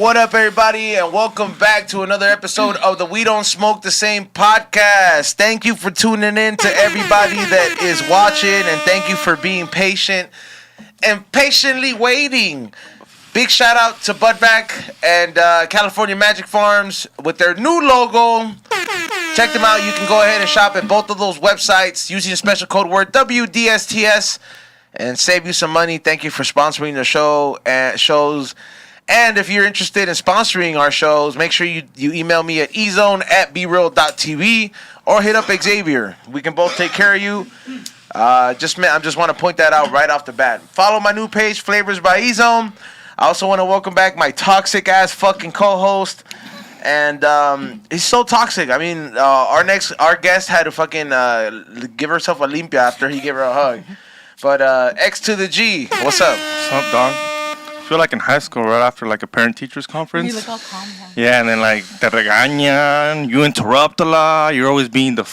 What up, everybody, and welcome back to another episode of the We Don't Smoke the Same podcast. Thank you for tuning in to everybody that is watching, and thank you for being patient and patiently waiting. Big shout out to Budback and California Magic Farms with their new logo. Check them out. You can go ahead and shop at both of those websites using the special code word WDSTS and save you some money. Thank you for sponsoring the shows. And if you're interested in sponsoring our shows, make sure you email me at ezone@breal.tv or hit up Xavier. We can both take care of you. I just want to point that out right off the bat. Follow my new page, Flavors by Ezone. I also want to welcome back my toxic ass fucking co-host. And he's so toxic. I mean, our guest had to fucking give herself a limpia after he gave her a hug. But X to the G, what's up? What's up, dog? I feel like in high school, right after like a parent-teachers conference. You look all calm. Yeah, and then like te regañan, you interrupt a lot, you're always being the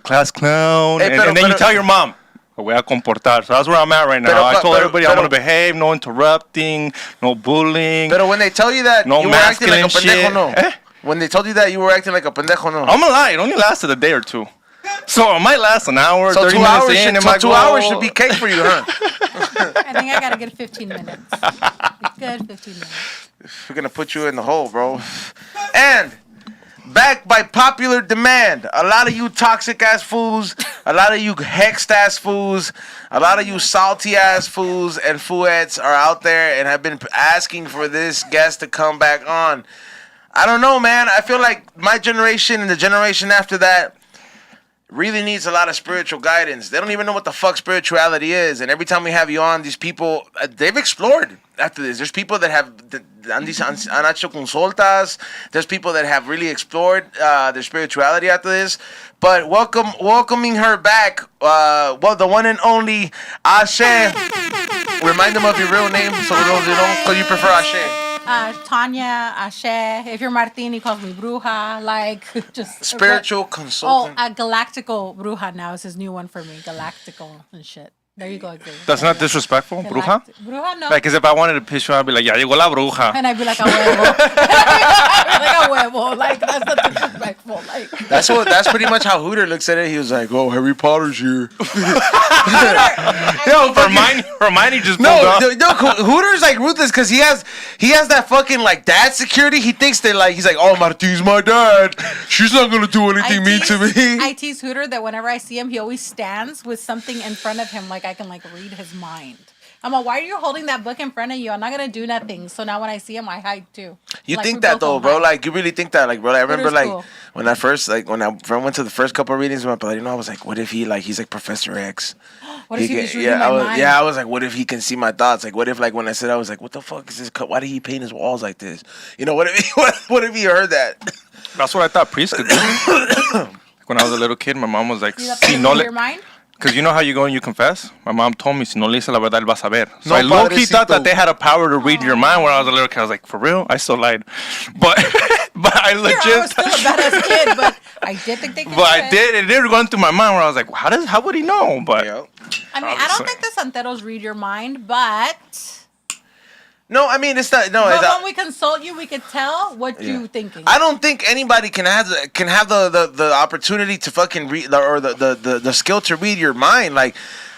class clown, Hey, and then you tell your mom, me voy a comportar. So that's where I'm at right now. I told everybody I'm going to behave, no interrupting, no bullying. But when they tell you that, no you were acting like a shit. pendejo, no? When they told you that, you were acting like a pendejo, no? I'm going to lie, it only lasted a day or two. So it might last an hour, so 30 minutes in. So 2 hours should be cake for you, huh? I think I got a good 15 minutes. Good 15 minutes. We're going to put you in the hole, bro. And back by popular demand, a lot of you toxic-ass fools, a lot of you hexed-ass fools, a lot of you salty-ass fools and fooettes are out there and have been asking for this guest to come back on. I don't know, man. I feel like my generation and the generation after that really needs a lot of spiritual guidance. They don't even know what the fuck spirituality is. And every time we have you on, these people, they've explored after this. There's people that have han hecho consultas. There's people that have really explored their spirituality after this. But welcoming her back, the one and only Ashe. Remind them of your real name so they don't know, because you prefer Ashe. Tanya, Ashe. If you're Martin, he calls me Bruja. Like, just spiritual consultant. Oh, Galactical Bruja now is his new one for me. Galactical and shit. There you go, Xavier. That's not disrespectful, Bruja? Bruja, no. Like, because if I wanted to piss you, I'd be like, ya llegó la bruja. And I'd be like, a huevo. Like a huevo. Like, that's not disrespectful. Like, that's pretty much how Hooter looks at it. He was like, oh, Harry Potter's here. Hermione just pulled up. No, Hooter's like ruthless because he has that fucking like dad security. He thinks that like he's like, oh, Martin's my dad. She's not gonna do anything mean to me. I tease Hooter that whenever I see him, he always stands with something in front of him, like I can like read his mind. I'm like, why are you holding that book in front of you? I'm not gonna do nothing. So now when I see him, I hide too. You like, think that though, bro? Like you really think that, like, bro? I remember like cool. when I went to the first couple of readings with my brother, I was like, what if he's like Professor X? What if he's reading my mind? Yeah, I was like, what if he can see my thoughts? Like, what if like when I said I was like, what the fuck is this? Why did he paint his walls like this? You know, what if he heard that? That's what I thought priests could do. When I was a little kid, my mom was like, si no le... your mind? Because you know how you go and you confess? My mom told me, si no le dices la verdad, él va a saber. So I low-key thought that they had a power to read your mind when I was a little kid. I was like, for real? I still lied. But I legit... I was still a badass kid, but I did think they could do it. It did run through my mind where I was like, how would he know? But I mean, I don't think the Santeros read your mind, but... No, I mean, it's not. No, but when we consult you, we could tell what you're thinking. I don't think anybody can have the opportunity to fucking read or the skill to read your mind. Like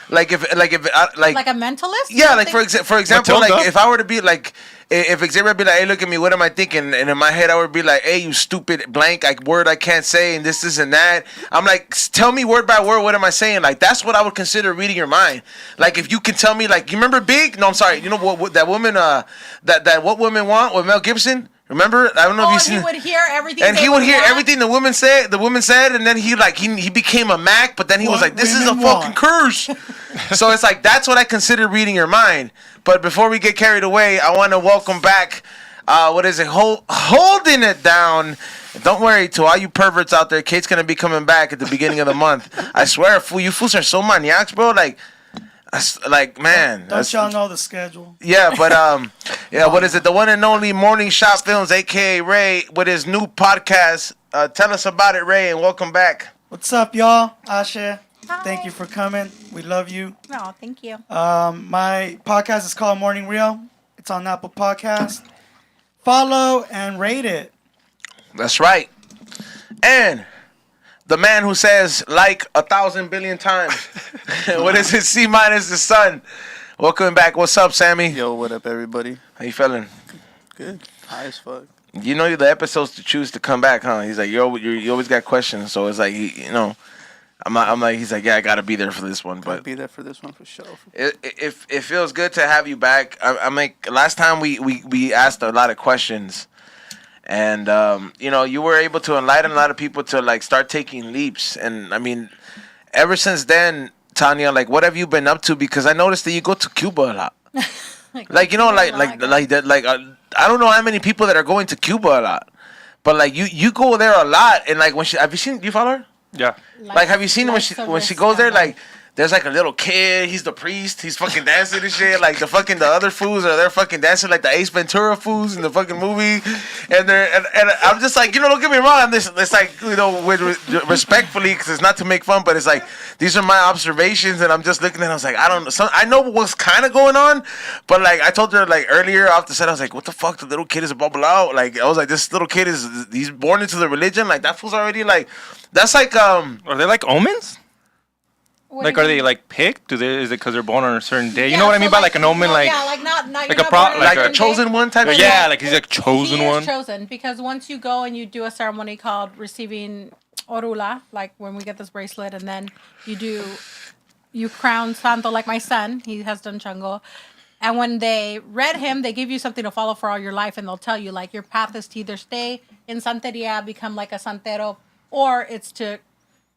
if a mentalist. Yeah, like for example, like if I were to be like. If Xavier would be like, hey, look at me, what am I thinking? And in my head, I would be like, hey, you stupid blank, like word I can't say, and this and that. I'm like, tell me word by word, what am I saying? Like, that's what I would consider reading your mind. Like, if you can tell me, like, you remember Big? No, I'm sorry. You know what that woman, that What Women Want with Mel Gibson? Remember? I don't know if you seen. He would hear everything. And he would hear everything the woman said. And then he became a Mac. But then he was like, "This is a fucking curse." So it's like that's what I consider reading your mind. But before we get carried away, I want to welcome back. Holding it down. Don't worry, to all you perverts out there, Kate's gonna be coming back at the beginning of the month. I swear, you fools are so maniacs, bro. Like, man. Don't y'all know the schedule? Yeah, but, what is it? The one and only Morning Shot Films, a.k.a. Ray, with his new podcast. Tell us about it, Ray, and welcome back. What's up, y'all? Ashe. Hi. Thank you for coming. We love you. No, thank you. My podcast is called Morning Real. It's on Apple Podcast. follow, and rate it. That's right. And the man who says like 1,000 billion times. What is it? C minus the sun. Welcome back. What's up, Sammy? Yo, what up, everybody? How you feeling? Good. High as fuck. You know the episodes to choose to come back, huh? He's like, you always got questions, so it's like, I'm like, he's like, yeah, I gotta be there for this one, I'll but be there for this one for sure. it feels good to have you back. I'm like, last time we asked a lot of questions, and you were able to enlighten a lot of people to like start taking leaps, and I mean, ever since then, Tanya, like, what have you been up to? Because I noticed that you go to Cuba a lot. I don't know how many people that are going to Cuba a lot, but like you go there a lot, and like have you seen? Do you follow her? Yeah. Like, have you seen when she goes there? Like, there's like a little kid. He's the priest. He's fucking dancing and shit. Like the other fools are there fucking dancing like the Ace Ventura fools in the fucking movie. And I'm just like, don't get me wrong. It's like, respectfully, because it's not to make fun, but it's like, these are my observations, and I'm just looking at it. I was like, I don't know. I know what's kind of going on, but like I told her like earlier off the set, I was like, what the fuck? The little kid is a bubble out. Like, I was like, this little kid he's born into the religion. Like, that fool's already like, that's like Are they like omens? What Like, do you are they mean? like picked? Is it because they're born on a certain day? You Yeah, know what I so mean by like an omen? Like, yeah, like not like you're a not pro- born on like a a certain chosen day. one type of yeah, like he's like chosen He one. is chosen because once you go and you do a ceremony called receiving orula, like when we get this bracelet, and then you crown Santo, like my son, he has done Chango. And when they read him, they give you something to follow for all your life, and they'll tell you like your path is to either stay in Santeria, become like a santero, or it's to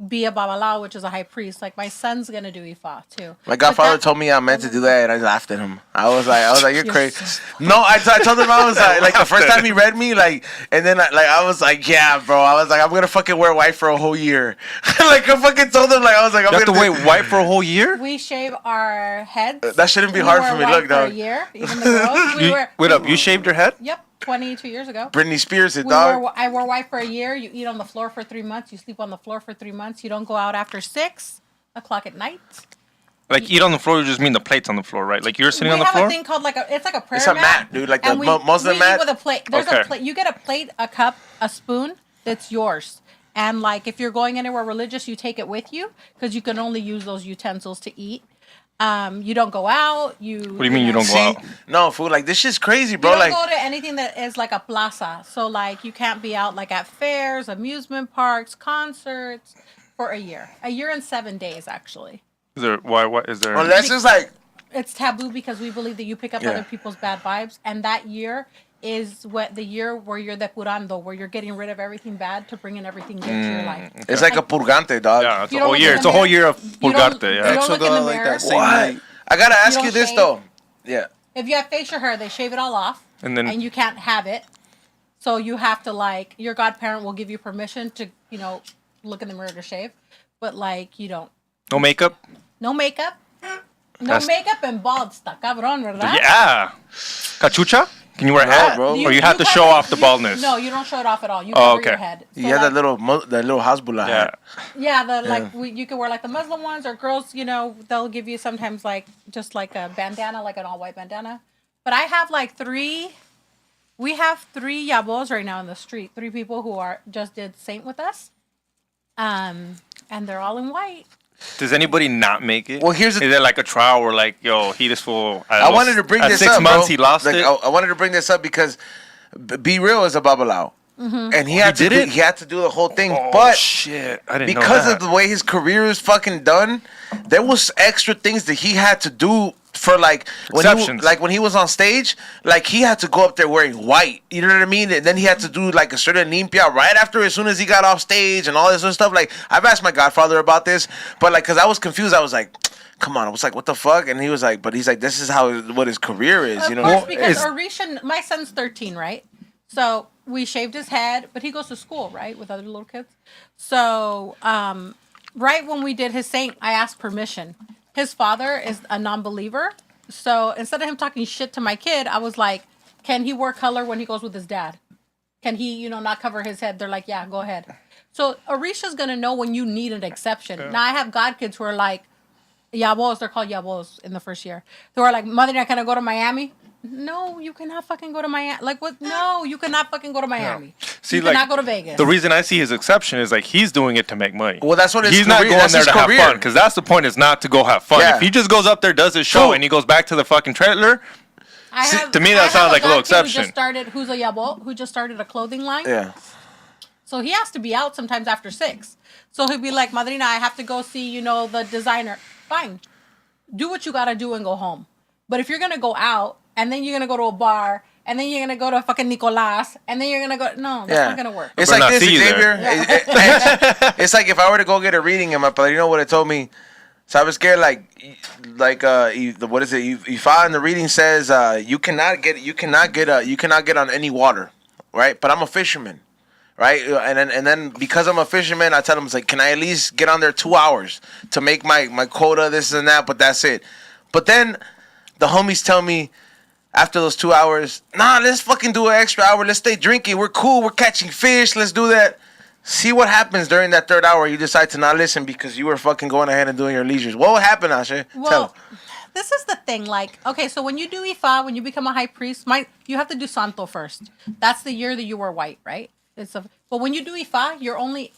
be a babalao, which is a high priest. Like my son's gonna do Ifa too. My But godfather that- told me I meant to do that, and I laughed at him. I was like, you're You're crazy. so No, I told him I was like the first time he read me, like, and then I was like, yeah, bro. I was like, I'm gonna fucking wear white for a whole year. Like, I fucking told him, like, I was like, I'm You have to gonna wait white for a whole year? We shave our heads. That shouldn't be We hard were for me. white Look, for a dog. year, even the girls. Wait up, you shaved your head? Yep, 22 years ago. Britney Spears, it, dog. I wore white for a year. You eat on the floor for 3 months. You sleep on the floor for 3 months. You don't go out after 6 o'clock at night. Like, eat on the floor, you just mean the plates on the floor, right? Like, you're sitting on the We have floor? a thing called it's like a prayer It's a mat, dude, like the and Muslim we mat. eat with a plate. There's Okay. a plate. You get a plate, a cup, a spoon. That's yours. And like if you're going anywhere religious, you take it with you because you can only use those utensils to eat. You don't go out. What do you mean you don't go See, out? no, fool. Like, this shit's crazy, You bro. don't Like, go to anything that is like a plaza. So like you can't be out like at fairs, amusement parks, concerts for a year. A year and 7 days actually. Is there, what is there? unless it's like, It's taboo because we believe that you pick up Yeah. other people's bad vibes, and that year is the year where you're depurando, where you're getting rid of everything bad to bring in everything good to your life. it's like a purgante, dog. Yeah, it's You a don't whole look year. in It's the a whole mirror. year of You don't- purgante, you yeah. don't look in the like mirror. that same What? night. I gotta ask don't you this shave. though. Yeah. If you have facial hair, they shave it all off, And then- you can't have it. So you have to like your godparent will give you permission to look in the mirror to shave, but like you don't. No makeup? No makeup. No That's- makeup and bald. Está cabrón, ¿verdad? Yeah. Cachucha? Can you wear a No, hat? bro. Or you have to show off the baldness? No, you don't show it off at all. You Oh, cover okay. your head. So, You had like, that little hasbullah Yeah. hat. Yeah, you can wear like the Muslim ones, or girls, they'll give you sometimes like just like a bandana, like an all white bandana. But I have like we have 3 yabos right now in the street. 3 people who just did saint with us. And they're all in white. Does anybody not make it? Well, here's the- Is there like a trial where like, yo, he just full? I wanted to bring at this 6 up, months bro. he lost Like, it. I wanted to bring this up because Be Real is a babalao. And he had did it? He had to do the whole thing, Oh, but shit. I didn't know because that. of the way his career is fucking done, there was extra things that he had to do for like Exceptions. when he was on stage, like he had to go up there wearing white. You know what I mean? And then he had to do like a certain limpia right after, as soon as he got off stage and all this other stuff. Like, I've asked my godfather about this, but like, cause I was confused. I was like, come on. I was like, what the fuck? And he was like, but he's like, this is what his career is. Of You know? course, Well, because is- Orisha, my son's 13, right? So we shaved his head, but he goes to school, right, with other little kids. So right when we did his saint, I asked permission. His father is a non-believer. So instead of him talking shit to my kid, I was like, can he wear color when he goes with his dad? Can he, not cover his head? They're like, yeah, go ahead. So Orisha's going to know when you need an exception. Now, I have godkids who are like, yabos, they're called yabos in the first year. Who are like, Mother, can I go to Miami? No, you cannot fucking go to Miami. Like what? No, you cannot fucking go to Miami. See, you like, cannot go to Vegas. The reason I see his exception is like he's doing it to make money. Well, that's what his he's not career- going that's there his to career. have fun, because that's the point. Is not to go have fun. Yeah. If he just goes up there, does his show, True. and he goes back to the fucking trailer, to me that I have sounds like a little guy, too, exception. Who's a yabo, who just started a clothing line. Yeah. So he has to be out sometimes after 6. So he'll be like, Madrina, I have to go see, the designer. Fine. Do what you got to do and go home. But if you're going to go out, and then you're going to go to a bar, and then you're going to go to fucking Nicolás, and then you're going to go... No, that's not going to work. It's But like not this, see you Xavier. there. It's like if I were to go get a reading and my padrino would have told me, ¿sabes qué? What is it? Ifa in the reading says you cannot get on any water, right? But I'm a fisherman, right? And then because I'm a fisherman, I tell them, it's like, can I at least get on there 2 hours to make my quota, this and that? But that's it. But then the homies tell me after those 2 hours, nah, let's fucking do an extra hour. Let's stay drinking. We're cool. We're catching fish. Let's do that. See what happens during that third hour. You decide to not listen because you were fucking going ahead and doing your leisures. What will happen, Ashe? Well, this is the thing. Like, okay, so when you do Ifa, when you become a high priest, you have to do Santo first. That's the year that you were white, right? But when you do Ifa, you're only...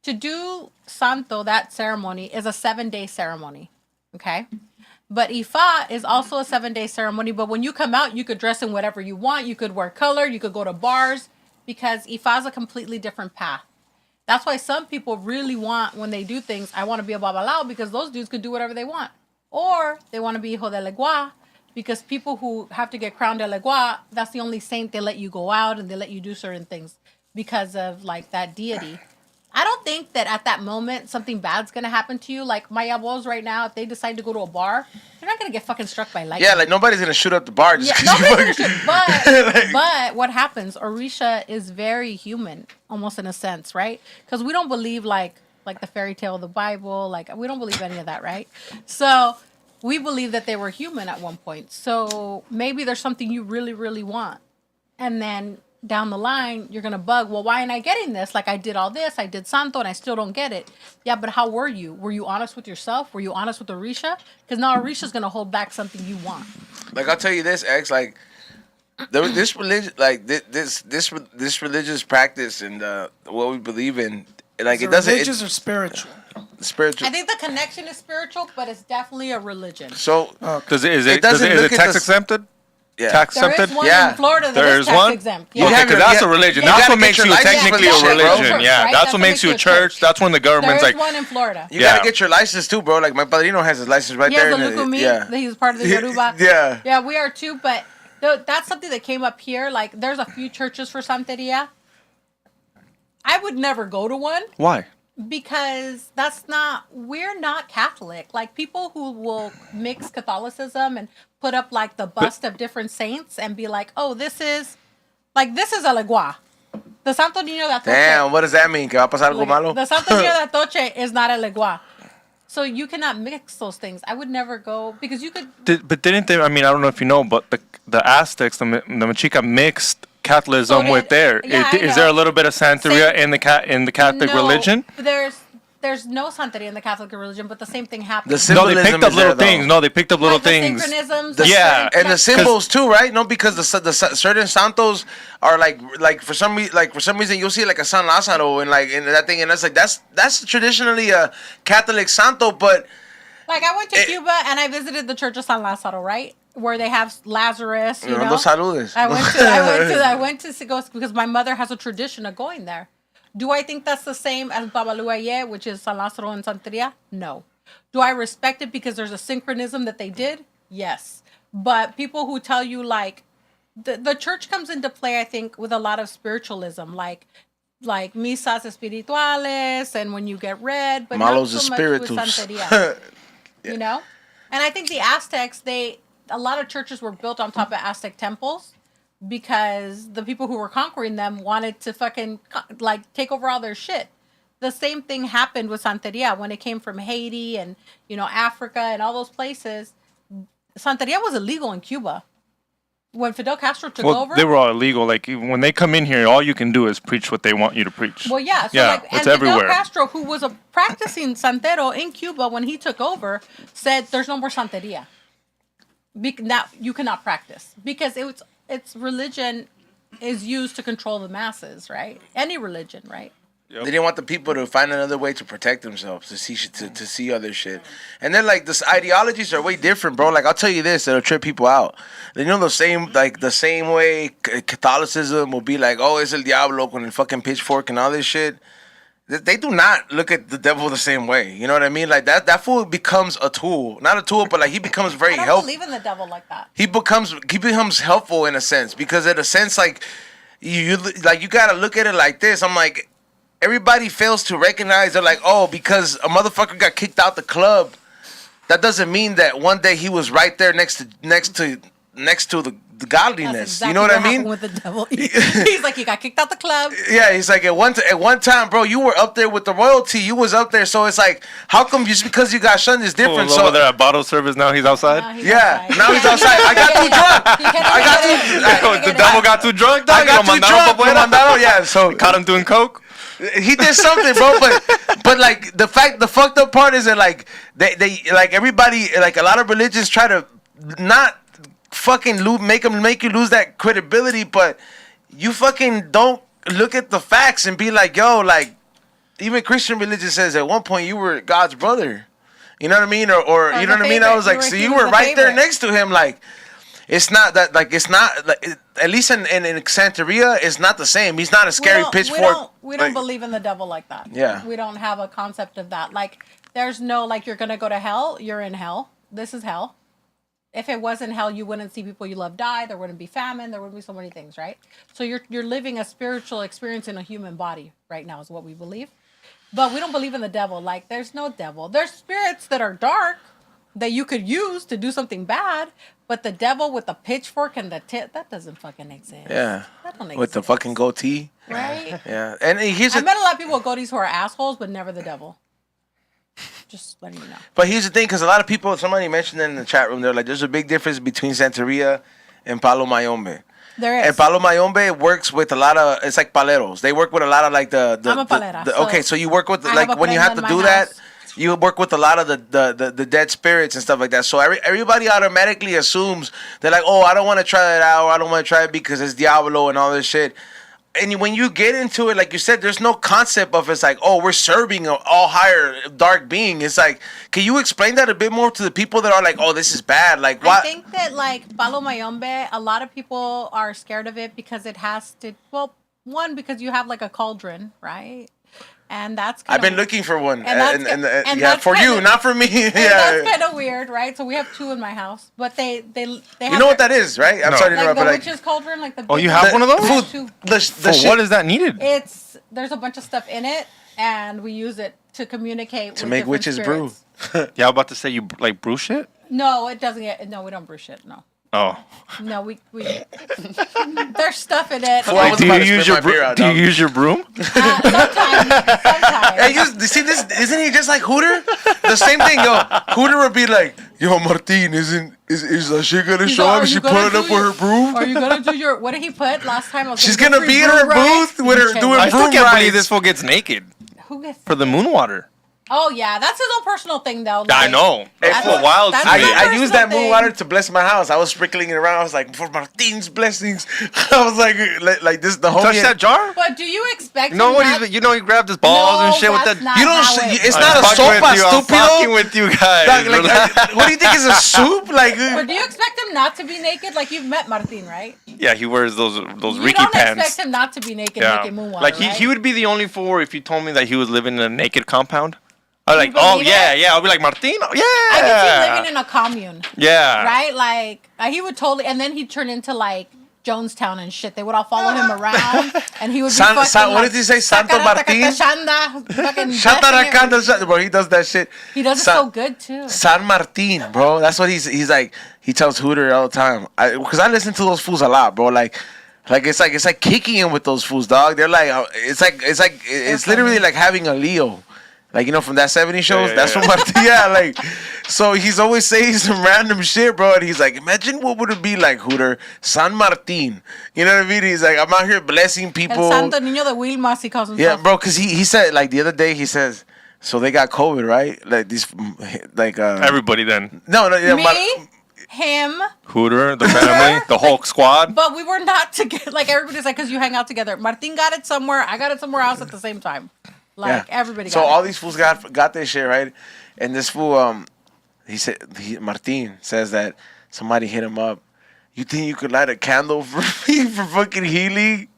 To do Santo, that ceremony, is a 7-day ceremony. Okay? But Ifa is also a 7-day ceremony. But when you come out, you could dress in whatever you want. You could wear color. You could go to bars. Because Ifa is a completely different path. That's why some people really want, when they do things, I want to be a babalao, because those dudes could do whatever they want. Or they want to be hijo de legua, because people who have to get crowned de legua, that's the only saint they let you go out and they let you do certain things because of like that deity. I don't think that at that moment something bad's going to happen to you. Like my abuelos right now, if they decide to go to a bar, they're not going to get fucking struck by lightning. Yeah, like nobody's going to shoot up the bar just Yeah, because nobody's gonna shoot. But what happens? Orisha is very human, almost in a sense, right? Because we don't believe like the fairy tale of the Bible. Like we don't believe any of that, right? So we believe that they were human at one point. So maybe there's something you really, really want, and then down the line you're gonna bug. Well, why am I getting this? Like I did all this, I did Santo, and I still don't get it. Yeah, but how were you? Were you honest with yourself? Were you honest with Orisha? Because now Orisha's gonna hold back something you want. Like I'll tell you this, X. Like this religion, like this religious practice and what we believe in, like it doesn't. Religious or spiritual? Spiritual. I think the connection is spiritual, but it's definitely a religion. So Is it doesn't look at tax the- exempted? yeah. Tax There exempted? is one Yeah. in Florida that There is is one? tax exempt. You Okay, have because your- that's yeah, a religion. you That's gotta what get makes your you license technically for a that shit, bro. religion. Church, Yeah, right? that's what makes you a church. That's when the There government's is like, one in Florida. You Yeah. gotta get your license too, bro. Like my padrino has his license right He has there. a and Lukumi. yeah. He's part of the Yoruba. Yeah. Yeah, we are too. But that's something that came up here. Like, there's a few churches for Santeria. I would never go to one. why? Because we're not Catholic. Like people who will mix Catholicism and put up like the bust of different saints and be like, oh, this is a legua. The Santo Niño de Atoche. Damn, what does that mean? Que va a pasar algo malo? The Santo Niño de Atoche is not a legua. So you cannot mix those things. I would never go because you could. But didn't they? I mean, I don't know if you know, but the Aztecs, the Mexica mixed Catholicism So with there. yeah, I Is there a know. little bit of Santeria in the Catholic No, religion? There's no Santeria in the Catholic religion, but the same thing The happens. No, they symbolism picked up is little there, though. things. No, they picked up little Like the things. synchronisms. Yeah. And the symbols too, right? No, because the certain santos are like for some reason you'll see like a San Lázaro and like in that thing, and that's like that's traditionally a Catholic santo, but Like I went to Cuba and I visited the Church of San Lázaro, right, where they have Lazarus. You know, Dos saludes. I went to go because my mother has a tradition of going there. Do I think that's the same as Babaluaye, which is San Lázaro and Santeria? No. Do I respect it because there's a synchronism that they did? Yes. But people who tell you like the church comes into play, I think, with a lot of spiritualism, like misas espirituales, and when you get read, but Malos not so much with espíritus. Santeria. You know? And I think the Aztecs, a lot of churches were built on top of Aztec temples because the people who were conquering them wanted to fucking like take over all their shit. The same thing happened with Santeria when it came from Haiti and, Africa and all those places. Santeria was illegal in Cuba. When Fidel Castro took over. They were all illegal. Like when they come in here, all you can do is preach what they want you to preach. Well, yeah. So yeah, it's and everywhere. Fidel Castro, who was a practicing Santero in Cuba when he took over, said there's no more Santeria. Now you cannot practice because it's religion is used to control the masses, right? Any religion, right? They didn't want the people to find another way to protect themselves, to see to see other shit. And then like this ideologies are way different, bro. Like I'll tell you this, it'll trip people out. You know the same way Catholicism will be like, oh, it's el diablo con el fucking pitchfork and all this shit. They do not look at the devil the same way. You know what I mean? Like that fool becomes a tool, not a tool, but like he becomes very I don't helpful. believe in the devil like that. He becomes helpful in a sense because in a sense like you gotta look at it like this. I'm like. Everybody fails to recognize they're like, oh, because a motherfucker got kicked out the club, that doesn't mean that one day he was right there next to the godliness. Exactly you know what I mean? With the devil, he's like, he got kicked out the club. Yeah, he's like at one time, bro, you were up there with the royalty. You was up there, so it's like, how come just because you got shunned is different? So over there at bottle service now he's outside. Now he's Now he's outside. I got too drunk. The devil got too drunk. Dog. I got too drunk. Yeah, so caught him doing coke. He did something, bro, but like the fucked up part is that like they like everybody, like a lot of religions try to not fucking make you lose that credibility, but you fucking don't look at the facts and be like, yo, like even Christian religion says at one point you were God's brother, you know what I mean, or you know what I mean. I was like, so you were right there next to him, like. It's not that like it's not like at least in Santeria it's not the same. He's not a scary pitchfork. We don't believe in the devil like that. Yeah. We don't have a concept of that. Like there's no like you're gonna go to hell. You're in hell. This is hell. If it wasn't hell, you wouldn't see people you love die. There wouldn't be famine. There wouldn't be so many things, right? So you're living a spiritual experience in a human body right now is what we believe. But we don't believe in the devil. Like there's no devil. There's spirits that are dark that you could use to do something bad. But the devil with the pitchfork and the tip, that doesn't fucking exist. Yeah. That don't exist. With the fucking goatee. Right? Yeah. And here's I met a lot of people with goatees who are assholes, but never the devil. Just letting you know. But here's the thing, because a lot of people, somebody mentioned in the chat room, they're like, there's a big difference between Santeria and Palo Mayombe. There is. And Palo Mayombe works with a lot of, it's like paleros. They work with a lot of like the I'm a palera. okay, so you work with, I like have a when you have to prenda do in my that, house. you work with a lot of the dead spirits and stuff like that. So everybody automatically assumes they're like, oh, I don't want to try it out. Or I don't want to try it because it's Diablo and all this shit. And when you get into it, like you said, there's no concept of it's like, oh, we're serving an all higher dark being. It's like, can you explain that a bit more to the people that are like, oh, this is bad? Like, what? I think that like Palo Mayombe, a lot of people are scared of it because it has to. Well, one because you have like a cauldron, right? And that's I've been looking for one, and yeah, that's for you, kinda, not for me. Yeah, that's kind of weird, right? So we have two in my house, but they have. You know what that is, right? I'm No. sorry to Like interrupt, the but like, witch's cauldron, like the. Oh, big you have one of those? I have food, two. the For shit, what is that needed? There's a bunch of stuff in it, and we use it to communicate to with make different witches brew. spirits. Yeah, I'm about to say you like brew shit. No, it doesn't get. No, we don't brew shit. No. Oh, No, we there's stuff in it. Well, I was do about you to use spit your my beer out, do you dog. use your broom? Sometimes. Hey, you see this? Isn't he just like Hooter? The same thing, yo. Hooter would be like, yo, Martin, is she gonna show up? Is she pulling up with her broom? Are you gonna do your? What did he put last time? I was She's get gonna free be in broom her rides. booth with her doing I still broom can't believe rides. this fool gets naked Who gets? for the moon water. Oh yeah, that's his own personal thing though. I like- know. It's That's- wild to that's me. my I used that personal moon thing. water to bless my house. I was sprinkling it around. I was like, for Martin's blessings. I was like this. The Touch homie. that jar? But do you expect? You know him what? not- He grabbed his balls and shit with that's that. not You don't. how it It's works. not a I'm fucking sopa, with you. I'm fucking stupido. with you guys. Dog, like, what do you think is a soup? Like, But do you expect him not to be naked? Like you've met Martin, right? Yeah, he wears those You Ricky don't pants. expect him not to be naked Yeah. making moonwalk, Like right? he would be the only fool if you told me that he was living in a naked compound. I'm like, You oh believe yeah, it? yeah. I'll be like, Martino, yeah. I could see him living in a commune, Yeah. right? Like he would totally, and then he'd turn into like Jonestown and shit. They would all follow him around, and he would be fucking what did he say? Santo Martin? Fucking Shatarakanda, bro. He does that shit. He does it so good too. San Martin, bro. That's what he's like. He tells Hooter all the time. Because I listen to those fools a lot, bro. Like it's like kicking him with those fools, dog. They're like it's literally like having a Leo. Like, you know, from that 70s shows, that's what Martin, like, so he's always saying some random shit, bro, and he's like, imagine what would it be like, Hooter, San Martin, you know what I mean? He's like, I'm out here blessing people. El Santo Niño de Wilmas, he calls himself. Yeah, bro, because he said, like, the other day, he says, so they got COVID, right? Like, these, like, Everybody then. no, yeah, Me? him, Hooter, the family, the whole squad. but we were not together. Like everybody's like, because you hang out together. Martin got it somewhere. I got it somewhere else at the same time. Like everybody. So got all it. these fools got this shit right, and this fool Martin says that somebody hit him up. You think you could light a candle for me for fucking healing?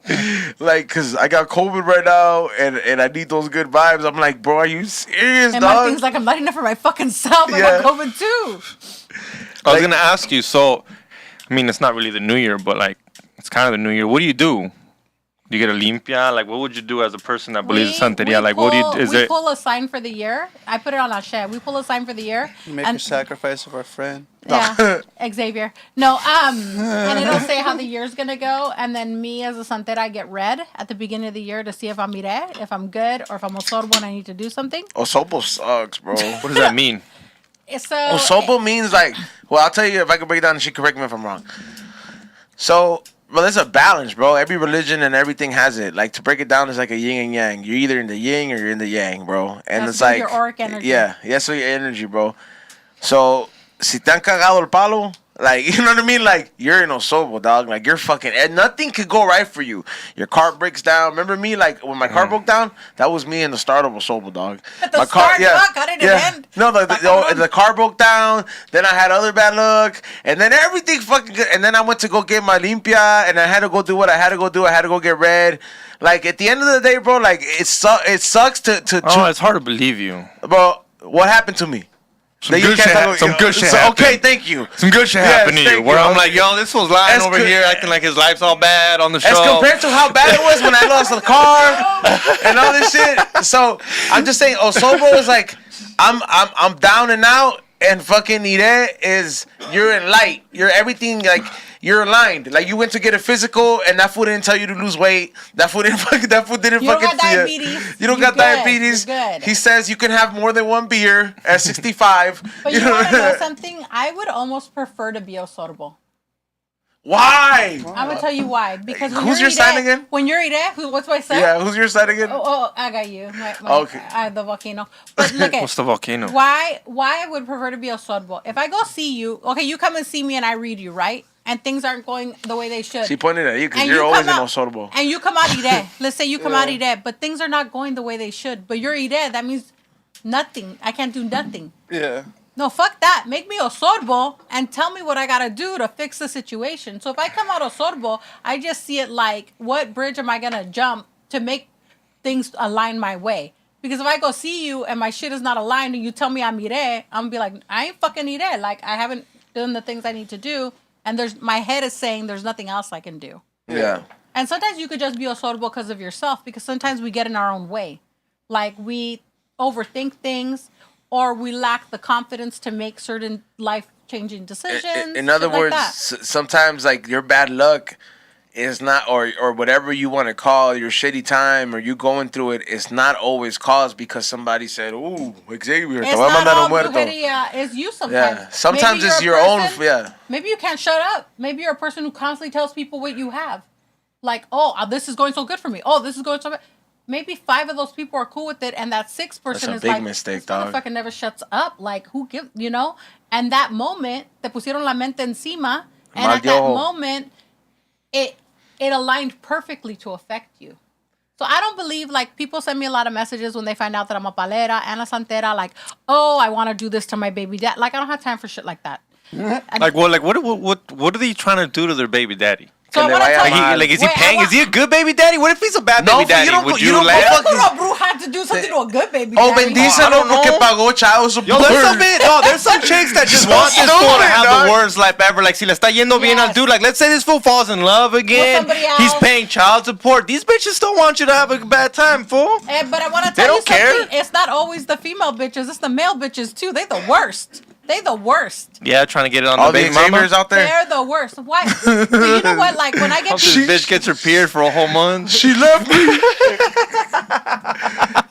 Like, cause I got COVID right now and I need those good vibes. I'm like, bro, are you serious, And dog? Martin's like, I'm lighting up for my fucking self. I got COVID too. I was gonna ask you. So, I mean, it's not really the New Year, but like, it's kind of the New Year. What do you do? Do you get a limpia? Like, what would you do as a person that believes in Santeria? Like, what do you? Is we it? pull a sign for the year. I put it on Ashe. We pull a sign for the year. You make a sacrifice of our friend. Yeah, Xavier. No, and it'll say how the year's gonna go, and then me as a santera, I get read at the beginning of the year to see if I'm mire, if I'm good, or if I'm osorbo and I need to do something. Osobo sucks, bro. What does that mean? So Osobo means like, well, I'll tell you if I can break it down and she correct me if I'm wrong. So, well, there's a balance, bro. Every religion and everything has it. Like, to break it down, it's like a yin and yang. You're either in the yin or you're in the yang, bro. And That's it's like, your auric energy. Yeah, so your energy, bro. So, si te han cagado el palo, like, you know what I mean? Like, you're in Osobo, dog. Like, you're fucking, and nothing could go right for you. Your car breaks down. Remember me? Like, when my car broke down, that was me in the start of Osobo, dog. At the my start, dog, got it in the end. No, the car broke down. Then I had other bad luck, and then everything fucking good. And then I went to go get my limpia, and I had to go do what I had to go do. I had to go get red. Like, at the end of the day, bro, like, it sucks to Oh, it's hard to believe you. bro, what happened to me? Some good shit So, happened. okay, thank you. Some good shit Yes, happened to you. thank Where you. I'm like, yo, this was lying As over co- here, acting like his life's all bad on the show. As compared to how bad it was when I lost the car and all this shit. So I'm just saying, Osobo is like, I'm down and out, and fucking Ire is you're in light. You're everything, like you're aligned. Like you went to get a physical, and that fool didn't tell you to lose weight. That fool didn't fucking. You don't got diabetes. You don't You're got good. diabetes. You're good. He says you can have more than one beer at 65. But you want to know something? I would almost prefer to be osorbo. Why? I'm gonna tell you why. Because when Who's you're your sign ire, again? When you're ire, what's my sign? Yeah, who's your side again? Oh, I got you. Okay. The volcano. But look at What's the volcano? why I would prefer to be osorbo. If I go see you, okay, you come and see me and I read you, right? And things aren't going the way they should. She pointed at you because And you're you always in come out- Osorbo. And you come out ire. Let's say you come out ire, but things are not going the way they should. But you're ire, that means nothing. I can't do nothing. Yeah. No, fuck that. Make me osorbo and tell me what I gotta do to fix the situation. So if I come out osorbo, I just see it like, what bridge am I gonna jump to make things align my way? Because if I go see you and my shit is not aligned and you tell me I'm ire, I'm gonna be like, I ain't fucking ire. Like, I haven't done the things I need to do. And my head is saying there's nothing else I can do. Yeah. And sometimes you could just be osorbo because of yourself, because sometimes we get in our own way. Like, we overthink things, or we lack the confidence to make certain life-changing decisions. In other shit like words, that. sometimes like your bad luck is not, or whatever you want to call your shitty time, or you going through it, is not always caused because somebody said, "Ooh, Xavier, te It's voy a not mandar all un muerto." brujeria. It's you sometimes. Yeah, sometimes Maybe it's you're your a own. person- Yeah, Maybe you can't shut up. Maybe you're a person who constantly tells people what you have. Like, oh, this is going so good for me. Oh, this is going so good. Maybe 5 of those people are cool with it, and that 6th person That's a is big like, mistake, this dog. motherfucker never shuts up. Like, who gives, you know? And that moment, te pusieron la mente encima, and Mal at that yo. moment, it aligned perfectly to affect you. So I don't believe, like, people send me a lot of messages when they find out that I'm a palera and a santera, like, oh, I want to do this to my baby dad. Like, I don't have time for shit like that. Like what are they trying to do to their baby daddy? So I le want to vaya tell mal. you, Like, is he wait, paying? Is he a good baby daddy? What if he's a bad No, baby daddy? you don't- Would you you don't laugh? How could a bruja to do something to a good baby Oh, daddy? bendícelo know. porque pagó child support. Yo, there's some chicks that just So want this fool to stupid, have dog. the worst life ever. Like, si le está yendo bien al Yes. dude, like, let's say this fool falls in love again. somebody He's else. paying child support. These bitches don't want you to have a bad time, fool. But I want to They tell you don't care. something. It's not always the female bitches. It's the male bitches, too. They the worst. They the worst. Yeah, trying to get it on All the the baby mama. Xaviers out there. They're the worst. Why? But you know what? Like, when I get This bitch gets her period for a whole month. She left me.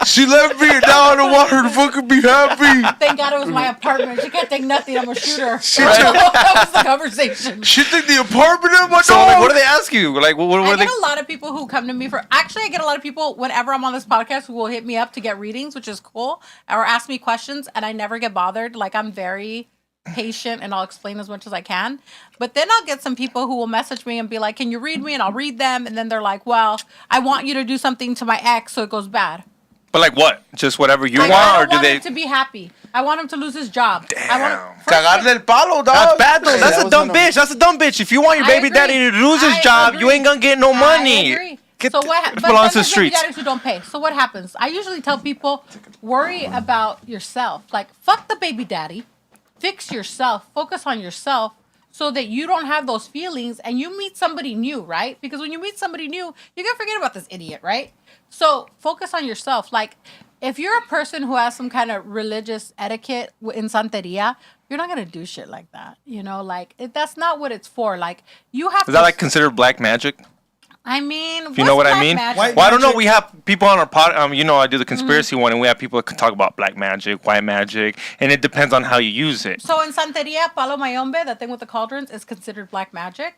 She left me, and now I don't want her to fucking be happy. Thank God it was my apartment. She can't take nothing. I'm a shooter. She That was the conversation. She took the apartment in my So, dog. like, what do they ask you? Like, what I are they? get a lot of people who come to me for. Actually, I get a lot of people whenever I'm on this podcast who will hit me up to get readings, which is cool, or ask me questions, and I never get bothered. Like, I'm very patient and I'll explain as much as I can. But then I'll get some people who will message me and be like, "Can you read me?" And I'll read them, and then they're like, "Well, I want you to do something to my ex so it goes bad." But like what? Just whatever you Like, want, I or don't do want they? him to be happy. I want him to lose his job. Damn. I want Cagarle el palo, dog. That's bad though. That's that a was dumb one of- bitch. That's a dumb bitch. If you want your I baby agree. daddy to lose his I job, you agree. ain't gonna get no money. I agree. Get So the- what? it But belongs then to the there's baby streets. daddies who don't pay. So what happens? I usually tell people, worry about yourself. Like, fuck the baby daddy. Fix yourself. Focus on yourself so that you don't have those feelings and you meet somebody new, right? Because when you meet somebody new, you're gonna forget about this idiot, right? So focus on yourself. Like, if you're a person who has some kind of religious etiquette in Santeria, you're not gonna do shit like that. You know, like that's not what it's for. Like you have Is that like considered black magic? I mean, You know what I mean? White Well, I don't know. magic? We have people on our pod. I do the conspiracy one, and we have people that can talk about black magic, white magic, and it depends on how you use it. So in Santeria, Palo Mayombe, that thing with the cauldrons, is considered black magic.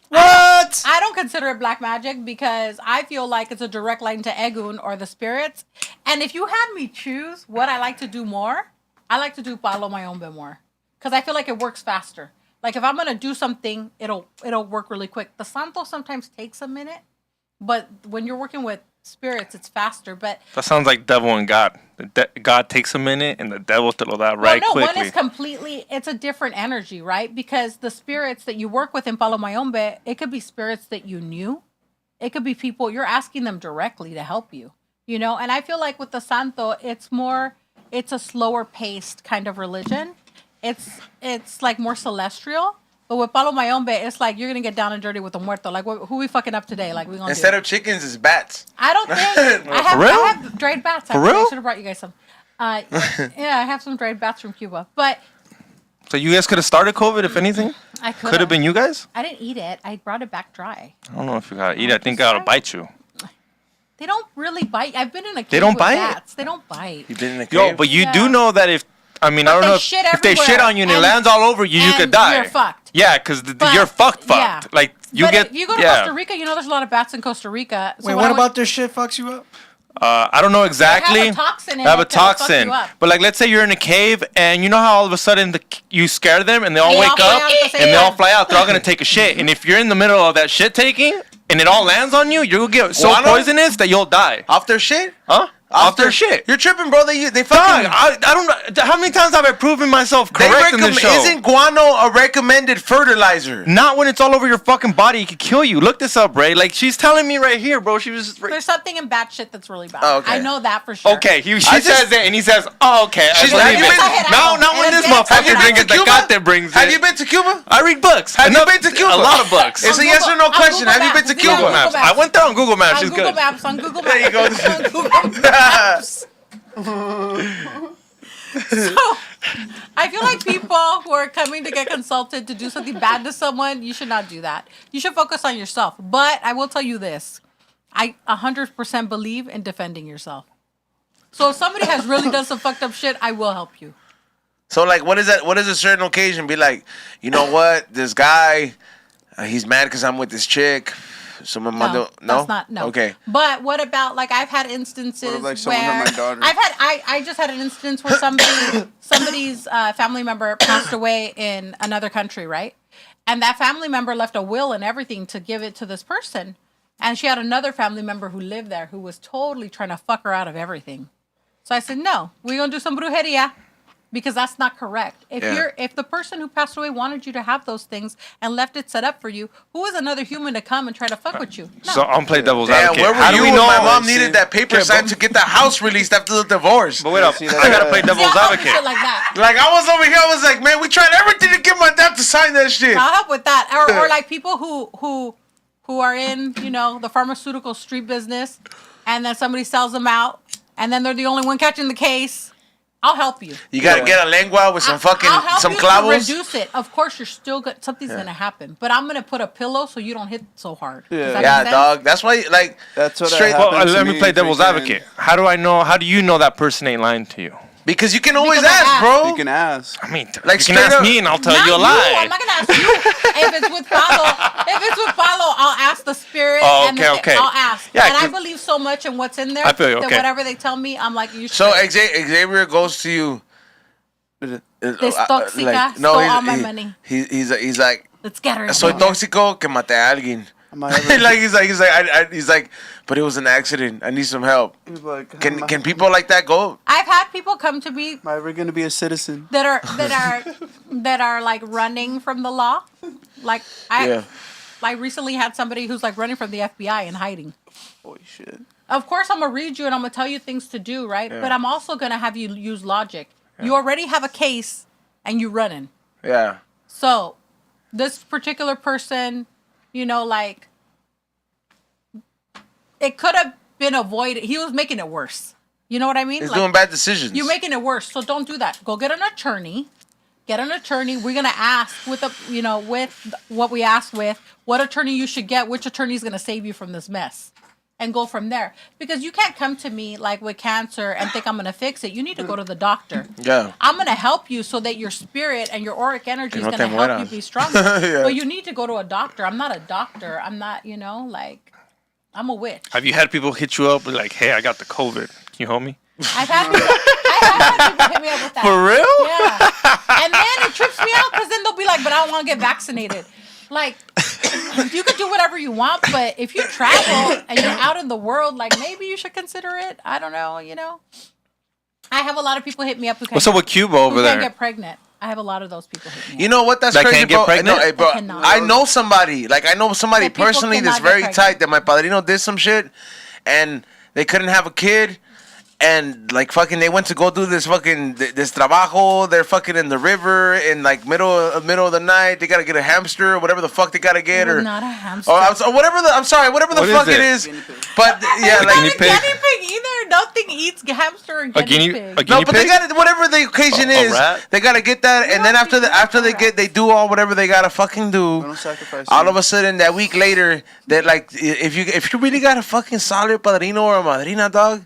What? I don't consider it black magic because I feel like it's a direct line to Egun or the spirits. And if you had me choose what I like to do more, I like to do Palo Mayombe more because I feel like it works faster. Like if I'm gonna do something, it'll work really quick. The Santo sometimes takes a minute, but when you're working with spirits, it's faster. But That sounds like devil and God. God takes a minute, and the devil te lo da right no, quickly. one is completely, it's a different energy, right? Because the spirits that you work with in Palo Mayombe, it could be spirits that you knew. It could be people, you're asking them directly to help you, you know? And I feel like with the Santo, it's a slower paced kind of religion. It's like more celestial. But with Palo Mayombe, it's like you're going to get down and dirty with the muerto. Like, who we fucking up today? Like, we going to Instead of chickens, it's bats. I don't think. I real? have dried bats. For real? I should have brought you guys some. Yeah, I have some dried bats from Cuba. But So you guys could have started COVID, if anything. I Could have been you guys. I didn't eat it. I brought it back dry. I don't know if you gotta eat it. I think I gotta bite you. They don't really bite. I've been in a cave They don't with bite? bats. They don't bite. You been in a cave? Yo, but you Yeah. do know that if I don't they know shit if they shit everywhere, on you and it and- lands all over you, you could and die. you're fucked. Yeah, because But- you're fucked. yeah. Like you But get. if you go to yeah. Costa Rica, you know there's a lot of bats in Costa Rica. So Wait, I what would- about their shit fucks you up? I don't know exactly. They have a toxin in They have it a that'll fuck toxin. you up. But like, let's say you're in a cave and you know how all of a sudden you scare them and they all They wake all fly up out at the same and they all time. fly out. They're all gonna take a shit. And if you're in the middle of that shit taking and it all lands on you, you'll get so Guano? poisonous that you'll die. Off their shit? Huh? Off their shit. You're tripping, bro. They Dog, fucking. I don't know. How many times have I proven myself correct in this show? Isn't guano a recommended fertilizer? Not when it's all over your fucking body. It could kill you. Look this up, Ray. Like, she's telling me right here, bro. She was just... There's something in bat shit that's really bad. Oh, okay. I know that for sure. Okay, she I says just- it, and he says, "Oh, okay." She's I like, believe have you it. been- No, not when this Have motherfucker you been drinking to the Cate brings Have it. you been to Cuba? I read books. Have you been to Cuba? A lot of books. It's a On yes or no Google- on question. Google Have you been to Maps. Yeah, Cuba? Google Maps. I went there on Google Maps. On She's Google good. Maps. On Google Maps. There you go. On Google Maps. So, I feel like people who are coming to get consulted to do something bad to someone, you should not do that. You should focus on yourself. But I will tell you this. I 100% believe in defending yourself. So if somebody has really done some fucked up shit, I will help you. So, like, what is that? What does a certain occasion be like? You know what? This guy, he's mad because I'm with this chick. So my mother, no, That's not, no. Okay. But what about, like, I've had instances What if, like, someone where hurt my daughter? I just had an instance where somebody's family member passed away in another country, right? And that family member left a will and everything to give it to this person. And she had another family member who lived there who was totally trying to fuck her out of everything. So I said, no, we're going to do some brujeria. Because that's not correct. If the person who passed away wanted you to have those things and left it set up for you, who is another human to come and try to fuck with you? No. So I'm play devil's Damn, advocate. where were How do you we when know? my mom See? needed that paper Okay, signed but- to get the house released after the divorce? But wait up, See, I that's gotta bad. play See, devil's I'll help with shit advocate. like that. Like, I was over here, I was like, man, we tried everything to get my dad to sign that shit. I'll help with that. Or like people who are in, the pharmaceutical street business, and then somebody sells them out, and then they're the only one catching the case. I'll help you. You gotta get a lengua with some fucking, I'll help some you clavos. to reduce it. Of course, you're still good. Something's gonna happen, but I'm gonna put a pillow so you don't hit so hard. Yeah. Does that Yeah, make sense? dog. That's why, like, That's what straight happened. Well, to let me play devil's freaking- advocate. How do I know? How do you know that person ain't lying to you? because you can always Because I ask, asked. bro. You can ask. I mean, Like, you can straight ask up- me and I'll tell Not you a I'm lie. not gonna ask you. If it's with Palo, I'll ask the spirit. Oh, and okay. I'll ask. Yeah, and I 'cause- believe so much in what's in there I feel you, that okay. whatever they tell me, I'm like, you should. So Xavier goes to you. This tóxica stole all my money. He's like, Let's get her. soy tóxico que maté a alguien. He's like, but it was an accident. I need some help. Like, Can people like that go? I've had people come to me Am I ever gonna be a citizen? that are like running from the law. Like I recently had somebody who's like running from the FBI and hiding. Holy shit. Of course, I'm gonna read you and I'm gonna tell you things to do, right? Yeah. But I'm also gonna have you use logic. Yeah. You already have a case and you running. Yeah. So this particular person, you know, like it could have been avoided. He was making it worse. You know what I mean? He's like, doing bad decisions. You're making it worse. So don't do that. Go get an attorney. Get an attorney. We're gonna ask with what we asked with, what attorney you should get, which attorney is gonna save you from this mess. And go from there. Because you can't come to me like with cancer and think I'm gonna fix it. You need to go to the doctor. Yeah. I'm gonna help you so that your spirit and your auric energy is gonna help you be stronger. Yeah. But you need to go to a doctor. I'm not a doctor. I'm not, like I'm a witch. Have you had people hit you up with like, hey, I got the COVID. Can you help me? I've had people hit me up with that. For real? Yeah. And then it trips me out because then they'll be like, but I don't want to get vaccinated. Like, you could do whatever you want, but if you travel and you're out in the world, like maybe you should consider it. I don't know, I have a lot of people hit me up who can't, What's up with Cuba over there? Can't get pregnant. I have a lot of those people hit me up. You know what? That's That crazy, can't get bro. pregnant? No, hey, bro. cannot. I know somebody. Like I know somebody That people personally that's cannot get very pregnant. tight. That my padrino did some shit, and they couldn't have a kid. And like fucking, they went to go do this fucking this trabajo. They're fucking in the river in like middle of the night. They gotta get a hamster or whatever the fuck they gotta get, or not a hamster. or whatever the whatever the What fuck is it it? is. But yeah, It's like not a pig? guinea pig either. Nothing eats hamster and guinea pig. a guinea no, but they pig? got whatever the occasion A is. rat? They gotta get that, and then after a rat. they do all whatever they gotta fucking do. Don't sacrifice. All of a sudden, that week later, that like if you really got a fucking solid padrino or a madrina, dog,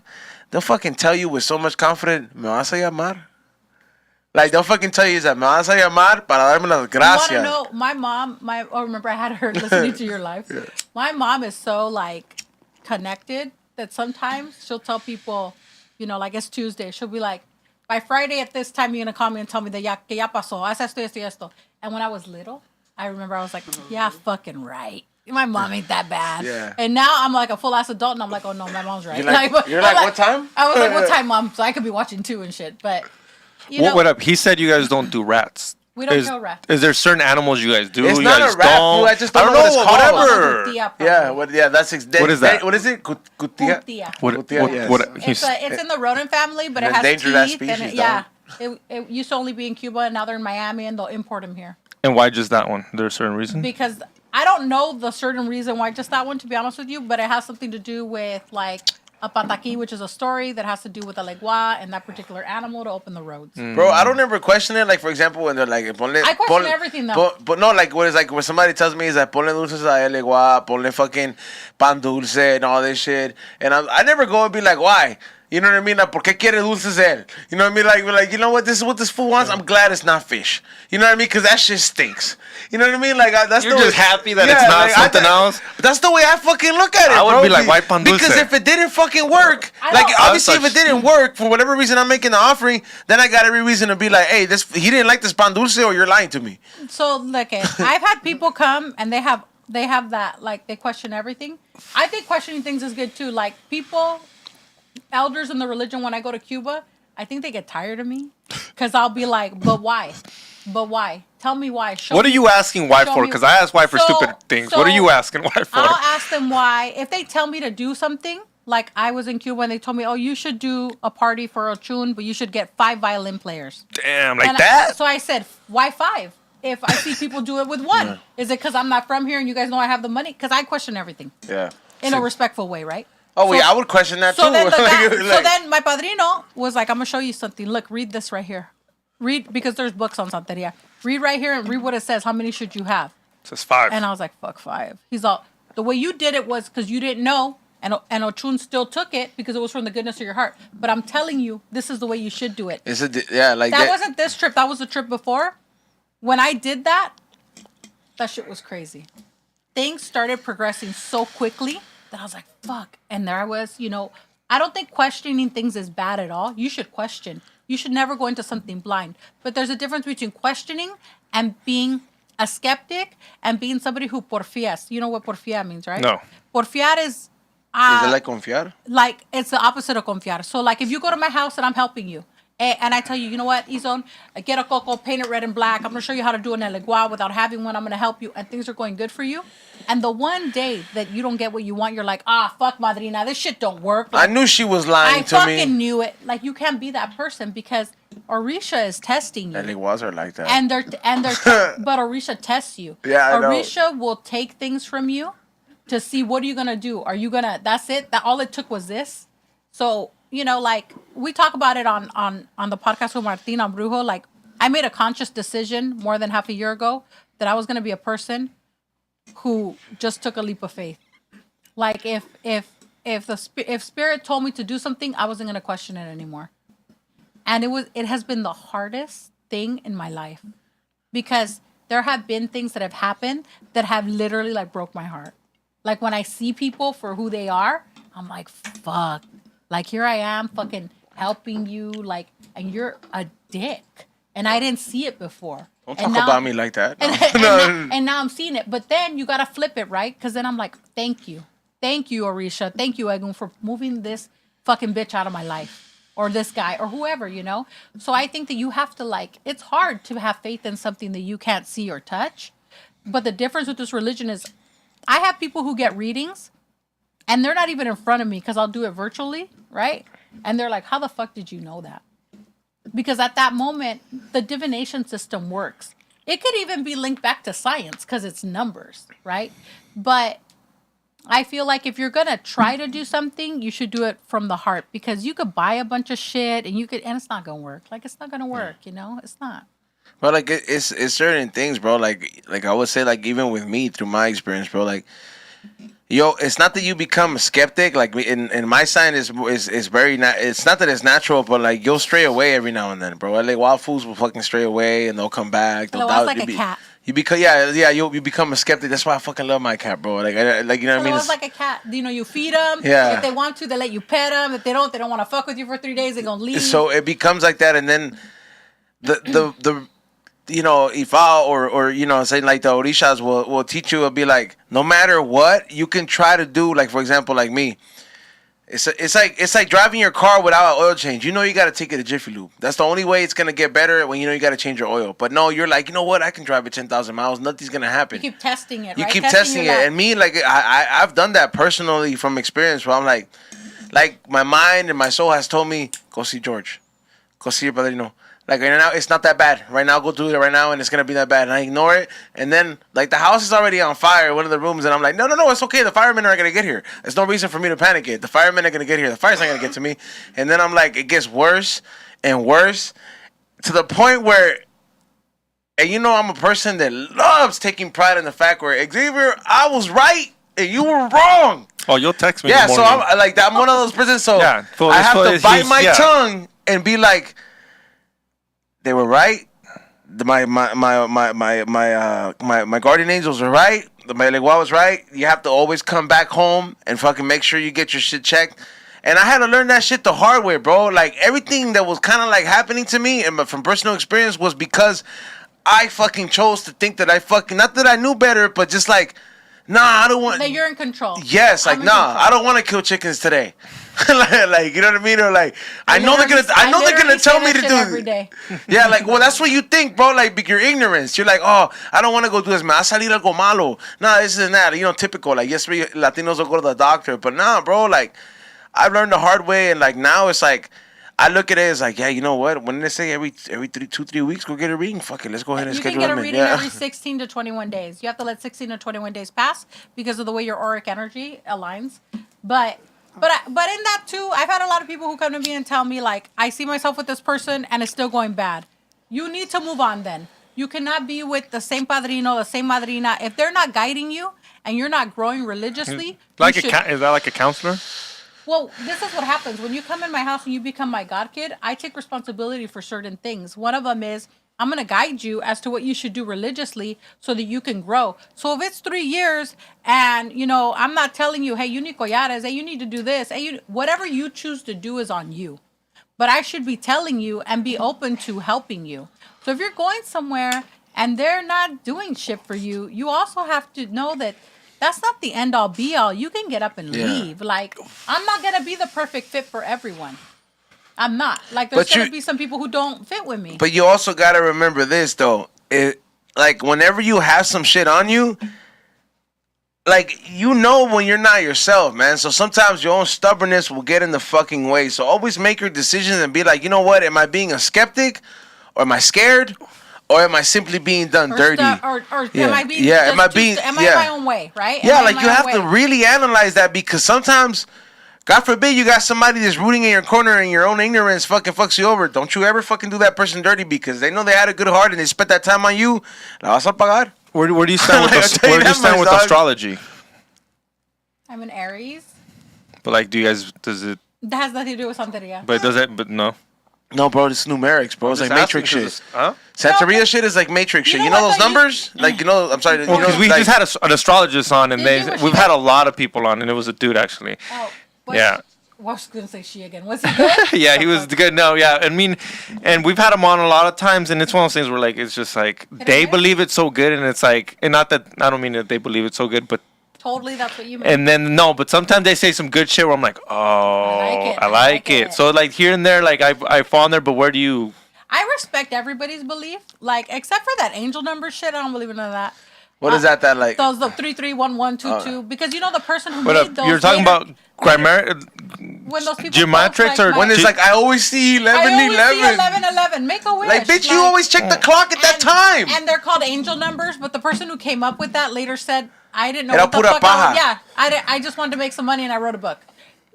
they'll fucking tell you with so much confidence, me vas a llamar. Like they'll fucking tell you that me vas a llamar para darme las gracias. You want to know? My mom, remember I had her listening to your life. Yeah. My mom is so like connected that sometimes she'll tell people, like it's Tuesday. She'll be like, by Friday at this time, you're gonna call me and tell me that que ya pasó, haz esto, esto, esto. And when I was little, I remember I was like, yeah, fucking right. My mom ain't that bad. Yeah. And now I'm like a full ass adult and I'm like, oh no, my mom's right. You're like, what time? I was like, what time, mom? So I could be watching too and shit. But What up? He said you guys don't do rats. We don't kill rats. Is there certain animals you guys do? It's you not guys a rat, don't? fool. I just don't know what it's called. Whatever. That's What is that? What is it? Cutia. Cutia. What? Yes. It's in the rodent family, but it has endangered ass teeth. species, It used to only be in Cuba, and now they're in Miami, and they'll import them here. And why just that one? There's a certain reason? Because I don't know the certain reason why just that one, to be honest with you, but it has something to do with like a pataki, which is a story that has to do with a legua and that particular animal to open the roads. Bro, I don't ever question it. Like, for example, when they're like, I question everything, though. But no, like, what is like when somebody tells me is that ponle dulces a legua, ponle fucking pan dulce and all this shit. And I never go and be like, why? You know what I mean? Like, ¿por qué quiere dulces él? You know what I mean? Like, you know what? This is what this fool wants. I'm glad it's not fish. You know what I mean? Because that shit stinks. You know what I mean? Like, that's You're just happy that it's not something else? That's the way I fucking look at it, I would bro. be like, why pan dulce? Because if it didn't fucking work, like, obviously if it didn't work, for whatever reason I'm making the offering, then I got every reason to be like, hey, he didn't like this pan dulce or you're lying to me. So, look, I've had people come and they have that, like, they question everything. I think questioning things is good, too. Like, elders in the religion, when I go to Cuba, I think they get tired of me because I'll be like, but why? But why? Tell me why. What are you asking why for? Because I ask why for stupid things. What are you asking why for? I'll ask them why. If they tell me to do something, like I was in Cuba and they told me, oh, you should do a party for Ochun, but you should get 5 violin players. Damn, like that? So I said, why 5? If I see people do it with 1. Yeah. Is it because I'm not from here and you guys know I have the money? Because I question everything. Yeah. In a respectful way, right? Oh, yeah, I would question that too. So then my padrino was like, I'm going to show you something. Look, read this right here. Read, because there's books on Santeria. Read right here and read what it says. How many should you have? It says 5. And I was like, fuck 5. He's all, the way you did it was because you didn't know, and Ochun still took it because it was from the goodness of your heart. But I'm telling you, this is the way you should do it. That wasn't this trip. That was the trip before. When I did that shit was crazy. Things started progressing so quickly that I was like, fuck. And there I was, I don't think questioning things is bad at all. You should question. You should never go into something blind. But there's a difference between questioning and being a skeptic and being somebody who porfias. You know what porfia means, right? No. Porfiar is Is it like confiar? like it's the opposite of confiar. So like if you go to my house and I'm helping you, and I tell you, you know what, Izon, get a coco, paint it red and black. I'm gonna show you how to do an elegua without having one. I'm gonna help you, and things are going good for you. And the one day that you don't get what you want, you're like, fuck, madrina, this shit don't work. Like, I knew she was lying I to me. fucking knew it. Like you can't be that person because Orisha is testing you. Eligwas are like that. And they're but Orisha tests you. Yeah, I know. Orisha will take things from you to see what are you gonna do. Are you gonna? That's it. That all it took was this. So you know, like we talk about it on the podcast with Martin on Brujo. Like I made a conscious decision more than half a year ago that I was gonna be a person who just took a leap of faith. Like if spirit told me to do something, I wasn't gonna question it anymore. And it has been the hardest thing in my life because there have been things that have happened that have literally like broke my heart. Like when I see people for who they are, I'm like, fuck. Like here I am fucking helping you, like, and you're a dick. And I didn't see it before. Don't talk about me like that. And now I'm seeing it. But then you gotta flip it, right? Because then I'm like, thank you. Thank you, Orisha. Thank you, Egun, for moving this fucking bitch out of my life. Or this guy, or whoever, you know? So I think that you have to, like, it's hard to have faith in something that you can't see or touch. But the difference with this religion is I have people who get readings, and they're not even in front of me because I'll do it virtually, right? And they're like, how the fuck did you know that? Because at that moment, the divination system works. It could even be linked back to science because it's numbers, right? But I feel like if you're going to try to do something, you should do it from the heart because you could buy a bunch of shit and it's not going to work. Like, it's not going to work, you know? It's not. Well, like, it's certain things, bro. Like I would say, like, even with me, through my experience, bro, like, yo, it's not that you become a skeptic. Like, in my sign is very, it's not that it's natural, but, like, you'll stray away every now and then, bro. Like, wild fools will fucking stray away and they'll come back. They'll doubt. Like a cat. You become, you become a skeptic. That's why I fucking love my cat, bro. Like you know what I mean? It's like a cat. You know, you feed them. Yeah. If they want to, they let you pet them. If they don't want to fuck with you for 3 days. They're gonna leave. So it becomes like that, and then the you know, Ifa or you know, say like the Orishas will teach you. It'll be like no matter what you can try to do. Like for example, like me. It's like driving your car without an oil change. You know you got to take it to Jiffy Lube. That's the only way it's gonna get better when you know you got to change your oil. But no, you're like, you know what? I can drive it 10,000 miles. Nothing's gonna happen. You keep testing it. You right? keep testing it, and me, like I've done that personally from experience. Where I'm like my mind and my soul has told me, go see George, go see your padrino. Like right now, it's not that bad. Right now, go do it right now, and it's gonna be that bad. And I ignore it, and then like the house is already on fire, one of the rooms, and I'm like, no, it's okay. The firemen are gonna get here. There's no reason for me to panic it. The firemen are gonna get here. The fire's not gonna get to me. And then I'm like, it gets worse and worse to the point where, and you know, I'm a person that loves taking pride in the fact where Xavier, I was right and you were wrong. Oh, you'll text me. Yeah, so I'm like, I'm one of those persons. So yeah, I have to bite my tongue and be like, they were right. My guardian angels were right. My Legua was right. You have to always come back home and fucking make sure you get your shit checked. And I had to learn that shit the hard way, bro. Like everything that was kind of like happening to me and from personal experience was because I fucking chose to think that I fucking, not that I knew better, but just like, nah, I don't want. That you're in control. Yes, like nah, I don't want to kill chickens today. like you know what I mean? Or like I know they're gonna tell me to do every day. Yeah, like well that's what you think, bro. Like your ignorance. You're like, oh, I don't want to go do this, man. I salir algo malo. Nah, this and that. You know, typical. Like yes, we Latinos will go to the doctor, but nah, bro. Like I've learned the hard way, and like now it's like I look at it as like, yeah, you know what? When they say every 3 weeks, go get a reading. Fuck it, let's go ahead and schedule them. You can get a reading every 16 to 21 days. You have to let 16 to 21 days pass because of the way your auric energy aligns. But in that too, I've had a lot of people who come to me and tell me like, I see myself with this person and it's still going bad. You need to move on then. You cannot be with the same padrino, the same madrina. If they're not guiding you and you're not growing religiously. Like is that like a counselor? Well, this is what happens. When you come in my house and you become my god kid, I take responsibility for certain things. One of them is I'm going to guide you as to what you should do religiously so that you can grow. So if it's 3 years and, you know, I'm not telling you, hey, you need collares, hey, you need to do this, hey, whatever you choose to do is on you. but I should be telling you and be open to helping you. So if you're going somewhere and they're not doing shit for you, you also have to know that that's not the end all be all. You can get up and leave. Like, I'm not going to be the perfect fit for everyone. I'm not. Like, there's going to be some people who don't fit with me. But you also got to remember this, though. Like, whenever you have some shit on you, like, you know when you're not yourself, man. So sometimes your own stubbornness will get in the fucking way. So always make your decisions and be like, you know what? Am I being a skeptic? Or am I scared? Or am I simply being done dirty? Am I being am I in my own way, right? Yeah, like you have to really analyze that, because sometimes, God forbid, you got somebody that's rooting in your corner and your own ignorance fucking fucks you over. Don't you ever fucking do that person dirty, because they know they had a good heart and they spent that time on you. La vas a pagar. Where do you stand with astrology? I'm an Aries. But like, does it? That has nothing to do with Santeria. But no. No, bro, it's numerics, bro. It's like Matrix shit. Huh? Santeria shit is like Matrix shit. You know those numbers? Like, I'm sorry. Well, because we just had an astrologist on, and we've had a lot of people on, and it was a dude, actually. Oh, yeah. I was going to say she again. Was he good? Yeah, he was good. No, yeah. I mean, and we've had him on a lot of times, and it's one of those things where, like, it's just like, they believe it so good, and it's like, and not that, I don't mean that they believe it so good, but totally, that's what you mean. And then but sometimes they say some good shit where I'm like, oh, I like it. So like here and there, like I fall in there, but where do you? I respect everybody's belief, like except for that angel number shit. I don't believe in none of that. What is that like? Those the 331122 because you know the person who made those. You're talking about grammar, when those people geometrics, or when it's like I always see 1111. 1111. Make a wish. Like bitch, you always check the clock at that time. And they're called angel numbers, but the person who came up with that later said, I didn't know what the fuck I just wanted to make some money and I wrote a book.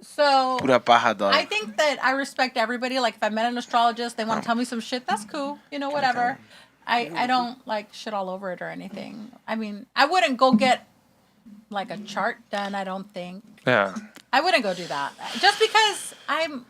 So Pura paja, dog. I think that I respect everybody. Like if I met an astrologist, they want to tell me some shit, that's cool. You know, whatever. I don't like shit all over it or anything. I mean, I wouldn't go get like a chart done, I don't think. Yeah. I wouldn't go do that. Just because I'm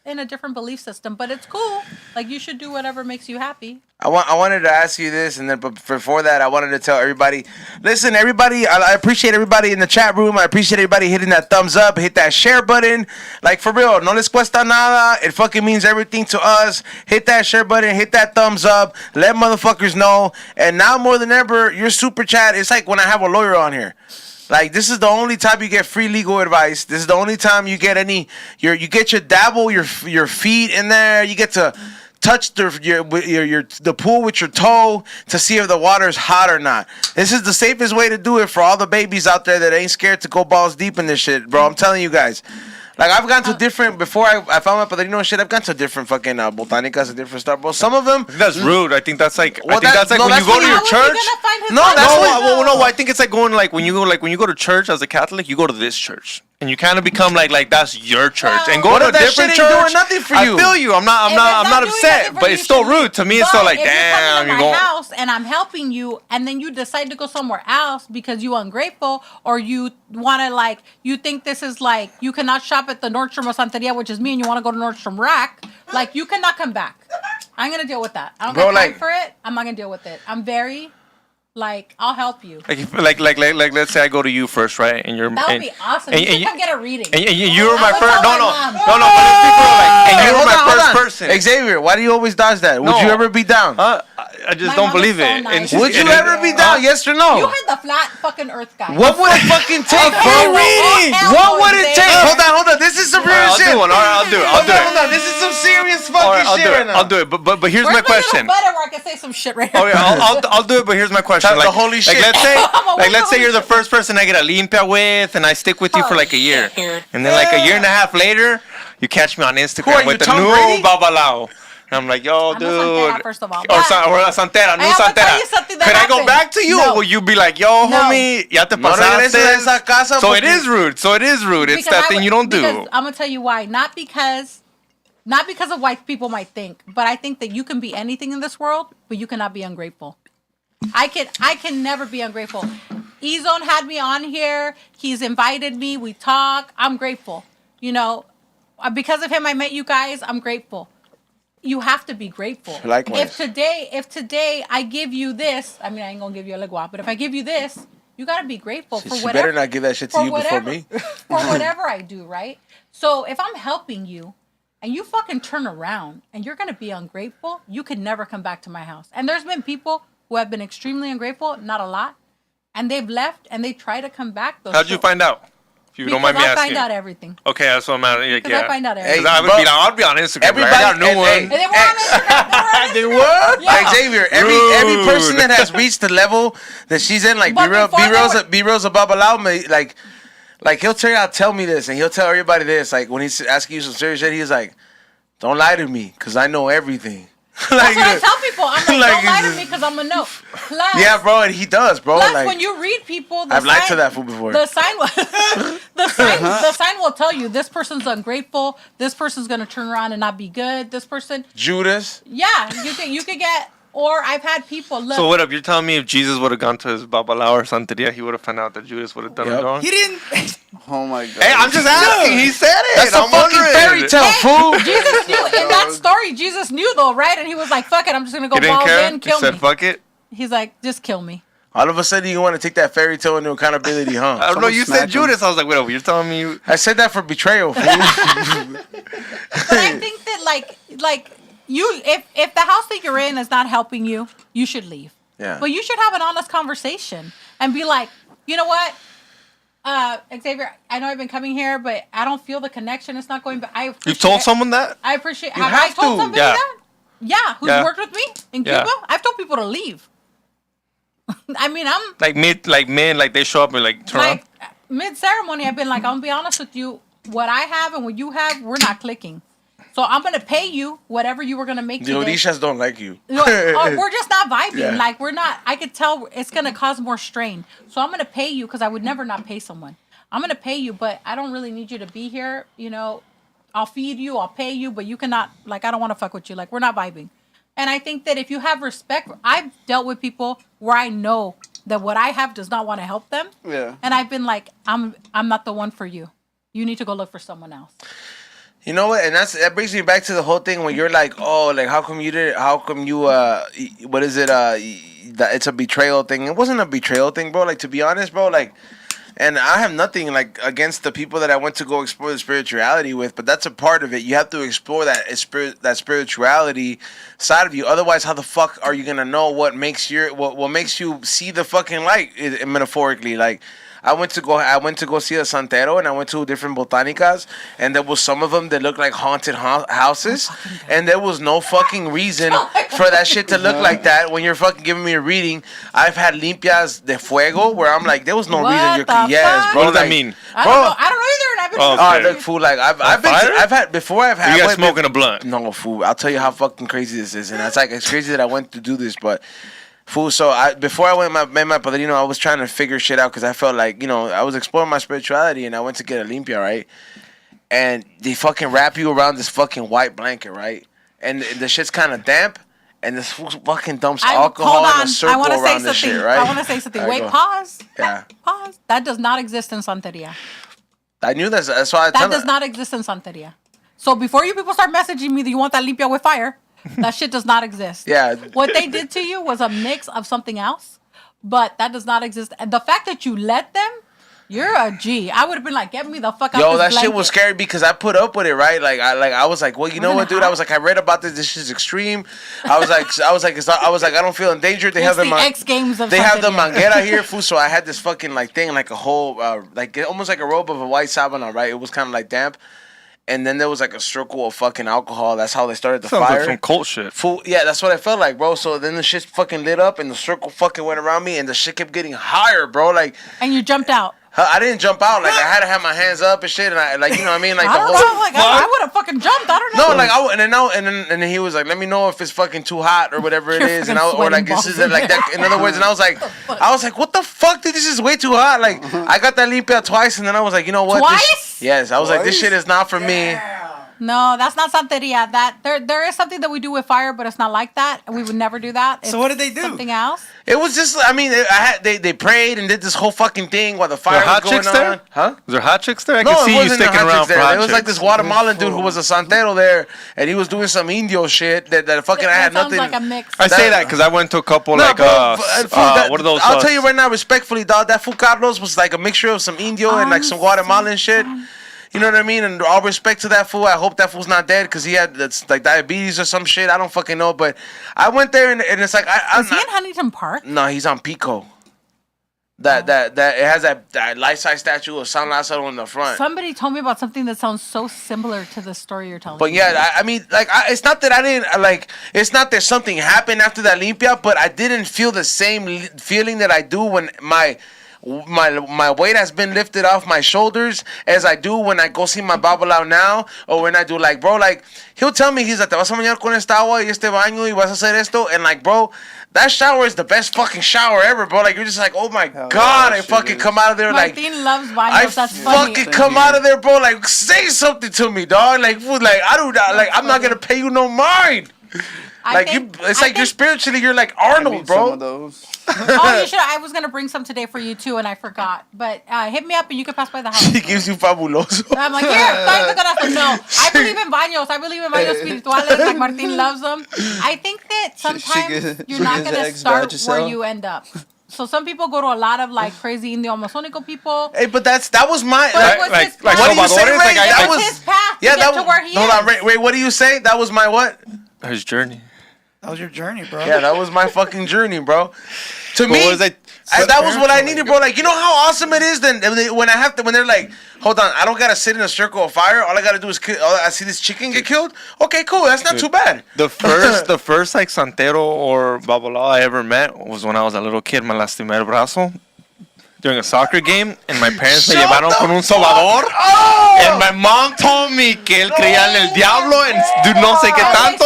in a different belief system, but it's cool. Like you should do whatever makes you happy. I wanted to ask you this, and then but before that, I wanted to tell everybody. Listen, everybody, I appreciate everybody in the chat room. I appreciate everybody hitting that thumbs up, hit that share button. Like for real, no les cuesta nada. It fucking means everything to us. Hit that share button, hit that thumbs up. Let motherfuckers know. And now more than ever, your super chat. It's like when I have a lawyer on here. Like this is the only time you get free legal advice. This is the only time you get you get your dabble your feet in there. You get to touch the pool with your toe to see if the water is hot or not. This is the safest way to do it for all the babies out there that ain't scared to go balls deep in this shit, bro. I'm telling you guys. Like, I've gone to different, before I found my padrino and shit, I've gone to different fucking botanicas and different stuff, bro. Some of them... That's rude. I think that's like, well, when you go to your church... I think it's like going, like, when you go to church as a Catholic, you go to this church. And you kind of become like that's your church. And go to a different church. Doing nothing for you. I feel you. I'm not upset, but it's still rude to me. It's still like, damn, you're going to my house and I'm helping you, and then you decide to go somewhere else because you ungrateful, or you want to like, you think this is like, you cannot shop at the Nordstrom or Santeria, which is me, and you want to go to Nordstrom Rack. Like, you cannot come back. I'm gonna deal with that. I don't have time for it. I'm not gonna deal with it. I'm very. Like, I'll help you. Like, let's say I go to you first, right? And you're that would be awesome. You should come get a reading. And you were my first. No. And you were my first person. Xavier, why do you always dodge that? Would you ever be down? I just don't believe it. Nice. Would you ever be down? Yes or no? You heard the flat fucking Earth guy. What would it fucking take? What would it take? Hold on. This is some real shit. All right, I'll do it. Hold on. This is some serious fucking shit right now. I'll do it. But here's my question. Better where I can say some shit right now. Oh yeah, I'll do it. But here's my question. The holy shit. Let's say you're the first person I get a limpia with, and I stick with you for like a year, and then like a year and a half later, you catch me on Instagram with the new babalao. And I'm like, yo, dude. Santera, first of all. Or Santera, new Santera. Could I go back to you? Or will you be like, yo, homie, ya te pasaste? So it is rude. It's that thing you don't do. I'm going to tell you why. Not because of what people might think, but I think that you can be anything in this world, but you cannot be ungrateful. I can never be ungrateful. E-Zone had me on here. He's invited me. We talk. I'm grateful. You know, because of him, I met you guys. I'm grateful. You have to be grateful. Likewise. If today I give you this, I mean, I ain't gonna give you a legua, but if I give you this, you gotta be grateful for whatever. You better not give that shit to you before me. For whatever I do, right? So if I'm helping you, and you fucking turn around and you're going to be ungrateful, you could never come back to my house. And there's been people who have been extremely ungrateful, not a lot, and they've left and they try to come back. How'd you find out? If you don't mind me asking. I find out everything. Okay, that's what I'm at. Like, I find out everything. I'll be on Instagram. Everybody, I got a new one. And they were on Instagram. They were? Yeah. Like Xavier, every person that has reached the level that she's in, like B-Real's a babalao, like he'll tell me this, and he'll tell everybody this. Like when he's asking you some serious shit, he's like, "Don't lie to me, cause I know everything." That's what I tell people. I'm like, don't lie to me, cause I'm gonna know. Plus, yeah, bro, and he does, bro. Plus, like, when you read people, I've lied to that fool before. The sign will tell you this person's ungrateful. This person's gonna turn around and not be good. This person, Judas. Yeah, you could get. Or I've had people look. So what up? You're telling me if Jesus would have gone to his babalao or Santeria, he would have found out that Judas would have done it wrong? He didn't. Oh my god. Hey, I'm just asking. He said it. That's a fucking fairy tale, fool. Jesus knew in that story. Jesus knew though, right? And he was like, "Fuck it, I'm just gonna go balls in, kill me." He said, "Fuck it." He's like, "Just kill me." All of a sudden, you want to take that fairy tale into accountability, huh? I don't know. You said Judas. I was like, wait, you're telling me you... I said that for betrayal, fool. But I think that like you, if the house that you're in is not helping you, you should leave. Yeah. But you should have an honest conversation and be like, you know what, Xavier, I know I've been coming here, but I don't feel the connection. It's not going. But You've told someone that? I appreciate. You have have I told to. somebody that? Yeah, who's worked with me in Cuba? Yeah. I've told people to leave. I mean, I'm like men, like they show up and like turn like on. mid ceremony. I've been like, I'm gonna be honest with you. What I have and what you have, we're not clicking. So I'm gonna pay you whatever you were gonna make The today. Odishas don't like you. We're just not vibing. Yeah. Like we're not. I could tell it's gonna cause more strain. So I'm gonna pay you because I would never not pay someone. I'm gonna pay you, but I don't really need you to be here. You know, I'll feed you, I'll pay you, but you cannot. Like I don't want to fuck with you. Like we're not vibing. And I think that if you have respect, I've dealt with people where I know that what I have does not want to help them. Yeah. And I've been like, I'm not the one for you. You need to go look for someone else. You know what? And that brings me back to the whole thing when you're like, oh, like how come you what is it? That it's a betrayal thing. It wasn't a betrayal thing, bro. Like to be honest, bro, like. And I have nothing like against the people that I went to go explore the spirituality with, but that's a part of it. You have to explore that spirituality side of you. Otherwise, how the fuck are you gonna know what makes what makes you see the fucking light? Metaphorically, like I went to go see a Santero, and I went to different botanicas, and there was some of them that looked like haunted houses, and there was no fucking reason for that shit to look like that. When you're fucking giving me a reading, I've had limpias de fuego where I'm like, there was no reason. Yes, bro. What does that mean? I don't know either, and I've been. Alright, look, fool. Like I've had. You guys smoking a blunt? No, fool. I'll tell you how fucking crazy this is, and it's crazy that I went to do this, but. Fool, so before I met my padrino, I was trying to figure shit out because I felt like, you know, I was exploring my spirituality and I went to get a limpia, right? And they fucking wrap you around this fucking white blanket, right? And the shit's kind of damp and this fool fucking dumps alcohol in a circle around the shit, right? I want to say something. Right, wait, go. pause. Yeah. Pause. That does not exist in Santeria. I knew that's why I tell That does not exist in Santeria. So before you people start messaging me that you want that limpia with fire, that shit does not exist. Yeah. What they did to you was a mix of something else, but that does not exist. And the fact that you let them, you're a G. I would have been like, get me the fuck out of this Yo, that blanket. shit was scary because I put up with it, right? I was like, well, you know what, dude? I was like, I read about this. This shit's extreme. I was like, I don't feel endangered. They have the X Games of They have the Santeria. manguera here, fool. So I had this fucking like thing, like a whole, like almost like a robe of a white sabana, right? It was kind of like damp. And then there was like a circle of fucking alcohol. That's how they started the Sounds fire. like some cult shit. Fool, yeah, that's what I felt like, bro. So then the shit fucking lit up and the circle fucking went around me and the shit kept getting higher, bro. Like, And you jumped out. I didn't jump out. Like, I had to have my hands up and shit. And I, like, you know what I mean? Like, I don't know. Like, I would have fucking jumped. I don't know. No, like and then he was like, let me know if it's fucking too hot or whatever it You're is, and fucking or like sweating this is balls like that. In other words, and I was like, what the fuck, dude? This is way too hot. Like, I got that limpia twice, and then I was like, you know what? Twice? Yes, I was like, this shit is not for me. No, that's not Santeria. That there is something that we do with fire, but it's not like that. We would never do that. It's So what did they do? Something else. It was just, I mean, they prayed and did this whole fucking thing while the fire There was hot going chicks on. there? Huh? Is there hot chicks there? I No, can it see you wasn't sticking hot around chicks for there. hot It was like chicks. this Guatemalan dude who was a santero there, and he was doing some indio shit that fucking I had That sounds nothing. like a mix. I say that because I went to a couple No, like bro, what are those? I'll tell you right now, respectfully, dog. That fool Carlos was like a mixture of some indio and like some Guatemalan shit. You know what I mean? And all respect to that fool. I hope that fool's not dead because he had that's like diabetes or some shit. I don't fucking know. But I went there and it's like Is he in Huntington Park? No, he's on Pico. That it has that life-size statue of San Lázaro in the front. Somebody told me about something that sounds so similar to the story you're telling. But yeah, I mean, like, it's not that I didn't like. It's not that something happened after that limpia, but I didn't feel the same feeling that I do when my weight has been lifted off my shoulders as I do when I go see my babalao now, or when I do, like, bro, like, he'll tell me, he's like, te vas a bañar con esta agua y este baño y vas a hacer esto, and like, bro, that shower is the best fucking shower ever, bro. Like, you're just like, oh my God, I fucking come out of there like, Martin loves baños, that's funny. fucking come out of there, bro, like, say something to me, dog. Like, food, like, I'm not gonna pay you no mind. Like, it's like you're spiritually, you're like Arnold, bro. Some of those. Oh, you should. I was gonna bring some today for you too, and I forgot. But hit me up, and you can pass by the house. He gives you fabuloso. I'm like, here, no. I believe in baños. I believe in baños espirituales. Like Martin loves them. I think that sometimes you're not gonna start where you end up. So some people go to a lot of like crazy Indio Amazonico people. Hey, but that was my like what do you say, Ray? That was his path to get to where he is. Hold on, Ray, what do you say? That was my what? His journey. That was your journey, bro. Yeah, that was my fucking journey, bro. To me, that was what I needed, bro. Like, you know how awesome it is then when they're like, hold on, I don't gotta sit in a circle of fire. All I gotta do is I see this chicken get killed. Okay, cool. That's not too bad. The first like santero or babalao I ever met was when I was a little kid. Me lastimé el brazo during a soccer game, and my parents me llevaron con un sobador. Oh! And my mom told me que él creía en el diablo and no sé qué tanto.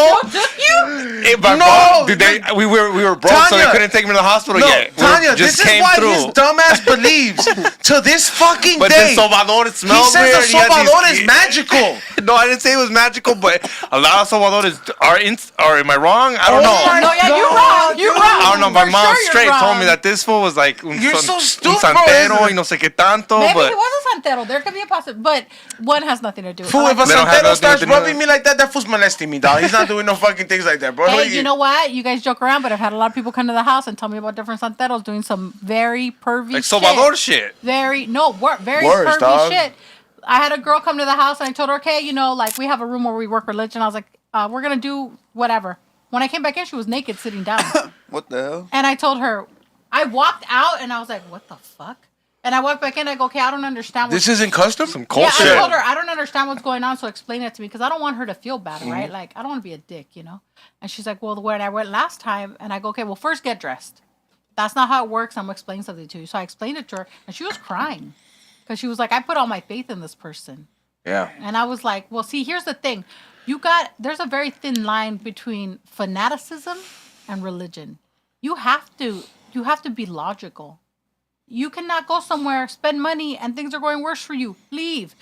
We were broke, Tanya, so they couldn't take me to the hospital yet. Tanya, this is why his dumbass believes to this fucking but day. The sobador, it smells weird. He says the sobador is magical. No, I didn't say it was magical, but a lot of sobadores are. Am I wrong? I don't know. No, yeah, you're wrong. I don't know. My mom straight told me that this fool was like un santero y no sé qué tanto. Maybe but he was a santero. There could be a possibility, but one has nothing to do with it. Fool, if a santero starts rubbing me like that, that fool's molesting me, dog. He's not doing no fucking things like that, bro. Hey, you know what? You guys joke around, but I've had a lot of people come to the house and tell me about different santeros doing some very pervy like Salvador shit. Very pervy dog. shit. I had a girl come to the house and I told her, okay, you know, like we have a room where we work religion. I was like, we're gonna do whatever. When I came back in, she was naked sitting down. What the hell? And I told her, I walked out and I was like, what the fuck? And I walked back in. I go, okay, I don't understand. This isn't custom. Some culture. Yeah, I told her I don't understand what's going on, so explain it to me because I don't want her to feel bad, right? Like I don't want to be a dick, you know. And she's like, well, when I went last time, and I go, okay, well, first get dressed. That's not how it works. I'm gonna explain something to you. So I explained it to her, and she was crying because she was like, I put all my faith in this person. Yeah. And I was like, well, see, here's the thing. There's a very thin line between fanaticism and religion. You have to be logical. You cannot go somewhere, spend money, and things are going worse for you. Leave.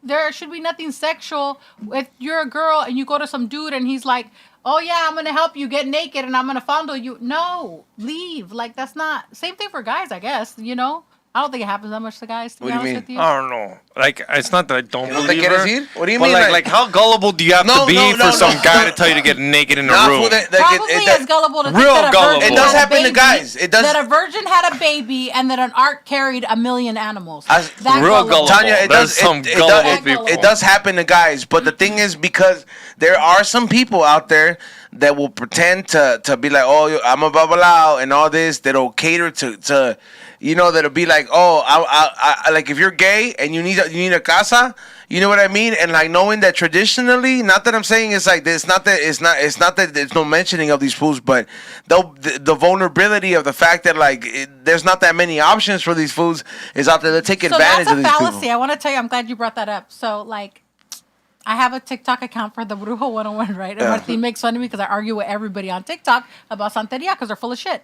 There should be nothing sexual. If you're a girl and you go to some dude and he's like, oh yeah, I'm going to help you get naked and I'm going to fondle you. No, leave. Like, that's not, same thing for guys, I guess, you know? I don't think it happens that much to guys, to be honest with you. I don't know. Like, it's not that I don't believe her. What do you mean? Like, how gullible do you have to be for some guy to tell you to get naked in a room? Probably as gullible to think real that gullible. It does happen to guys. It does. That a virgin had a baby and that an ark carried 1 million animals. Real gullible. Tanya, it does. Some gullible people. It does happen to guys, but the thing is, because there are some people out there that will pretend to be like, oh, I'm a babalao and all this. That'll cater to you know, that'll be like, oh, I like if you're gay and you need a casa, you know what I mean? And like knowing that traditionally, not that I'm saying it's like this, not that there's no mentioning of these fools, but the vulnerability of the fact that like there's not that many options for these fools is out there. They take advantage of these people. So that's a fallacy. I want to tell you, I'm glad you brought that up. So like, I have a TikTok account for the Brujo 101, right? And Martin makes fun of me because I argue with everybody on TikTok about Santeria because they're full of shit.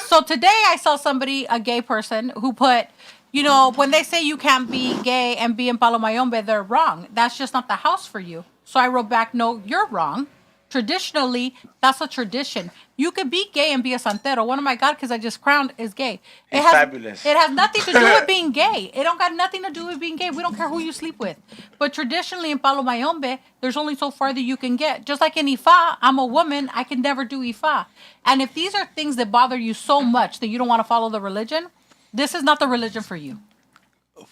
So today I saw a gay person, who put, you know, when they say you can't be gay and be in Palo Mayombe, they're wrong. That's just not the house for you. So I wrote back, no, you're wrong. Traditionally, that's a tradition. You could be gay and be a santero. One of my godkids I just crowned is gay. Fabulous. It has nothing to do with being gay. It don't got nothing to do with being gay. We don't care who you sleep with. But traditionally in Palo Mayombe, there's only so far that you can get. Just like in Ifa, I'm a woman. I can never do Ifa. And if these are things that bother you so much that you don't want to follow the religion, this is not the religion for you.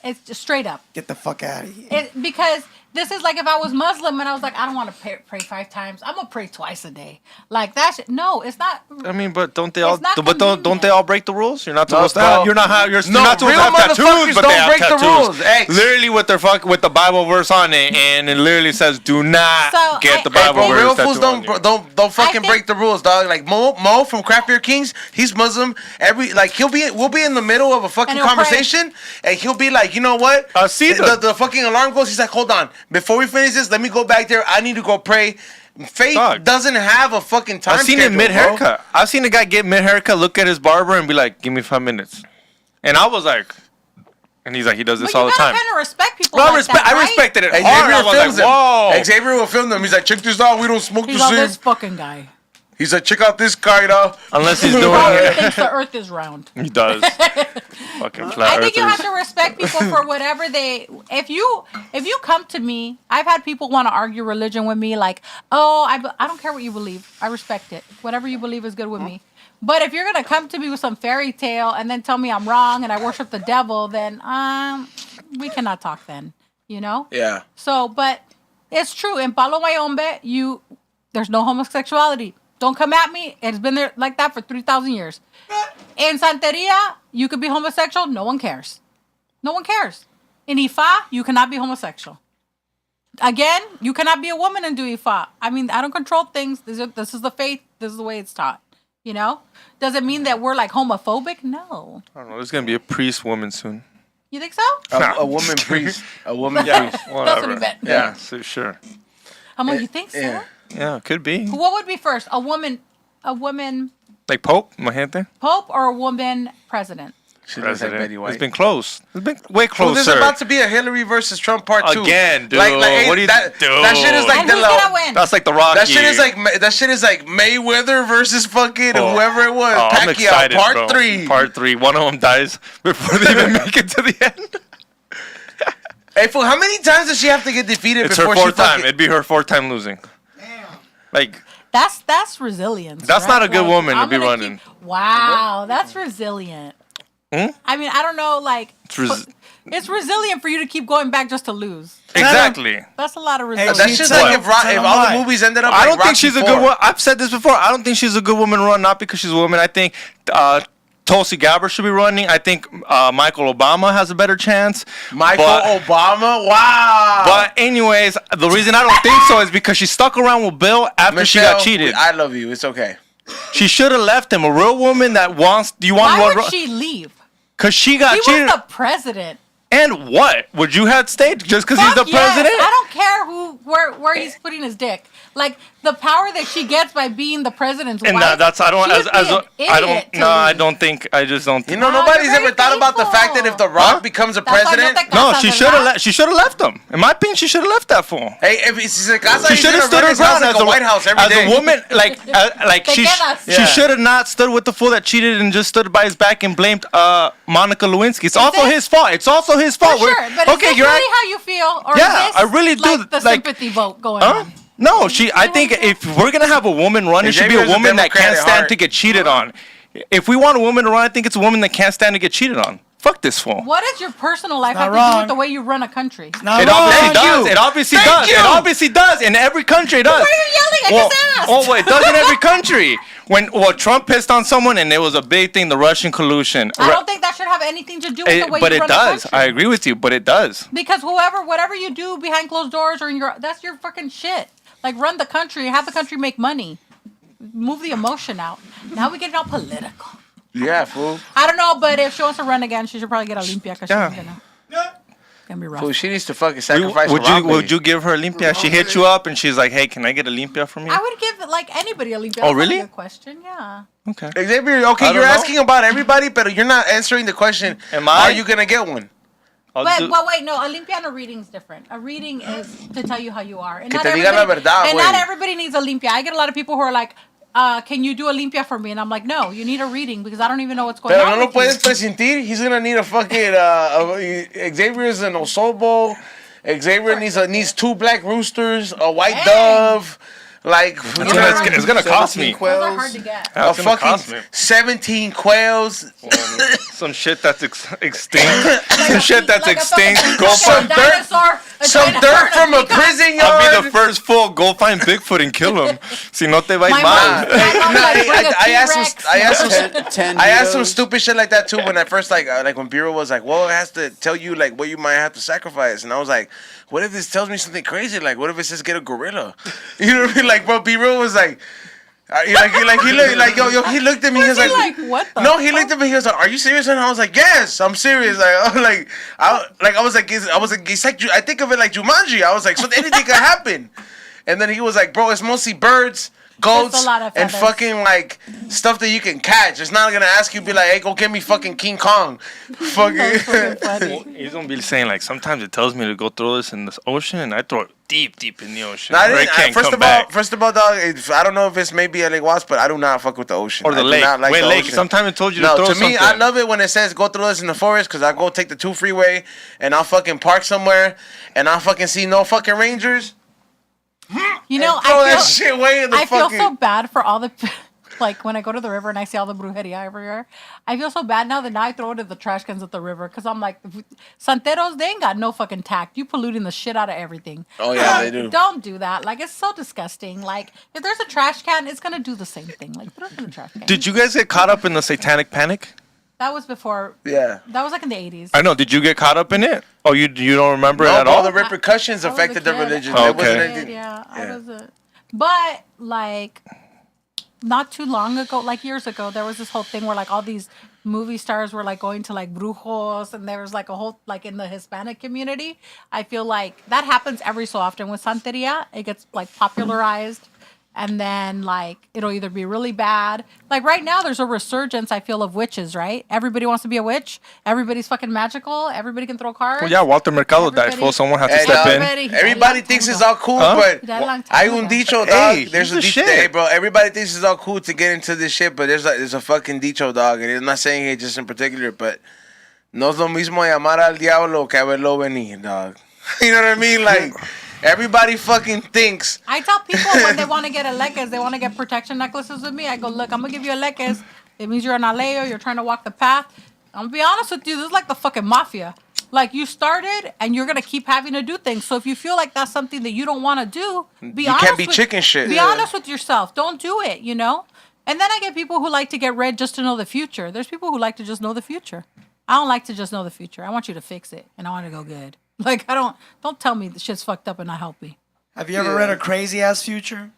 It's just straight up. Get the fuck out of here. Because this is like if I was Muslim and I was like, I don't want to pray 5 times. I'm gonna pray twice a day. Like that shit. No, it's not. I mean, but don't they all? It's not But don't they all break the rules? You're not supposed to bro. have. You're not supposed to real have tattoos, motherfuckers but don't they have break the tattoos. rules. X. Literally, with the Bible verse on it, and it literally says, "Do not So, get the I- Bible Bro, verse." real fools tattooed on you. don't fucking think- break the rules, dog. Like Mo from Craft Beer Kings, he's Muslim. We'll be in the middle of a fucking And he'll conversation, and he'll be like, you know what? See the fucking alarm goes. He's like, hold on, before we finish this, let me go back there. I need to go pray. Faith Dog. doesn't have a fucking time. I've seen it schedule, mid bro. haircut. I've seen a guy get mid haircut, look at his barber, and be like, "Give me 5 minutes," and I was like, and he's like, he does this But all you the gotta time. kind of respect people. Bro, like that, I right? respected it hard. Xavier I was films like, whoa. him. Xavier will film them. He's like, check this out. We don't smoke He's the all same. this fucking guy. He's like, check out this guy, dog. Unless he's doing Probably it. thinks the Earth is round. He does. Fucking flat I think you earthers. have to respect people for whatever they. If you come to me, I've had people want to argue religion with me, like, oh, I don't care what you believe. I respect it. Whatever you believe is good with me. But if you're gonna come to me with some fairy tale and then tell me I'm wrong and I worship the devil, then we cannot talk then. You know? Yeah. So, but it's true. In Palo Mayombe, there's no homosexuality. Don't come at me. It's been there like that for 3,000 years. In Santeria, you could be homosexual. No one cares. No one cares. In Ifa, you cannot be homosexual. Again, you cannot be a woman and do Ifa. I mean, I don't control things. This is the faith. This is the way it's taught. You know? Does it mean that we're like homophobic? No. I don't know. There's gonna be a priest woman soon. You think so? A woman priest. A woman Yeah, priest. That's what he whatever. meant. Yeah. So, sure. I'm like, you think so? Yeah. Yeah, could be. What would be first? A woman Like Pope, my gente. pope or a woman president? She looks like Betty White. It's been close. It's been way Well, closer. there's about to be a Hillary versus Trump part 2. Again, dude. Hey, What do you that shit is like And the who's gonna win? That's like the Rocky. that shit is like Mayweather versus fucking Oh. whoever it was. I'm Pacquiao excited, part bro. 3. Part 3. One of them dies before they even make it to the end. Hey, fool, how many times does she have to get defeated It's her before she fourth time. fucking... It'd be her fourth time losing. Like, That's resilience. That's right? not a good woman to I'm be gonna running. Wow, that's resilient. Hmm? I mean, I don't know, like It's it's resilient for you to keep going back just to lose. exactly. That's a lot of Hey, resilience. That's just Tell like him if all the why. movies ended up I like don't think Rocky she's a 4. good woman. I've said this before. I don't think she's a good woman to run, not because she's a woman. I think Tulsi Gabbard should be running. I think Michael Obama has a better chance. Michael But- Obama? Wow. But anyways, the reason I don't think so is because she stuck around with Bill after she got cheated. I love you. It's okay. She should have left him. A real woman that wants. Do you want Why to would she leave? Because she got He cheated. was the president. And what? Would you have stayed just because he's the Fuck yes. president? I don't care where he's putting his dick. Like the power that she gets by being the president's And wife. that's I don't she as would be a an I idiot don't to no I leave. don't think I just don't. You know, Wow, nobody's you're ever very thought about the fact that if The Rock faithful. becomes a That's why no president... te No, casas, she should have ¿verdad? she should have left him. In my opinion, she should have left that fool. Hey, if si se casa, She he's should have gonna stood run her his house ground like a White House every as day. a woman. Like Te she quedas. Yeah. should have not stood with the fool that cheated and just stood by his back and blamed Monica Lewinsky. It's also this- his fault. It's also his For fault. sure, but is this you're really right. how you feel? Or Yeah, is this I really do, like the like- sympathy vote going Huh? on? No, I think if we're gonna have a woman run, it should be a Xavier's a woman that Democrat can't at stand heart. to get cheated on. If we want a woman to run, I think it's a woman that can't stand to get cheated on. Fuck this fool. What does your personal life Not have to do wrong. with the way you run a country? Not It wrong. obviously Thank does. you. It obviously Thank does. you. It obviously does. In every country, it does. Why are you yelling? I just asked. Oh, it does in every country. When Trump pissed on someone and there was a big thing, the Russian collusion. I don't think that should have anything to do with the way But you it run does. a country. I agree with you. But it does. Because whatever you do behind closed doors or in that's your fucking shit. Like run the country, have the country make money, move the emotion out. Now we get all political. Yeah, fool. I don't know, but if she wants to run again, she should probably get Olympia because Yeah. she's gonna be rough. Fool, she needs to fucking sacrifice Would you give her Olympia? She hit you up and she's like, "Hey, can I get Olympia from you?" I would give like anybody Olympia. Oh, That's not a really? good question, yeah. Okay. Xavier, I okay, don't you're know. asking about everybody, but you're not answering the question. Am I? Are you gonna get one? But wait, no, Olympia and a reading is different. A reading is to tell you how you are. And Que not te diga la verdad, and not güey. everybody needs Olympia. I get a lot of people who are like, can you do Olympia for me? And I'm like, no, you need a reading because I don't even know what's going Pero on no lo with you. puedes presentir. He's gonna need a fucking Xavier's an osobo. Xavier needs 2 black roosters, a white Hey. dove, Like, it's gonna cost me. Those are hard to get. A fucking 17 quails. Some shit that's extinct. Some shit that's extinct. Go Some find dirt. Some dirt from a prison yard. I'll be the first fool. Go find Bigfoot and kill him. Si no te va mal. I asked some stupid shit like that too when I first like when Bureau was like, well, it has to tell you like what you might have to sacrifice, and I was like, what if this tells me something crazy? Like, what if it says get a gorilla? You know what I mean? Like, bro, Bureau was like. He looked at me. He was like, "What the?" No, he looked at me. He was like, "Are you serious?" And I was like, "Yes, I'm serious." I was like, it's like I think of it like Jumanji. I was like, so anything could happen. And then he was like, "Bro, it's mostly birds, goats, and fucking like stuff that you can catch. It's not gonna ask you, be like, hey, go get me fucking King Kong." Fucking. He's gonna be saying like, sometimes it tells me to go throw this in this ocean, and I throw it deep in the ocean. First of all, dog, I don't know if it's maybe a lake wasp, but I do not fuck with the ocean. Or the lake. Lake. Sometimes it told you to throw something. Me, I love it when it says go throw this in the forest, because I go take the 2 freeway and I'll fucking park somewhere and I'll fucking see no fucking rangers. You know, I feel so bad for all the, like, when I go to the river and I see all the brujeria everywhere. I feel so bad now that now I throw it in the trash cans at the river, because I'm like, Santeros, they ain't got no fucking tact. You polluting the shit out of everything. Oh, yeah, they do. Don't do that. Like, it's so disgusting. Like, if there's a trash can, it's going to do the same thing. Like, put it in the trash can. Did you guys get caught up in the satanic panic? That was before. Yeah. That was like in the 80s. I know. Did you get caught up in it? Oh, you don't remember it at all? All the repercussions affected the religion. Oh, okay. I wasn't. But, like, not too long ago, like years ago, there was this whole thing where, like, all these movie stars were, like, going to, like, brujos, and there was, like, a whole, like, in the Hispanic community. I feel like that happens every so often with Santeria. It gets, like, popularized. And then, like, it'll either be really bad. Like, right now, there's a resurgence, I feel, of witches, right? Everybody wants to be a witch. Everybody's fucking magical. Everybody can throw cards. Well, yeah, Walter Mercado died, fool. Someone had to step in. Everybody thinks it's all cool, but hay un dicho, dog. There's a dicho. Hey, bro, everybody thinks it's all cool to get into this shit, but there's a fucking dicho, dog. And I'm not saying it just in particular, but no es lo mismo llamar al diablo que haberlo venir, dog. You know what I mean? Like... Everybody fucking thinks. I tell people when they want to get a leques, they want to get protection necklaces with me. I go, look, I'm going to give you a leques. It means you're an aleo, you're trying to walk the path. I'm going to be honest with you, this is like the fucking mafia. Like, you started, and you're going to keep having to do things. So if you feel like that's something that you don't want to do, be honest. You can't be chicken shit. Be honest with yourself. Don't do it, you know? And then I get people who like to get read just to know the future. There's people who like to just know the future. I don't like to just know the future. I want you to fix it, and I want to go good. Like, don't tell me the shit's fucked up and not help me. Have you ever read a crazy-ass future?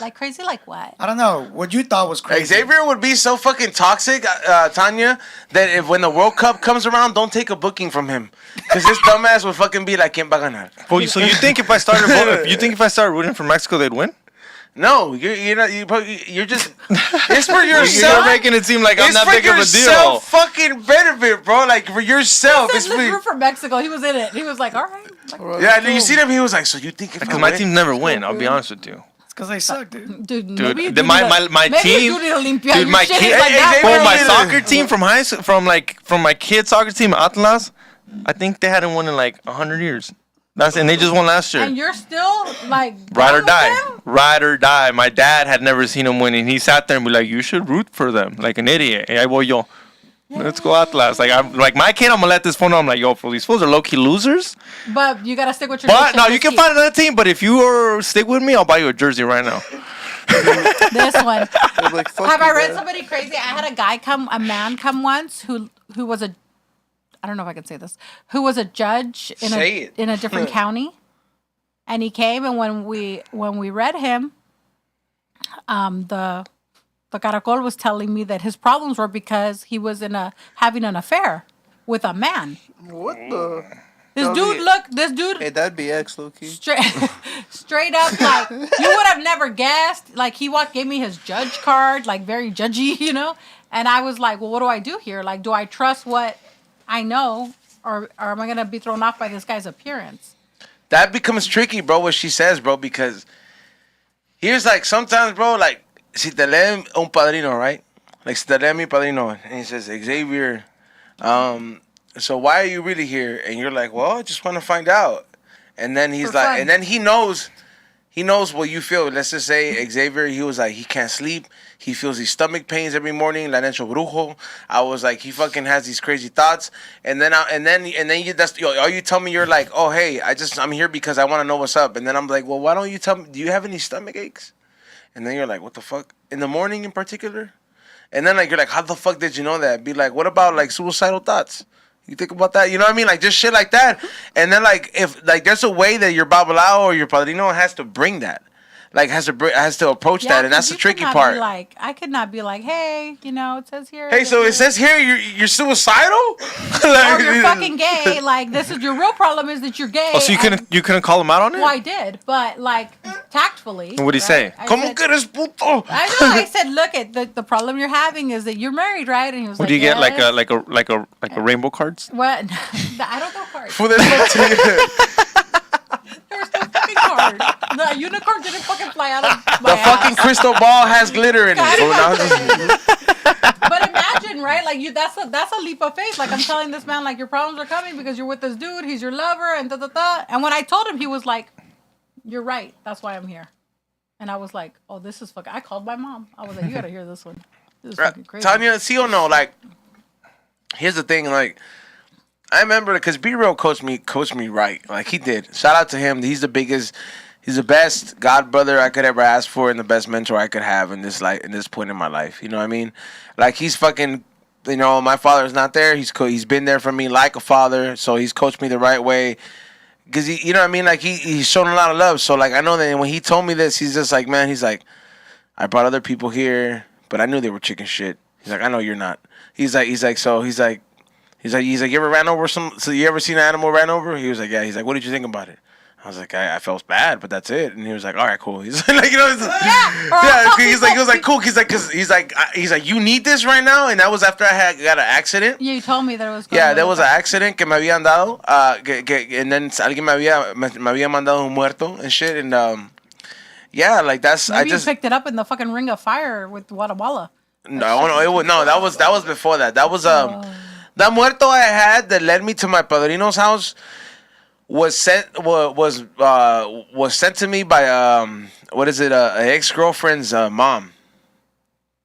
Like crazy like what? I don't know. What you thought was crazy. Xavier would be so fucking toxic, Tanya, that if when the World Cup comes around, don't take a booking from him. Because this dumbass would fucking be like, ¿Quién va a ganar? Well, so you think if I started rooting for Mexico, they'd win? No, you're not. You're just. It's for yourself. You're making it seem like I'm not big of a deal. It's for yourself fucking benefit, bro. Like for yourself. Let's root for Mexico. He was in it. He was like, all right. Yeah, you see him. He was like, so you think if because my team never win? I'll be honest with you. It's because they suck, dude. Dude, my team, dude, my kid, my soccer team from high school, from my kid's soccer team, Atlas. I think they hadn't won in like 100 years. And they just won last year. And you're still like ride or die. My dad had never seen him win, and he sat there and be like, "You should root for them," like an idiot. Hey, voy yo. Let's go Atlas. Like I'm like my kid. I'm gonna let this phone know. I'm like, yo, for these fools are low key losers. But you gotta stick with your. But no, you can find another team. But if you stick with me, I'll buy you a jersey right now. This one. Have I read somebody crazy? I had a man come once who was a. I don't know if I can say this. Who was a judge in a different county, and he came, and when we read him, the caracol was telling me that his problems were because he was having an affair with a man. What the? This dude. Hey, that'd be X, low key. Straight up, like you would have never guessed. Like he gave me his judge card, like very judgy, you know. And I was like, well, what do I do here? Like, do I trust what I know, or am I gonna be thrown off by this guy's appearance? That becomes tricky, bro. What she says, bro, because here's like sometimes, bro, like si te lee un padrino, right? Like si te lee mi padrino, and he says, Xavier, so why are you really here? And you're like, well, I just want to find out. And then he's like, and then he knows He knows what you feel. Let's just say Xavier, he was like, he can't sleep. He feels these stomach pains every morning. La Necho Brujo. I was like, he fucking has these crazy thoughts. And then all you tell me, you're like, oh, hey, I'm here because I want to know what's up. And then I'm like, well, why don't you tell me, do you have any stomach aches? And then you're like, what the fuck? In the morning in particular? And then like you're like, how the fuck did you know that? Be like, what about like suicidal thoughts? You think about that? You know what I mean? Like just shit like that. And then like if like there's a way that your babalao or your padrino has to bring that. Like has to approach that, and that's the tricky part. Like I could not be like, hey, it says here. Hey, so it says here you're suicidal, like, or you're fucking gay. Like this is your real problem is that you're gay. Oh, so you couldn't call him out on it? Well, I did, but like tactfully. What did he say? Como que eres puto? I know. I said, look, the problem you're having is that you're married, right? And he was like, do you get like a rainbow cards? What? I don't know cards. There was no fucking card. The unicorn didn't fucking fly out of my The fucking crystal ball has glitter in it. But imagine, right? Like that's a leap of faith. Like I'm telling this man, like your problems are coming because you're with this dude. He's your lover, and da. And when I told him, he was like, "You're right. That's why I'm here." And I was like, "Oh, this is fucking." I called my mom. I was like, "You gotta hear this one. This is fucking crazy." Tanya, see or no? Like, here's the thing. Like, I remember because B-Real coached me right. Like he did. Shout out to him. He's the biggest. He's the best god brother I could ever ask for and the best mentor I could have in this point in my life. You know what I mean? Like he's fucking, my father's not there. He's been there for me like a father. So he's coached me the right way. Because you know what I mean? Like he's shown a lot of love. So like I know that when he told me this, he's just like, man, he's like, I brought other people here, but I knew they were chicken shit. He's like, I know you're not. He's like, you ever ran over so you ever seen an animal ran over? He was like, yeah. He's like, what did you think about it? I was like, I felt bad, but that's it. And he was like, all right, cool. He's like, He's like, cool. He's like, you need this right now. And that was after I got an accident. Yeah, you told me that it was. There was an accident que me habían dado. And then alguien me había mandado un muerto and shit. And like that's. Maybe you picked it up in the fucking ring of fire with Walla Walla. That was before that. That was that muerto I had that led me to my padrino's house. Was sent to me by an ex-girlfriend's mom.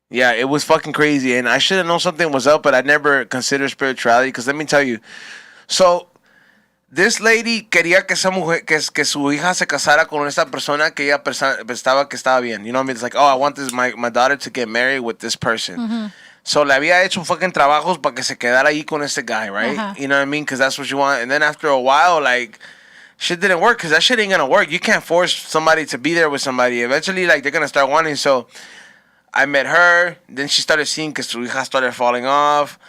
Yeah, it was fucking crazy, and I should have known something was up, but I never considered spirituality. Because let me tell you, so this lady quería que su hija se casara con esta persona que ella pensaba que estaba bien. You know what I mean? It's like, oh, I want my daughter to get married with this person. Mm-hmm. So le había hecho fucking trabajos para que se quedara ahí con este guy, right? Uh-huh. You know what I mean? Because that's what you want. And then after a while, like, shit didn't work because that shit ain't going to work. You can't force somebody to be there with somebody. Eventually, like, they're going to start wanting. So I met her. Then she started seeing que su hija started falling off.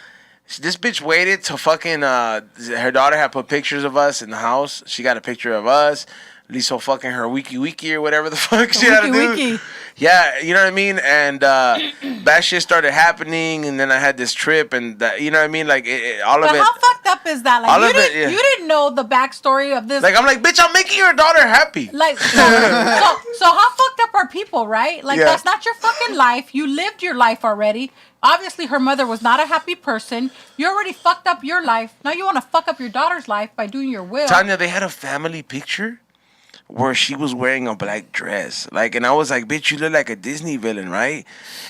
This bitch waited till fucking, her daughter had put pictures of us in the house. She got a picture of us. Liso fucking her wiki or whatever the fuck she had to do. Yeah, you know what I mean? And that shit started happening, and then I had this trip, and that, you know what I mean? Like, all of it. But how fucked up is that? Like, you didn't know the backstory of this. Like, I'm like, bitch, I'm making your daughter happy. Like, so how fucked up are people, right? Like, that's not your fucking life. You lived your life already. Obviously, her mother was not a happy person. You already fucked up your life. Now you want to fuck up your daughter's life by doing your will. Tanya, they had a family picture where she was wearing a black dress. Like, and I was like, bitch, you look like a Disney villain, right?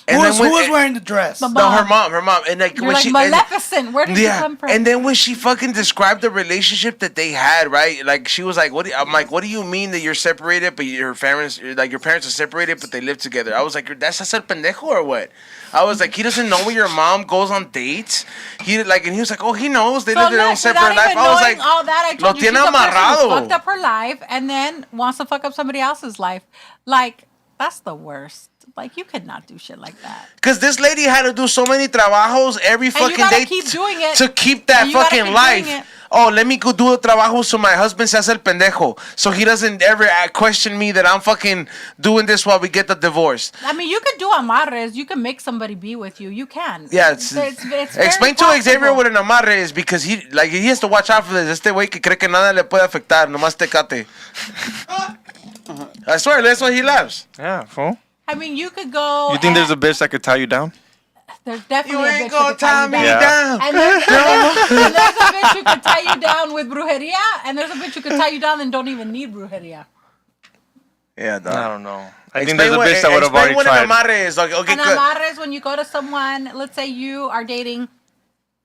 And who was wearing the dress? No, her mom. And like, you're when like she, Maleficent. Where did you come from? And then when she fucking described the relationship that they had, right? Like, she was like, I'm like, what do you mean that you're separated, but your parents are separated, but they live together? I was like, that's hacer pendejo or what? I was like, he doesn't know where your mom goes on dates. And he was like, oh, he knows they live their own separate life. I was like, all that, I told you, she's a person who fucked up her life and then wants to fuck up somebody else's life. Like, that's the worst. Like, you could not do shit like that. Because this lady had to do so many trabajos every fucking day keep doing it to keep that fucking life. Oh, let me go do a trabajo so my husband se hace el pendejo. So he doesn't ever question me that I'm fucking doing this while we get the divorce. I mean, you can do amarres. You can make somebody be with you. You can. Yeah, it's explain to Xavier what an amarre is, because he has to watch out for this. Este güey que cree que nada le puede afectar. Nomás tecate. I swear, that's why he laughs. Yeah, fool. I mean, you could go. You think there's a bitch that could tie you down? There's definitely you a ain't bitch gonna tie me down. And there's a bitch who could tie you down with brujeria, and there's a bitch who could tie you down and don't even need brujeria. Yeah, dog. I don't know. I think there's a bitch that would have already tried. Explain what an amarre is. Like, okay, an amarre is when you go to someone, let's say you are dating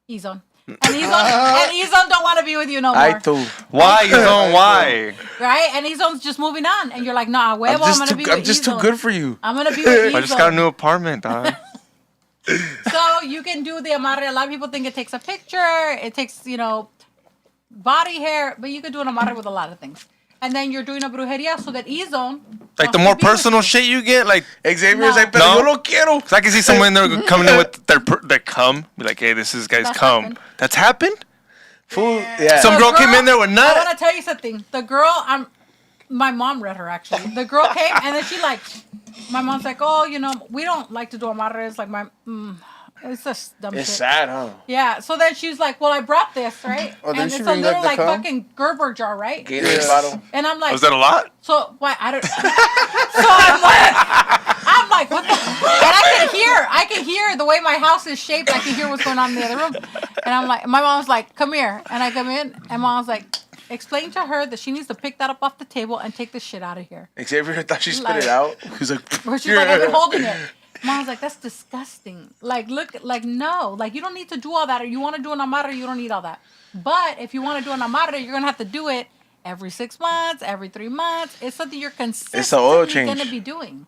Izon. And Izon don't want to be with you no more. I too. Why, Izon? Why? Right? And Izon's just moving on. And you're like, nah, huevo, I'm going to be with Izon. I'm just too good for you. I'm going to be with Izon. I just got a new apartment, dog. So you can do the amarre. A lot of people think it takes a picture. It takes, body hair. But you can do an amarre with a lot of things. And then you're doing a brujeria so that Izon... Like the more personal shit you get, like... Xavier's like, pero yo lo quiero. Because I can see someone there coming in with their cum. Be like, hey, this is guy's cum. Happened. That's happened? Fool, yeah. Some girl came in there with nut. I want to tell you something. The girl, my mom read her actually. The girl came and then my mom's like, oh, we don't like to do amarres. Like it's just dumb It's shit. sad, huh? Yeah. So then she's like, well, I brought this, right? Oh, and she it's a bring little the like cum? fucking Gerber jar, right? Gatorade bottle. And I'm like, Was that a lot? so why I don't. So I'm like, what the? And I can hear the way my house is shaped. I can hear what's going on in the other room. And I'm like, my mom's like, come here. And I come in, and mom's like, explain to her that she needs to pick that up off the table and take this shit out of here. Xavier thought she spit it out. He's like, she's like, I've been holding it. Mom's like, that's disgusting. Like, look, like, no. Like, you don't need to do all that. Or you want to do an amarre, you don't need all that. But if you want to do an amarre, you're going to have to do it every 6 months, every 3 months. It's something you're consistently going to be doing.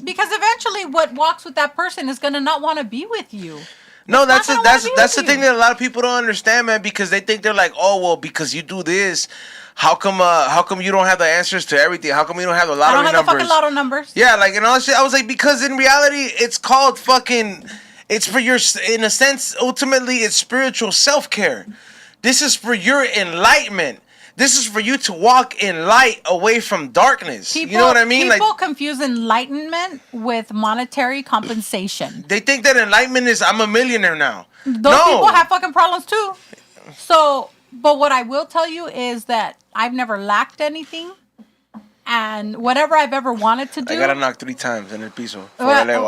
Because eventually what walks with that person is going to not want to be with you. No, that's the thing that a lot of people don't understand, man, because they think they're like, oh, well, because you do this, how come you don't have the answers to everything? How come you don't have the lottery numbers? I don't have the fucking lotto numbers. Yeah, like, and all that shit. I was like, because in reality, it's called fucking, it's for your, in a sense, ultimately, it's spiritual self-care. This is for your enlightenment. This is for you to walk in light away from darkness. You know what I mean? People confuse enlightenment with monetary compensation. They think that enlightenment is, I'm a millionaire now. Those people have fucking problems too. So, but what I will tell you is that I've never lacked anything. And whatever I've ever wanted to do, I gotta knock 3 times in el piso. Whatever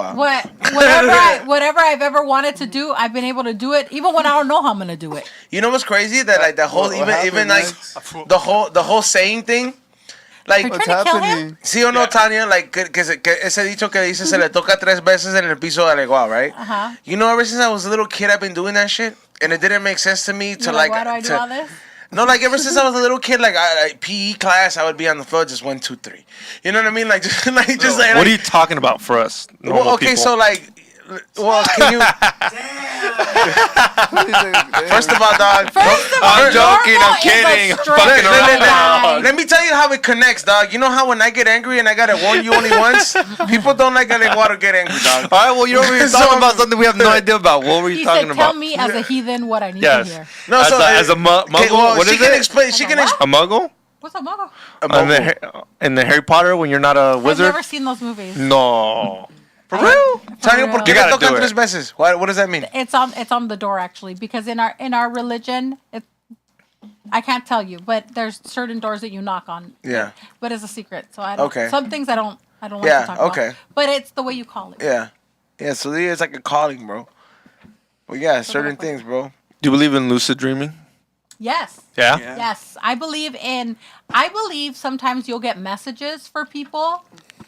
I've ever wanted to do, I've been able to do it, even when I don't know how I'm gonna do it. You know what's crazy? That like the whole even like the whole saying thing. Like, what's happening? Sí o no, Tanya? Like, que ese dicho que dice se le toca 3 veces en el piso de igual, right? You know, ever since I was a little kid, I've been doing that shit, and it didn't make sense to me to like. Why do I do all this? No, like ever since I was a little kid, like PE class, I would be on the floor just 1, 2, 3. You know what I mean? Like just like. What are you talking about for us? Well, okay, people? So like. Well, can you? First of all, dog. I'm joking. I'm kidding. I'm fucking around. Let me tell you how it connects, dog. You know how when I get angry and I gotta warn you only once, people don't like getting water get angry, dog. All right, well, you're over here talking about something we have no idea about. What were you talking about? Tell me as a heathen what I need to hear. No, as a muggle. What is it? She can explain. A muggle? What's a muggle? In the Harry Potter, when you're not a wizard. I've never seen those movies. No. For real? Tanya, ¿por qué le tocan 3 it. veces? What does that mean? It's on the door actually, because in our religion, I can't tell you, but there's certain doors that you knock on. Yeah. But it's a secret, so I don't. Okay. Some things I don't like to talk about. Okay. But it's the way you call it. Yeah. Yeah. So it's like a calling, bro. Well, yeah, certain things, bro. Do you believe in lucid dreaming? Yes. Yeah? Yes, I believe sometimes you'll get messages for people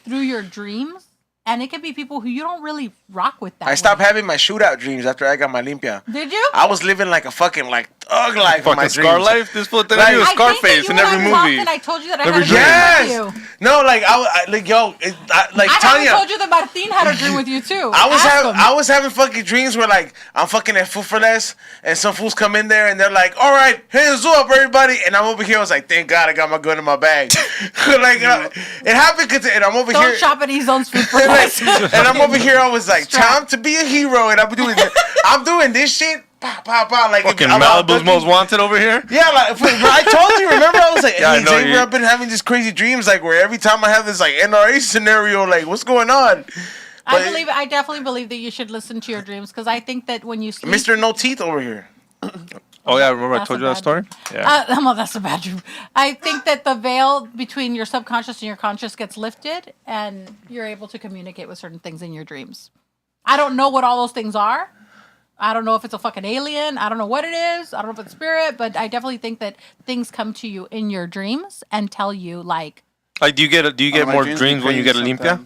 through your dreams. And it could be people who you don't really rock with that. I stopped having my shootout dreams after I got my limpia. Did you? I was living like a fucking thug life in my dreams. Scar life? This fool thing you a Scarface in every movie. And I told you that I had a dream with you. No, like I Tanya told you that Martin had a dream with you too. I was having fucking dreams where like I'm fucking at Food for Less and some fools come in there and they're like, all right, hands up everybody, and I'm over here. I was like, thank God I got my gun in my bag. Like it happened and I'm over here. Don't shop at Ezone's Food for Less. And I'm over here. I was like, time to be a hero, and I'm doing this shit. Like fucking Malibu's Most Wanted over here. Yeah, like I told you. Remember, I was like, yeah, hey, Xavier, I've been having these crazy dreams, like where every time I have this like NRA scenario, like what's going on? I definitely believe that you should listen to your dreams because I think that when you sleep, Mr. No Teeth over here. Oh yeah, remember I told you that story? Yeah. Well, that's a bad dream. I think that the veil between your subconscious and your conscious gets lifted, and you're able to communicate with certain things in your dreams. I don't know what all those things are. I don't know if it's a fucking alien. I don't know what it is. I don't know if it's spirit, but I definitely think that things come to you in your dreams and tell you like Like, do you get more dreams when you get a limpia?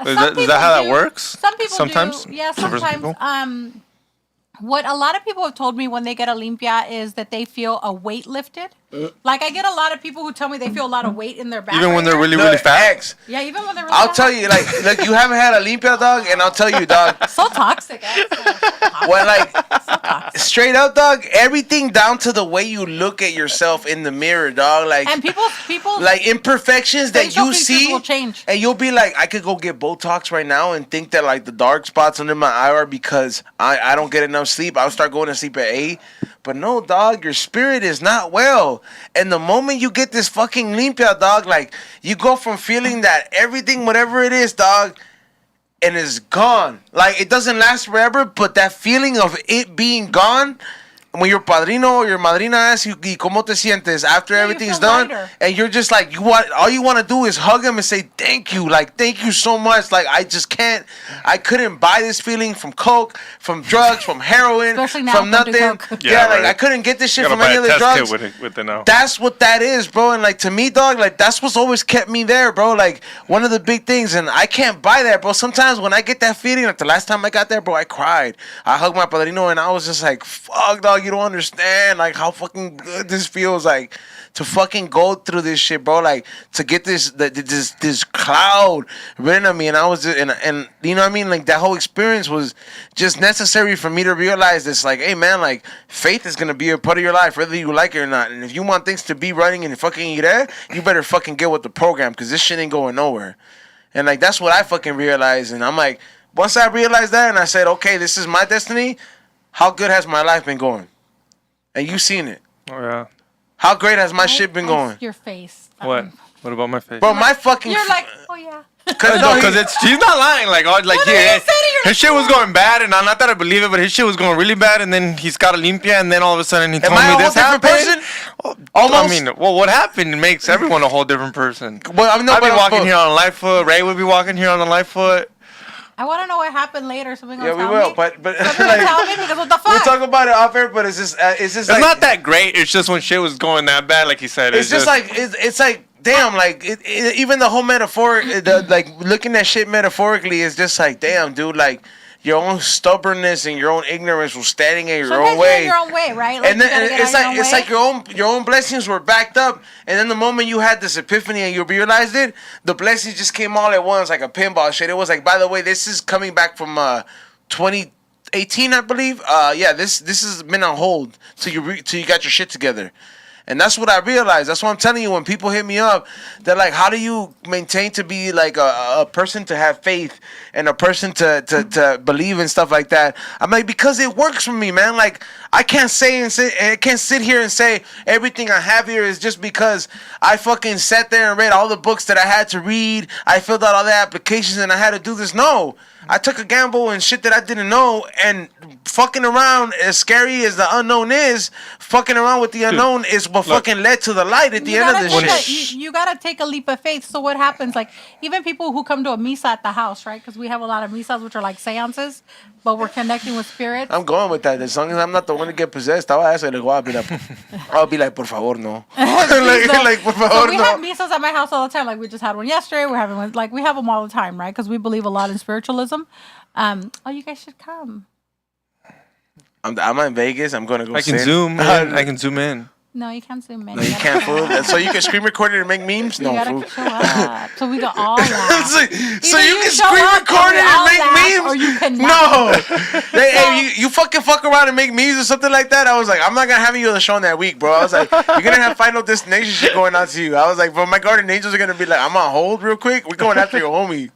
Is that how that works? Some people sometimes? do. Yeah, sometimes. What a lot of people have told me when they get a limpia is that they feel a weight lifted. Like, I get a lot of people who tell me they feel a lot of weight in their back. Even when they're really, really fat? Yeah, even when they're really I'll fat. tell you, like, you haven't had a limpia, dog, and I'll tell you, dog. So toxic. When, like, straight up, dog, everything down to the way you look at yourself in the mirror, dog. Like, and people, like, imperfections that you see, will change. And you'll be like, I could go get Botox right now and think that, like, the dark spots under my eye are because I don't get enough sleep. I'll start going to sleep at 8. But no, dog, your spirit is not well. And the moment you get this fucking limpia, dog, like, you go from feeling that everything, whatever it is, dog, and it's gone. Like, it doesn't last forever, but that feeling of it being gone, when your padrino or your madrina asks you, ¿y cómo te sientes? After everything's done, lighter. And you're just like, all you want to do is hug him and say, thank you. Like, thank you so much. Like, I couldn't buy this feeling from coke, from drugs, from heroin, especially now from nothing. Yeah, like, I couldn't get this shit from any other drugs. With it now. That's what that is, bro. And, like, to me, dog, like, that's what's always kept me there, bro. Like, one of the big things, and I can't buy that, bro. Sometimes when I get that feeling, like the last time I got there, bro, I cried. I hugged my padrino, and I was just like, fuck, dog, you don't understand, like, how fucking good this feels, like, to fucking go through this shit, bro, like, to get this cloud rid of me, and I was just, and you know what I mean, like, that whole experience was just necessary for me to realize this, like, hey, man, like, faith is gonna be a part of your life, whether you like it or not, and if you want things to be running and fucking there, you better fucking get with the program, because this shit ain't going nowhere, and, like, that's what I fucking realized, and I'm like, once I realized that, and I said, okay, this is my destiny, how good has my life been going? And you seen it. Oh, yeah. How great has my shit been going? Your face. What? What about my face? Bro, my fucking... You're like, oh, yeah. Because she's not lying. Like, his shit was going bad, and not that I believe it, but his shit was going really bad, and then he's got a limpia, and then all of a sudden he told me this happened. Person? Almost. I mean, well, what happened makes everyone a whole different person. Well, I'd be walking here on a light foot. Ray would be walking here on a light foot. I want to know what happened later. Something gonna tell me. Yeah, we will. But like, tell me because what the fuck? We'll talk about it off air. But it's just it's like, not that great. It's just when shit was going that bad, like he said. It's just like it's like damn. Like even the whole metaphor, like looking at shit metaphorically is just like damn, dude. Like your own stubbornness and your own ignorance was standing in your own way. Your own way, right? Like, and then it's like your own blessings were backed up, and then the moment you had this epiphany and you realized it, the blessings just came all at once, like a pinball shit. It was like, by the way, this is coming back from 2018, I believe. This has been on hold till you got your shit together. And that's what I realized. That's what I'm telling you. When people hit me up, they're like, how do you maintain to be like a person to have faith and a person to believe in stuff like that? I'm like, because it works for me, man. Like, I can't sit here and say everything I have here is just because I fucking sat there and read all the books that I had to read. I filled out all the applications and I had to do this. No. I took a gamble and shit that I didn't know, and fucking around, as scary as the unknown is, fucking around with the unknown is what fucking led to the light at the end of this shit. You gotta take a leap of faith. So what happens, like, even people who come to a misa at the house, right? Because we have a lot of misas, which are like seances, but we're connecting with spirits. I'm going with that. As long as I'm not the one to get possessed, I'll ask her, I'll be like, por favor, no. like, por favor, so we have misas at my house all the time. Like, we just had one yesterday. We're having one. Like, we have them all the time, right? Because we believe a lot in spiritualism. You guys should come. I'm in Vegas. I'm gonna go. I can zoom in. I can zoom in. No, you can't zoom in. No, you can't, fool. So you can screen record it and make memes? No, fool. Show up. So we got all laugh. so you can screen record it and make memes? Or you can no. Hey, you fuck around and make memes or something like that? I was like, I'm not going to have you on the show in that week, bro. I was like, you're going to have Final Destination shit going on to you. I was like, bro, my guardian angels are going to be like, I'm on hold real quick. We're going after your homie.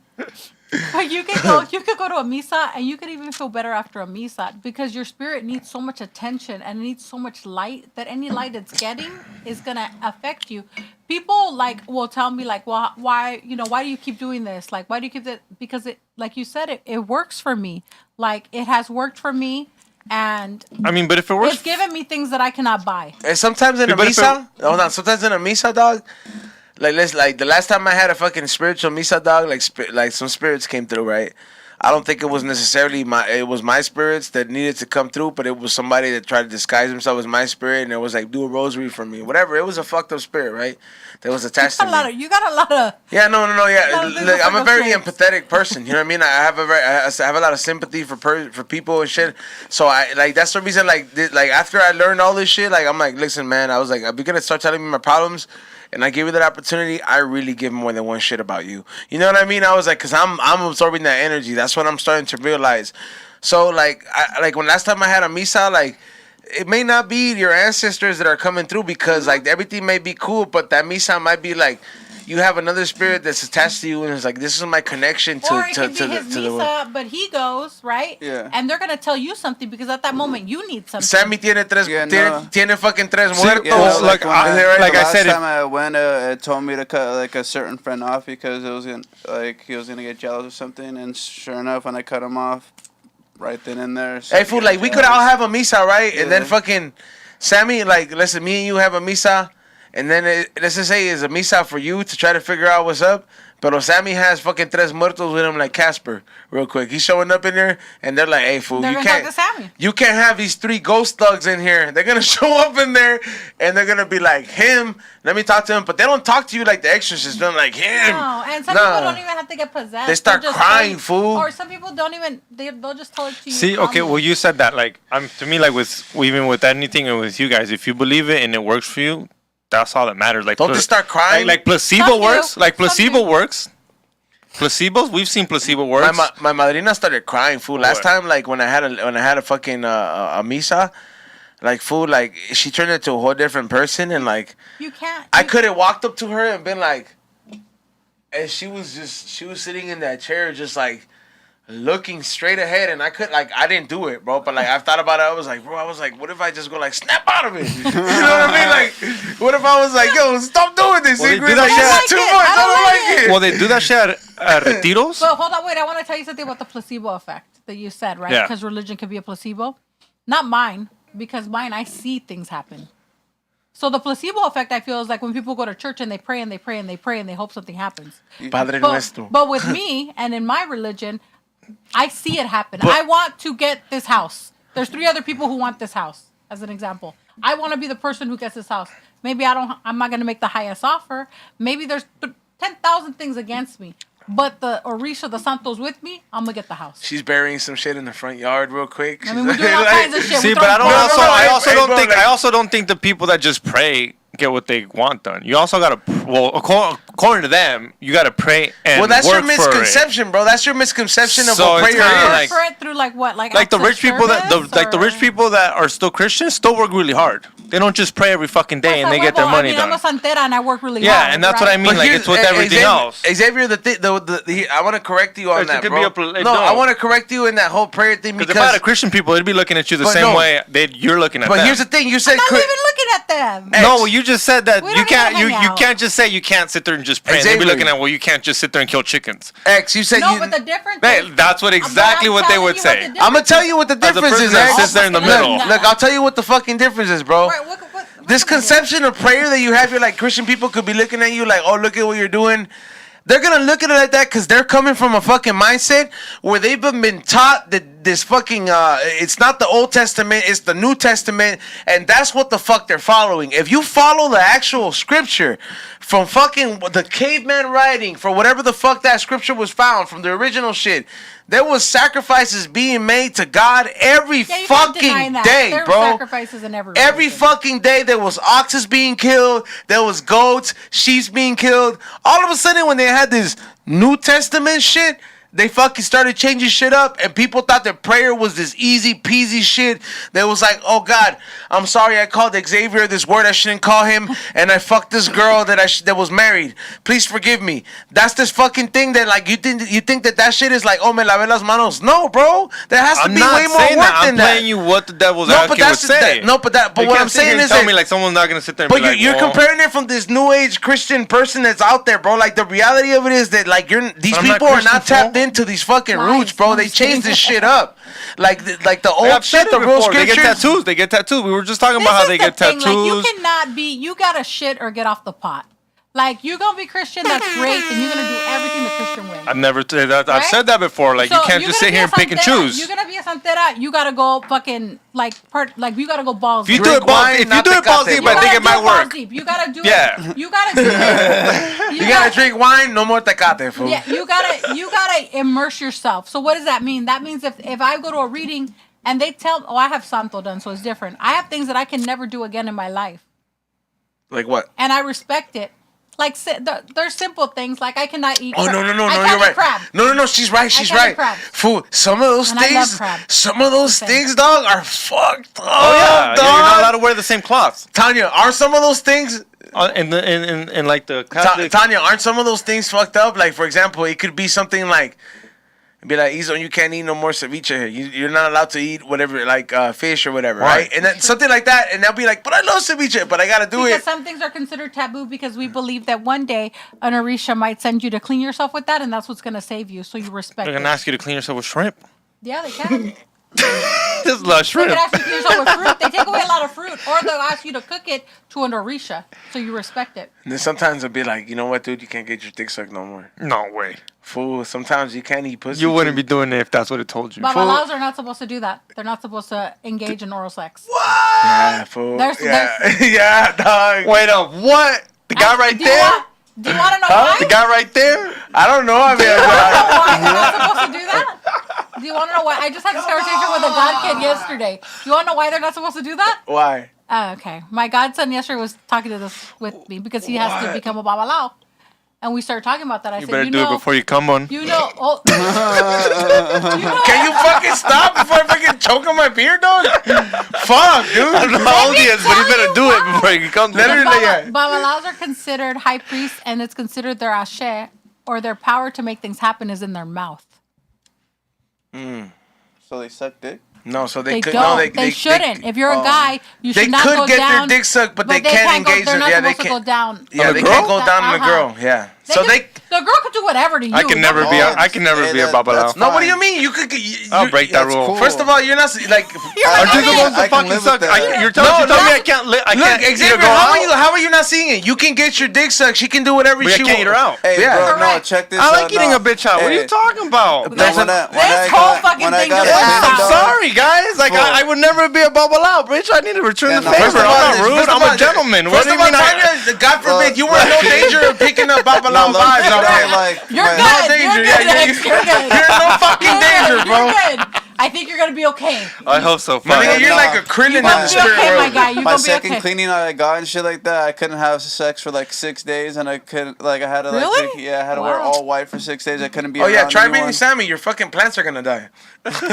But you could go to a misa, and you could even feel better after a misa, because your spirit needs so much attention and it needs so much light that any light it's getting is gonna affect you. People will tell me like, well, why do you keep doing this? Like, why do you keep that? Because it, like you said, it works for me. Like, it has worked for me. And I mean, but if it works, it's given me things that I cannot buy. And sometimes in a misa, sometimes in a misa, dog. Like the last time I had a fucking spiritual misa, dog, like some spirits came through, right? I don't think it was necessarily my spirits that needed to come through, but it was somebody that tried to disguise himself as my spirit, and it was like, do a rosary for me, whatever. It was a fucked up spirit, right? That was attached to me. You got a lot of. Yeah, no, yeah. Like, I'm a very empathetic person. You know what I mean? I have a lot of sympathy for people and shit. So I like that's the reason. Like after I learned all this shit, like I'm like, listen, man. I was like, if you're gonna start telling me my problems, and I give you that opportunity, I really give more than one shit about you. You know what I mean? I was like, cause I'm absorbing that energy. That's what I'm starting to realize. So like, when last time I had a misa, like, it may not be your ancestors that are coming through because like everything may be cool, but that misa might be like you have another spirit that's attached to you, and it's like this is my connection to or it could be his the misa, but he goes right, and they're gonna tell you something because at that moment you need something. Sammy tiene fucking tres muertos. Yeah, like I said, the last time I went, it told me to cut like a certain friend off because it was he was gonna get jealous or something, and sure enough, when I cut him off. Right then and there. Hey, fool, like, we could all have a misa, right? Yeah. And then fucking Sammy, like, listen, me and you have a misa. And then, let's just say it's a misa for you to try to figure out what's up. But Sammy has fucking tres muertos with him like Casper, real quick. He's showing up in there, and they're like, hey, fool, you can't have these 3 ghost thugs in here. They're going to show up in there, and they're going to be like, him, let me talk to him. But they don't talk to you like the exorcist. They're like, him. No, and some people don't even have to get possessed. They start crying, fool. Or some people don't even, they'll just tell it to you. See, okay, well, you said that. Like, to me, like, even with anything and with you guys, if you believe it and it works for you, that's all that matters. Like, don't they start crying? Like placebo works. Like, placebo works. Placebos, we've seen placebo works. My madrina started crying, fool. Last time, like when I had a fucking a misa, like fool, like she turned into a whole different person, and like you can't. I could have walked up to her and been like, and she was sitting in that chair, just like looking straight ahead, and I didn't do it, bro. But like I've thought about it, I was like, what if I just go like snap out of it? You know what I mean? Like, what if I was like, yo, stop doing this? Well, too much. I don't like it. Well, they do that shit at retiros. So hold on, wait. I want to tell you something about the placebo effect that you said, right? Yeah. Because religion can be a placebo. Not mine, because mine, I see things happen. So the placebo effect, I feel, is like when people go to church and they pray and they pray and they pray and they hope something happens. Padre nuestro. But with me and in my religion, I see it happen. I want to get this house. There's 3 other people who want this house, as an example. I want to be the person who gets this house. Maybe I'm not going to make the highest offer. Maybe there's 10,000 things against me. But the Orisha, the Santo's with me, I'm going to get the house. She's burying some shit in the front yard real quick. I mean, we're doing all kinds of shit. See, but I also don't think the people that just pray get what they want done. You also gotta, according to them, you gotta pray and work. Well, that's your misconception, bro. That's your misconception of what prayer is. Like, for it through like what, like the rich people the rich people that are still Christians still work really hard. They don't just pray every fucking day and they get their money done. I'm a Santera and I work really hard. Yeah, and that's what I mean. But like it's with everything else. Xavier, I want to correct you on that, bro. I want to correct you in that whole prayer thing because if I had Christian people, they'd be looking at you the same way you're looking at them. But here's the thing: you said I'm not even looking at them. No, well, you just said that you can't just say you can't sit there and just pray. They'd be looking at you can't just sit there and kill chickens. You said no, but the difference. That's exactly what they would say. I'm gonna tell you what the difference is. Sits there in the middle. Look, I'll tell you what the fucking difference is, bro. This conception of prayer that you have, you're like Christian people could be looking at you like, oh, look at what you're doing. They're gonna look at it like that because they're coming from a fucking mindset where they've been taught that this fucking it's not the Old Testament, it's the New Testament, and that's what the fuck they're following. If you follow the actual scripture from fucking the caveman writing, for whatever the fuck that scripture was found from the original shit, there was sacrifices being made to God every fucking day, there bro. Were sacrifices in every fucking day there was oxes being killed, there was goats, sheep being killed. All of a sudden when they had this New Testament shit, they fucking started changing shit up, and people thought that prayer was this easy peasy shit. That was like, oh God, I'm sorry I called Xavier this word I shouldn't call him, and I fucked this girl that was married. Please forgive me. That's this fucking thing that like you think that shit is like, oh me lavé las manos. No, bro, there has to be way more work than that. I'm telling you what the devil's advocate would say. But what I'm saying is tell me like someone's not gonna sit there. And but you're comparing it from this new age Christian person that's out there, bro. Like the reality of it is that like these people are not tapped into these fucking roots, bro. They changed this shit up. Like the old shit, the real scriptures. They get tattoos. We were just talking about how they get tattoos. Like, you cannot be. You gotta shit or get off the pot. Like, you're going to be Christian, that's great, and you're going to do everything the Christian way. I've said that before. Like, you can't just sit here and pick and choose. You're going to be a Santera, you got to go fucking, you got to go balls deep. If you do it balls deep, I think it might work. You got to do it. You got to do it. You got to drink wine, no more tecate, fool. Yeah, you gotta immerse yourself. So what does that mean? That means if I go to a reading and they tell, I have Santo done, so it's different. I have things that I can never do again in my life. Like what? And I respect it. Like, there's simple things, like I cannot eat crab. No, you're I right. Crab. No, she's right, Fool, some of those things, dog, are fucked up. Oh, yeah, dog. you're not allowed to wear the same cloth. Tanya, are some of those things... in like the Catholic... Tanya, aren't some of those things fucked up? Like, for example, it could be something like... Be like, Izo, you can't eat no more ceviche here. You're not allowed to eat whatever, like fish or whatever, right? And then something like that, and they'll be like, but I love ceviche, but I gotta do it. Because some things are considered taboo because we believe that one day an Orisha might send you to clean yourself with that, and that's what's gonna save you. So you respect. They're gonna ask you to clean yourself with shrimp. Yeah, they can. Just love shrimp. They can ask you to clean yourself with fruit. They take away a lot of fruit, or they'll ask you to cook it to an Orisha, so you respect it. And then sometimes they'll be like, you know what, dude, you can't get your dick sucked no more. No way. Fool, sometimes you can't eat pussy. You wouldn't be doing it if that's what it told you. Babalaos are not supposed to do that. They're not supposed to engage in oral sex. What? Yeah, fool. Yeah, dog. Wait up, what? The guy right there? Do you want to know why? The guy right there? I don't know. I mean, why they're not supposed to do that? Do you want to know why? I just had this conversation with a god kid yesterday. Do you want to know why they're not supposed to do that? Why? Okay. My godson yesterday was talking to this with me because he has to become a babalao. And we started talking about that. I said, better do it before you come on. You know. Oh, Can you fucking stop before I fucking choke on my beer, dog? Fuck, dude. I don't know how old he is, but he better do it before he comes. Babalaos are considered high priests, and it's considered their Ashe, or their power to make things happen is in their mouth. So they suck dick? No, so they could. Don't. No, they shouldn't. If you're a guy, you should not go down. They could get their dick sucked, but they can't engage. They're not supposed to go down. Yeah, they can't go down on the girl. Yeah. So the girl could do whatever to you. I can never be a babalao. No, what do you mean? You could. I'll break that rule. Cool. First of all, you're not like. Are you supposed to fucking suck? You're telling me I can't. Look, Xavier, how are you not seeing it? You can get your dick sucked. She can do whatever she wants. I can't eat her out. Hey, bro, no, check this out. I like eating a bitch out. What are you talking about? This whole fucking thing. I'm sorry, guys. Like I would never be a babalao, bitch. I need to return the favor. I'm not rude. I'm a gentleman. First of all, God forbid, you were in no danger of picking up babalao vibes out there. You're good. No danger. You're good. You're in no fucking danger, bro. You're good. I think you're gonna be okay. I hope so. You're like a Krillin in the spirit world. My guy. My second cleaning I got and shit like that, I couldn't have sex for like 6 days, and I couldn't I had to really? I had to wear all white for 6 days. I couldn't be. Oh yeah, try anyone. being Sammy. Your fucking plants are gonna die. Aren't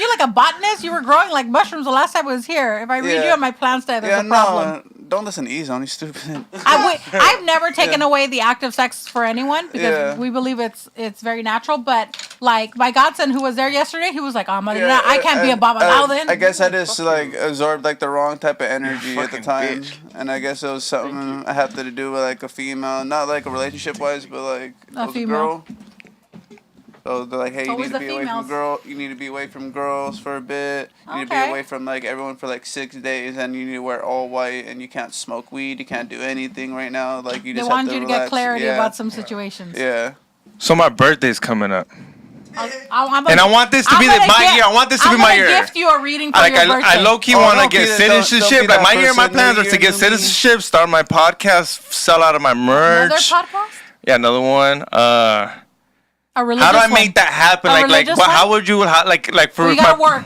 you like a botanist? You were growing like mushrooms the last time I was here. If I read you and my plants die, there's a problem. Don't listen to Ease, he's stupid. I've never taken away the act of sex for anyone because we believe it's very natural. But like my godson who was there yesterday, he was like, "Oh, Marina, I can't be a babalao then." I guess I just absorbed the wrong type of energy at the time, and I guess it was something I had to do with a female, not a relationship wise, but a female. Girl. So they're like, hey, you need to be away from You need to be away from girls for a bit. You need to be away from everyone for 6 days, and you need to wear all white, and you can't smoke weed. You can't do anything right now. You just have to relax. They wanted you to get clarity about some situations. Yeah. So my birthday's coming up. And I want this to be my year. I want this to be my year. I'm gonna gift you a reading for your birthday. I low-key want to get citizenship. My year, my plans are to get citizenship, start my podcast, sell out of my merch. Another podcast? Yeah, another one. A religious How do I make that happen? How would you for? You gotta work.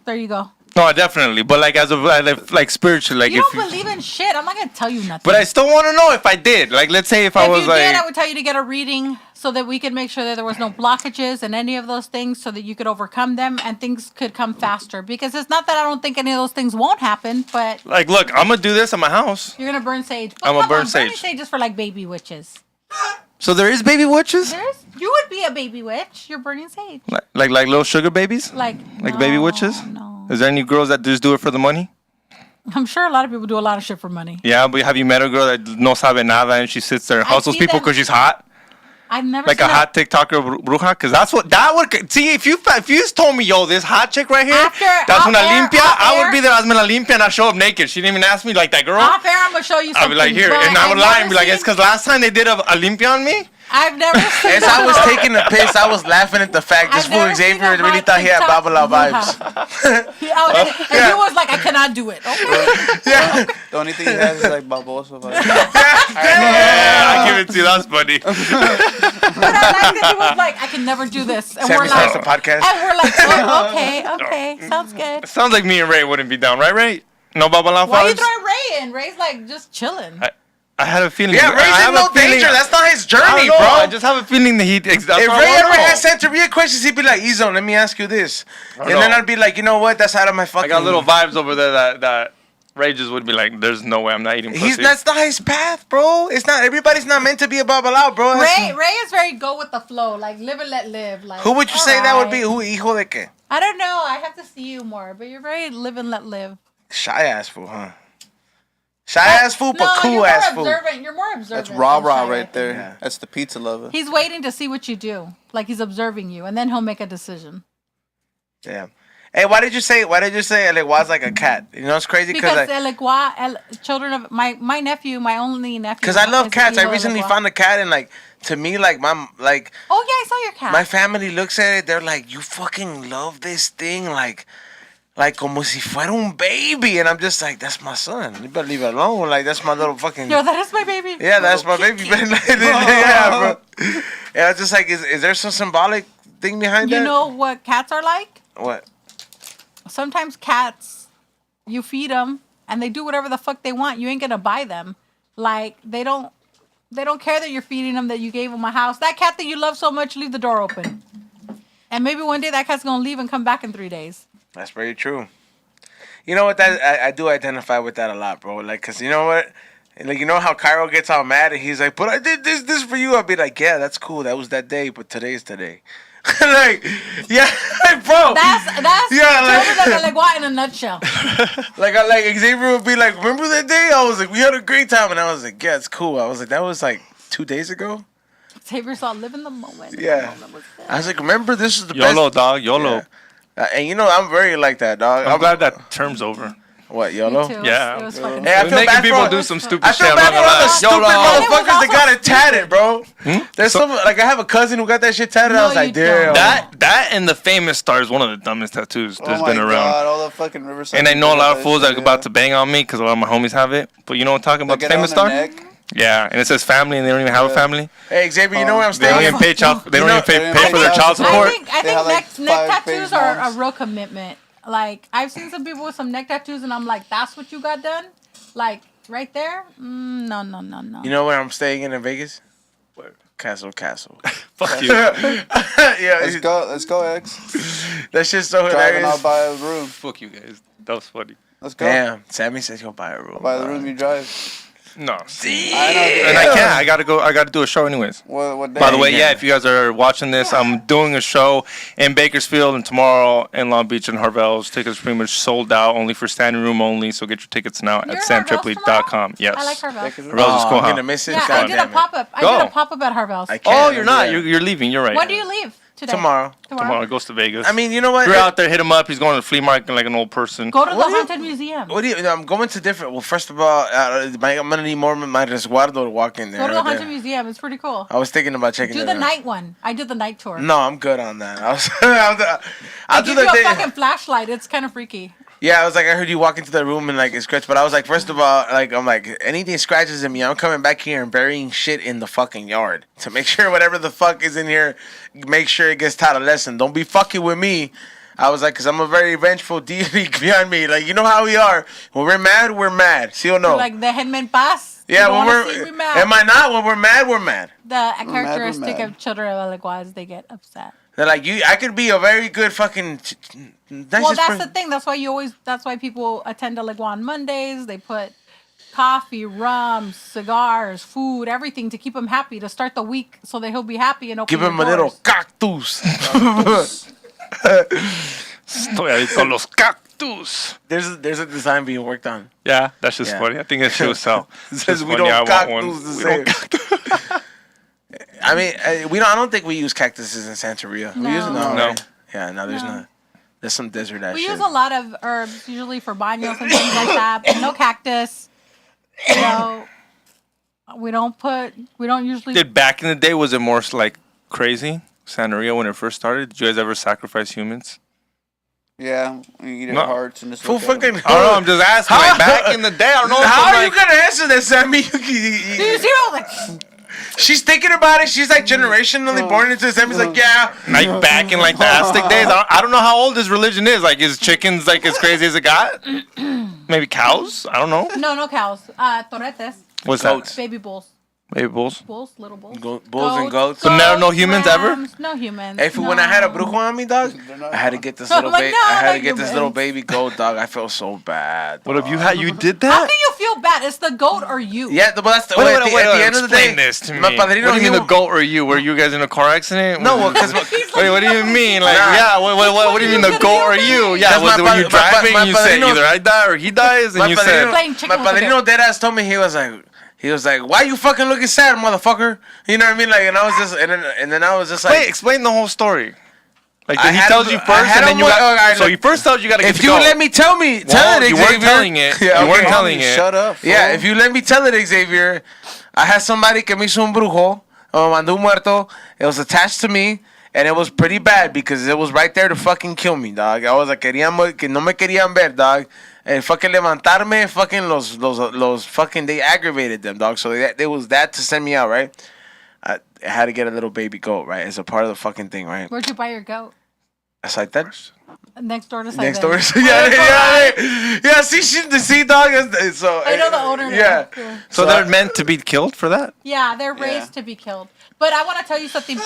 There you go. No, definitely. But as of spiritual, you don't believe in shit. I'm not gonna tell you nothing. But I still want to know if I did. Let's say if I was you did, I would tell you to get a reading so that we could make sure that there was no blockages and any of those things, so that you could overcome them and things could come faster. Because it's not that I don't think any of those things won't happen, but look, I'm gonna do this at my house. You're gonna burn sage. I'm gonna burn sage. Burning sage is for baby witches. So there is baby witches? You would be a baby witch. You're burning sage. Like little sugar babies? Like baby witches? No. Is there any girls that just do it for the money? I'm sure a lot of people do a lot of shit for money. Yeah, but have you met a girl that no sabe nada and she sits there and hustles people because she's hot? I've never like seen a hot TikToker bruja, because that would see if you told me, yo, this hot chick right here, that's una limpia, I would be there, hazme la limpia, and I show up naked. She didn't even ask me like that girl. Off air, I'm gonna show you something. I'd be like, here, and I would lie and be like, it's because last time they did a limpia on me. I've never seen. As I was taking a piss, I was laughing at the fact this fool Xavier really thought he had Babala vibes. And he was like, I cannot do it. Okay. Yeah. The only thing he has is like baboso vibes. I give it to you. That's funny. But I like that he was like, I can never do this. And Sammy we're like, starts a podcast. and we're like, oh, okay, sounds good. Sounds like me and Ray wouldn't be down, right, Ray? No Babala vibes? Why you throwing Ray in? Ray's like just chilling. I had a feeling. Yeah, Ray's in no danger. That's not his journey, bro. I just have a feeling that he. If Ray ever had Santeria questions, he'd be like, Ezone, let me ask you this. And then I'd be like, you know what? That's out of my fucking... I got little vibes over there that Ray just would be like, there's no way I'm not eating pussy. That's not his path, bro. It's not. Everybody's not meant to be a babalao, bro. Ray is very go with the flow. Like, live and let live. Like, who would you say that would be? Who, hijo de qué? I don't know. I have to see you more. But you're very live and let live. Shy ass fool, huh? Shy ass fool, but cool ass fool. You're more observant. That's rah-rah right there. Yeah. That's the pizza lover. He's waiting to see what you do. Like he's observing you, and then he'll make a decision. Yeah. Hey, why did you say El Igua's like a cat? You know it's crazy because El Igua, children of my nephew, my only nephew. Because I love cats. I recently found a cat, and like to me, like oh yeah, I saw your cat. My family looks at it. They're like, you fucking love this thing, like como si fuera un baby, and I'm just like, that's my son. You better leave it alone. Like that's my little fucking. Yo, that is my baby. Yeah, that's my baby. Yeah, bro. Yeah, it's just like, is there some symbolic thing behind that? You know what cats are like? What? Sometimes cats, you feed them and they do whatever the fuck they want. You ain't gonna buy them. Like they don't care that you're feeding them, that you gave them a house. That cat that you love so much, leave the door open. And maybe one day that cat's gonna leave and come back in 3 days. That's very true. You know what? I do identify with that a lot, bro. Like, cause you know what? Like, you know how Cairo gets all mad and he's like, "But I did this for you." I'll be like, "Yeah, that's cool. That was that day, but today's today." Like, yeah, like, bro. That's like in a nutshell. like Xavier would be like, "Remember that day?" I was like, "We had a great time," and I was like, "Yeah, it's cool." I was like, "That was like 2 days ago." Xavier's all living the moment. Yeah. I was like, "Remember, this is the YOLO, best." dog. YOLO. Yeah. And you know, I'm very like that, dog. I'm glad that term's over. What, YOLO? Yeah. It was fucking Hey, I feel making bad people for, do some stupid I shit. feel bad for all the stupid motherfuckers that got it stupid. tatted, bro. There's some, like, I have a cousin who got that shit tatted. No, I was like, you don't. damn. That and the famous star is one of the dumbest tattoos there's been around. God, all the fucking Riverside. And I know a lot of fools that are about to bang on me because a lot of my homies have it. But you know what I'm talking about? The famous star? Yeah, and it says family, and they don't even have a family. Hey, Xavier, you know where I'm They staying? don't even pay child. They don't even pay for their child support. I think neck tattoos are a real commitment. Like, I've seen some people with some neck tattoos, and I'm like, that's what you got done? Like, right there? No. You know where I'm staying in Vegas? Where? Castle. Fuck you. Yeah. Let's go, X. That shit's so Driving, hilarious. I'll buy a room. Fuck you guys. That was funny. Let's go. Damn, Sammy says he'll buy a room. I'll buy the room you drive. No. I And I can't. I gotta go. I gotta do a show anyways. What day? By the way, yeah, if you guys are watching this, I'm doing a show in Bakersfield and tomorrow in Long Beach and Harvell's. Tickets pretty much sold out, only for standing room only. So get your tickets now at samtripley.com. Yes. I like Harvell's. Harvell's is cool, I'm huh? gonna miss it. Yeah, God I did damn a it. pop-up. I Go. did a pop-up at Harvell's. I can't. Oh, you're not. You're leaving. You're right. When do you leave? Today? Tomorrow. Tomorrow he goes to Vegas. I mean, you know what? If you're out there, hit him up. He's going to the flea market like an old person. Go to the Haunted Museum. What do you? I'm going to different. Well, first of all, I'm gonna need more of my resguardo to walk in there. Go to the Haunted Museum. It's pretty cool. I was thinking about checking. Do the night one. I did the night tour. No, I'm good on that. I'll do the fucking flashlight. It's kind of freaky. Yeah, I was like, I heard you walk into the room and like it scratched, but I was like, first of all, like I'm like, anything scratches at me, I'm coming back here and burying shit in the fucking yard to make sure whatever the fuck is in here, make sure it gets taught a lesson. Don't be fucking with me. I was like, cause I'm a very vengeful deity behind me. Like, you know how we are. When we're mad, we're mad. See or no? Like, déjenme en paz. Yeah, when we're mad. Am I not? When we're mad, we're mad. The characteristic of children of El Igual is they get upset. They're like, I could be a very good fucking. Well, that's the thing. That's why people attend El Igual on Mondays. They put coffee, rum, cigars, food, everything to keep him happy, to start the week so that he'll be happy and open Give him a little cactus. Estoy ahí con los cactus. There's a design being worked on. Yeah, that's just funny. I think that shit will sell. It says It's we funny. don't I want one. cactus the same. I mean, I don't think we use cactuses in Santeria. No. We use No. Right? Yeah, no, there's not. There's some desert ass We shit. use a lot of herbs, usually for baños and things like that, but no cactus. You know, we don't usually. Did back in the day, was it more like crazy? Santeria when it first started? Did you guys ever sacrifice humans? Yeah, we eat No. our hearts and just Full look at 'em. fucking. I don't know. I'm just asking. Like back in the day, I don't know. How are you like, gonna answer this, Sammy? Did you see all like? She's thinking about it. She's like generationally born into this. Sammy's like, yeah. like back in like the Aztec days? I don't know how old this religion is. Like, is chickens like as crazy as it got? Maybe cows? I don't know. No cows. Torretes. What's Goats. that? Baby bulls. Baby bulls. Bulls, little bulls. Bulls and goats. So no humans ever? rams, No humans. Hey, when I had a brujo on me, dog, I had to get this little like, baby. no, I had to not get this little humans. baby goat, dog. I felt so bad. What have you had? You did How that? can you feel bad? It's the goat or you. Yeah, but that's the Wait, at the end of the day. explain this to me. My padrino, What do you mean he the goat or you? Were you guys in a car accident? No, because Wait, what do you mean? Like, Nah. yeah, what do you mean the goat or you? Yeah, That's was my it when you pa- my- driving? my You said padrino- either I die or he dies, and my you padrino, said, Playing chicken my with the padrino goat. dead ass told me he was like, why you fucking looking sad, motherfucker? You know what I mean? Like, and I was just, and then I was just like, wait, explain the whole story. Like, I he had tells him- you I first, had and then him you with- got. alright, So look. he first tells you got to get if the you goat. let me tell it, Well, you weren't Xavier. telling it. Yeah, You weren't okay. telling it. Shut up. Yeah, fool. if you let me tell it, Xavier, I had somebody que me hizo un brujo, o me mandó un muerto. It was attached to me, and it was pretty bad because it was right there to fucking kill me, dog. I was like, que no me querían ver, dog. And fucking levantarme, fucking los fucking, they aggravated them, dog. So they was that to send me out, right? I had to get a little baby goat, right? As a part of the fucking thing, right? Where'd you buy your goat? It's like that. Next door to Simon. Next door. Yeah. See, dog. So I know the owner now. Yeah. So they're meant to be killed for that? Yeah, they're raised to be killed. But I want to tell you something.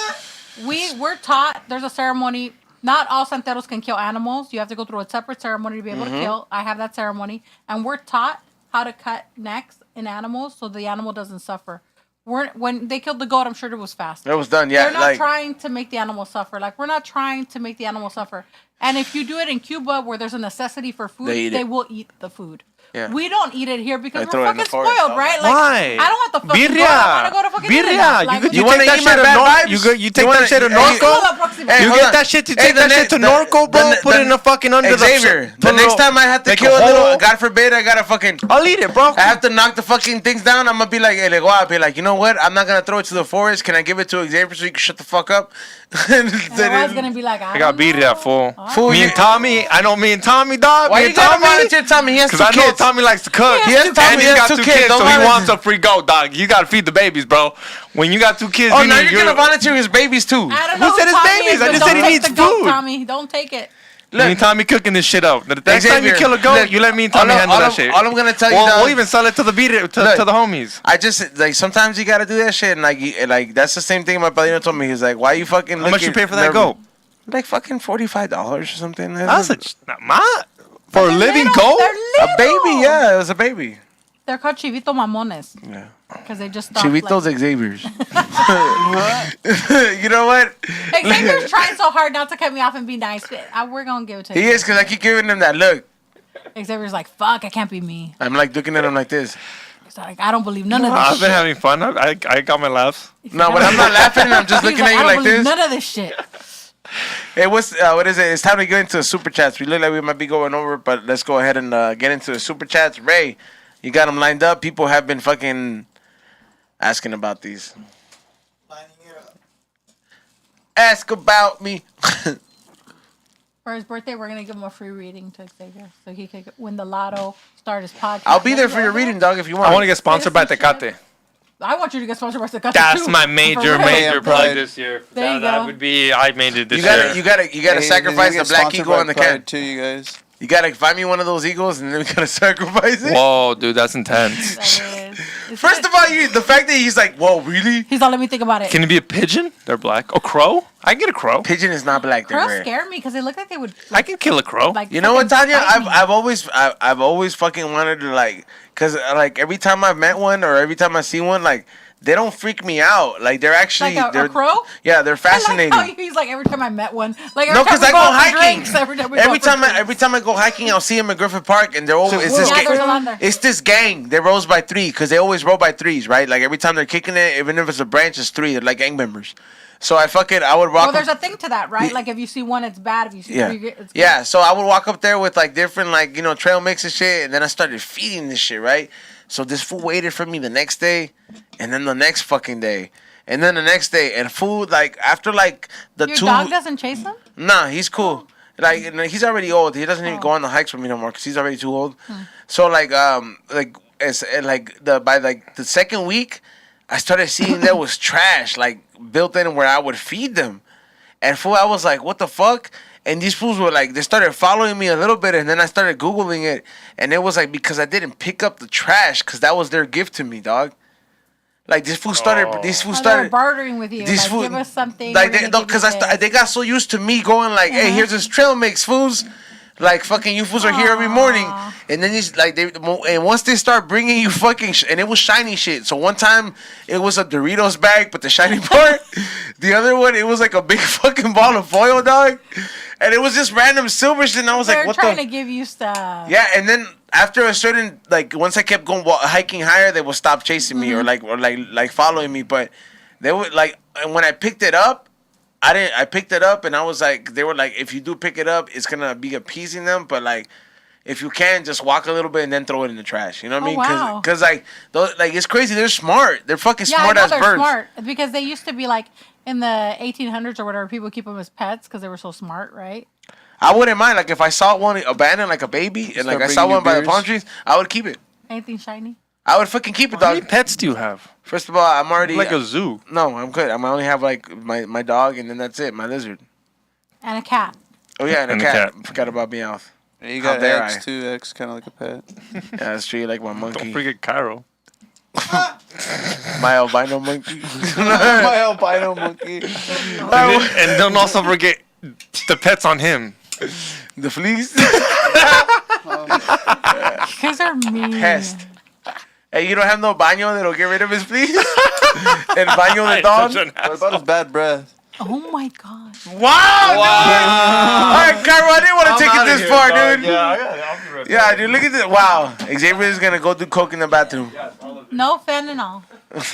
We're taught there's a ceremony. Not all santeros can kill animals. You have to go through a separate ceremony to be able to kill. I have that ceremony, and we're taught how to cut necks in animals so the animal doesn't suffer. When they killed the goat, I'm sure it was fast. It was done. Yeah. They're not trying to make the animal suffer. Like, we're not trying to make the animal suffer. And if you do it in Cuba, where there's a necessity for food, they will eat the food. Yeah. We don't eat it here because They throw we're it in the fucking forest, spoiled, dog. right? Like, Why? I don't want the fucking Birria. goat. I want to go to fucking Birria. Internet. Like, You wanna take that eat shit my to bad Norco. vibes? You take that shit to Norco. Hey, You hold get on. that shit to Hey, take that shit to Norco, bro. Put it in a fucking under Xavier, the the next time I have to like kill a a little, hole. God forbid, I gotta fucking. I'll eat it, bro. I have to knock the fucking things down. I'm gonna be like, I'll be like, you know what? I'm not gonna throw it to the forest. Can I give it to Xavier so you can shut the fuck up? and I was gonna be like, I got beat that fool. Fool, Me you- and Tommy, I know me and Tommy, dog. Why Me you and gotta Tommy. volunteer Tommy? He has two Because I know kids. Tommy likes to cook. He has and Tommy, he he's has got two two kids. kids, Don't so he volunteer. wants a free goat, dog. You gotta feed the babies, bro. When you got two kids, Oh, you now need you're gonna volunteer his babies too. I don't Who know said his Tommy babies? is, I but just don't said he take needs the goat, food. Tommy, don't take it. Me and Tommy cooking this shit up. The next time you Xavier, kill a goat, look, you let me and Tommy all handle I'm- that shit. all I'm gonna tell you, Well, dog- we'll even sell it to the to the homies. I just like sometimes you gotta do that shit, and like that's the same thing my padrino told me. He's like, why you fucking? How much you pay for that goat? Like fucking $45 or something. That's for a They're living little, goat. they're a baby. Yeah, it was a baby. They're called chivito mamones Yeah. because they just stopped. Chivitos Xavier's. You know what? Xavier's trying so hard not to cut me off and be nice. We're gonna give it to He him. is because I keep giving him that look. Xavier's like, fuck, I can't be me. I'm like looking at him like this. He's like, I don't believe none of this I've shit. been having fun. I got my laughs. No, but I'm not laughing. I'm just He's looking at I you don't like believe this. none of this shit. Hey, what is it? It's time to get into the super chats. We look like we might be going over, but let's go ahead and get into the super chats. Ray, you got them lined up. People have been fucking asking about these. Ask about me. For his birthday, we're gonna give him a free reading to Xavier, so he could win the lotto, start his podcast. I'll be there for your reading, dog, if you want. I want to get sponsored by Tecate. I want you to get sponsored by Tecate That's too. my For major real. plug this year. There you That go. would be I made it this You gotta, year. you gotta, you gotta Hey, sacrifice then the you get black sponsored eagle by on the Pride can. too, you guys. You gotta find me one of those eagles, and then we gotta sacrifice it. Whoa, dude, that's intense. That is. It's First of all, the fact that he's like, whoa, really? he's all, let me think about it. Can it be a pigeon? They're black. A crow? I can get a crow. Pigeon is not black. They're Crows rare. scare me because they look like they would. I can kill a crow. Like, You know what, fucking Tanya? bite me. I've always fucking wanted to like, cause like every time I've met one or every time I see one, like they don't freak me out. Like they're actually Like they're a crow. Yeah, they're fascinating. I like how he's like every time I met one. Like No, because I go hiking. Every Time I go hiking, I'll see them at Griffith Park, and they're always it's this gang. They rolls by three because they always roll by threes, right? Like every time they're kicking it, even if it's a branch, it's three. They're like gang members. So I would walk. Well, there's a thing to that, right? Like if you see one, it's bad. If you see three, it's good. Yeah. So I would walk up there with like different like trail mix and shit, and then I started feeding this shit, right? So this fool waited for me the next day, and then the next fucking day, and then the next day, and food like after like the Your 2. Your dog doesn't chase them? Nah, he's cool. Like he's already old. He doesn't even go on the hikes with me no more because he's already too old. So by the second week, I started seeing there was trash like built in where I would feed them, and fool, I was like, what the fuck? And these fools were like, they started following me a little bit, and then I started Googling it, and it was like because I didn't pick up the trash because that was their gift to me, dog. Like these fools started They're bartering with you. These like, give us something. Like they got so used to me going like, hey, here's this trail mix, fools. Like fucking you fools are here every morning, and then these and once they start bringing you fucking and it was shiny shit. So one time it was a Doritos bag, but the shiny part, the other one it was like a big fucking ball of foil, dog, and it was just random silver shit. And I was like, what the? They're trying to give you stuff. Yeah, and then after a certain once I kept going hiking higher, they would stop chasing me or following me. But they would and when I picked it up. I picked it up and I was like, they were like, if you do pick it up, it's gonna be appeasing them, but like, if you can, just walk a little bit and then throw it in the trash. You know what I mean? Wow. Cause it's crazy. They're smart. They're fucking smart as birds. Smart because they used to be like in the 1800s or whatever. People keep them as pets because they were so smart, right? I wouldn't mind if I saw one abandoned like a baby and I saw one by the palm trees, I would keep it. Anything shiny? I would fucking keep it, dog. How many pets do you have? First of all, I'm already like a zoo. No, I'm good. I only have like my dog and then that's it. My lizard and a cat. Oh yeah, and a cat. Forgot about Meowth. Yeah, you got X too. X kind of like a pet. Yeah, that's true. Like my monkey. Don't forget Cairo. My albino monkey. My albino monkey. And don't also forget the pets on him. The fleas. You guys are mean. Pest. Hey, you don't have no baño that'll get rid of his fleas? El baño de dog? What about his bad breath? Oh my god. Wow! All right, Cairo, I didn't want to take it this far, dude. Yeah, I'll be right back. Yeah, dude, look at this. Wow. Xavier's going to go do coke in the bathroom. No fentanyl.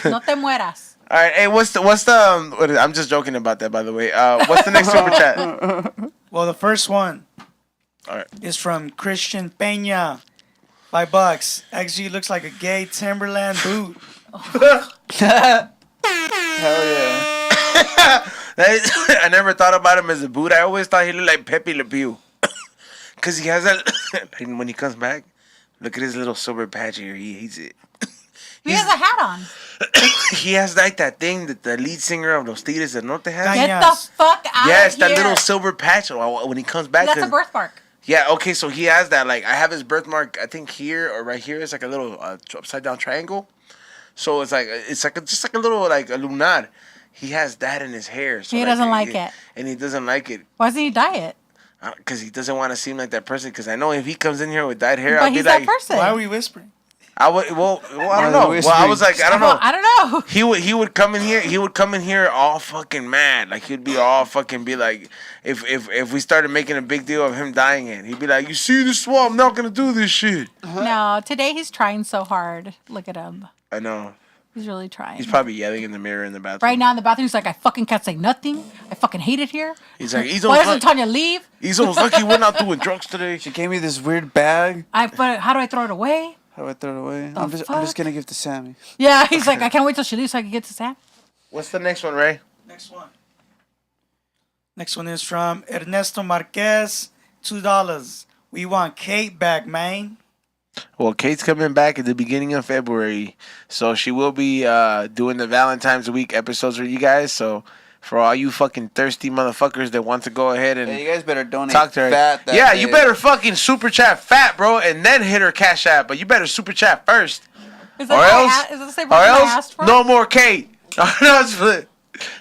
No te mueras. All right, hey, what's the I'm just joking about that, by the way. What's the next super chat? Well, the first one All is from Christian Peña. $5. XG looks like a gay Timberland boot. Hell yeah. I never thought about him as a boot. I always thought he looked like Pepe Le Pew. Because he has that, when he comes back, look at his little silver patch here. He hates it. He has a hat on. He has like that thing that the lead singer of Los Tigres del Norte has. Get the fuck out Yes, of here. that little silver patch when he comes back. That's a birthmark. Yeah, okay, so he has that. Like, I have his birthmark, I think here or right here. It's like a little upside down triangle. So it's just like a little like a lunar. He has that in his hair. So he doesn't like it. And he doesn't like it. Why doesn't he dye it? Because he doesn't want to seem like that person. Because I know if he comes in here with dyed hair, But I'll be he's like, that person. Why are we whispering? I don't know. Well, I was like, I don't know. I don't know. He would come in here. He would come in here all fucking mad. Like he'd be all fucking be like, if we started making a big deal of him dying it, he'd be like, you see this swamp? I'm not gonna do this shit. No, today he's trying so hard. Look at him. I know. He's really trying. He's probably yelling in the mirror in the bathroom. Right now in the bathroom, he's like, I fucking can't say nothing. I fucking hate it here. He's like, why doesn't Tanya leave? He's almost lucky we're not doing drugs today. She gave me this weird bag. But how do I throw it away? How do I throw it away? I'm just gonna give it to Sammy. Yeah, he's like, I can't wait till she leaves so I can get to Sam. What's the next one, Ray? Next one is from Ernesto Marquez. $2. We want Kate back, man. Well, Kate's coming back at the beginning of February, so she will be doing the Valentine's Week episodes with you guys. So for all you fucking thirsty motherfuckers that want to go ahead and you guys better donate talk to her. Fat that Yeah, day. you better fucking super chat fat, bro, and then hit her Cash App. But you better super chat first, Is that the same person I asked for? no more Kate. No,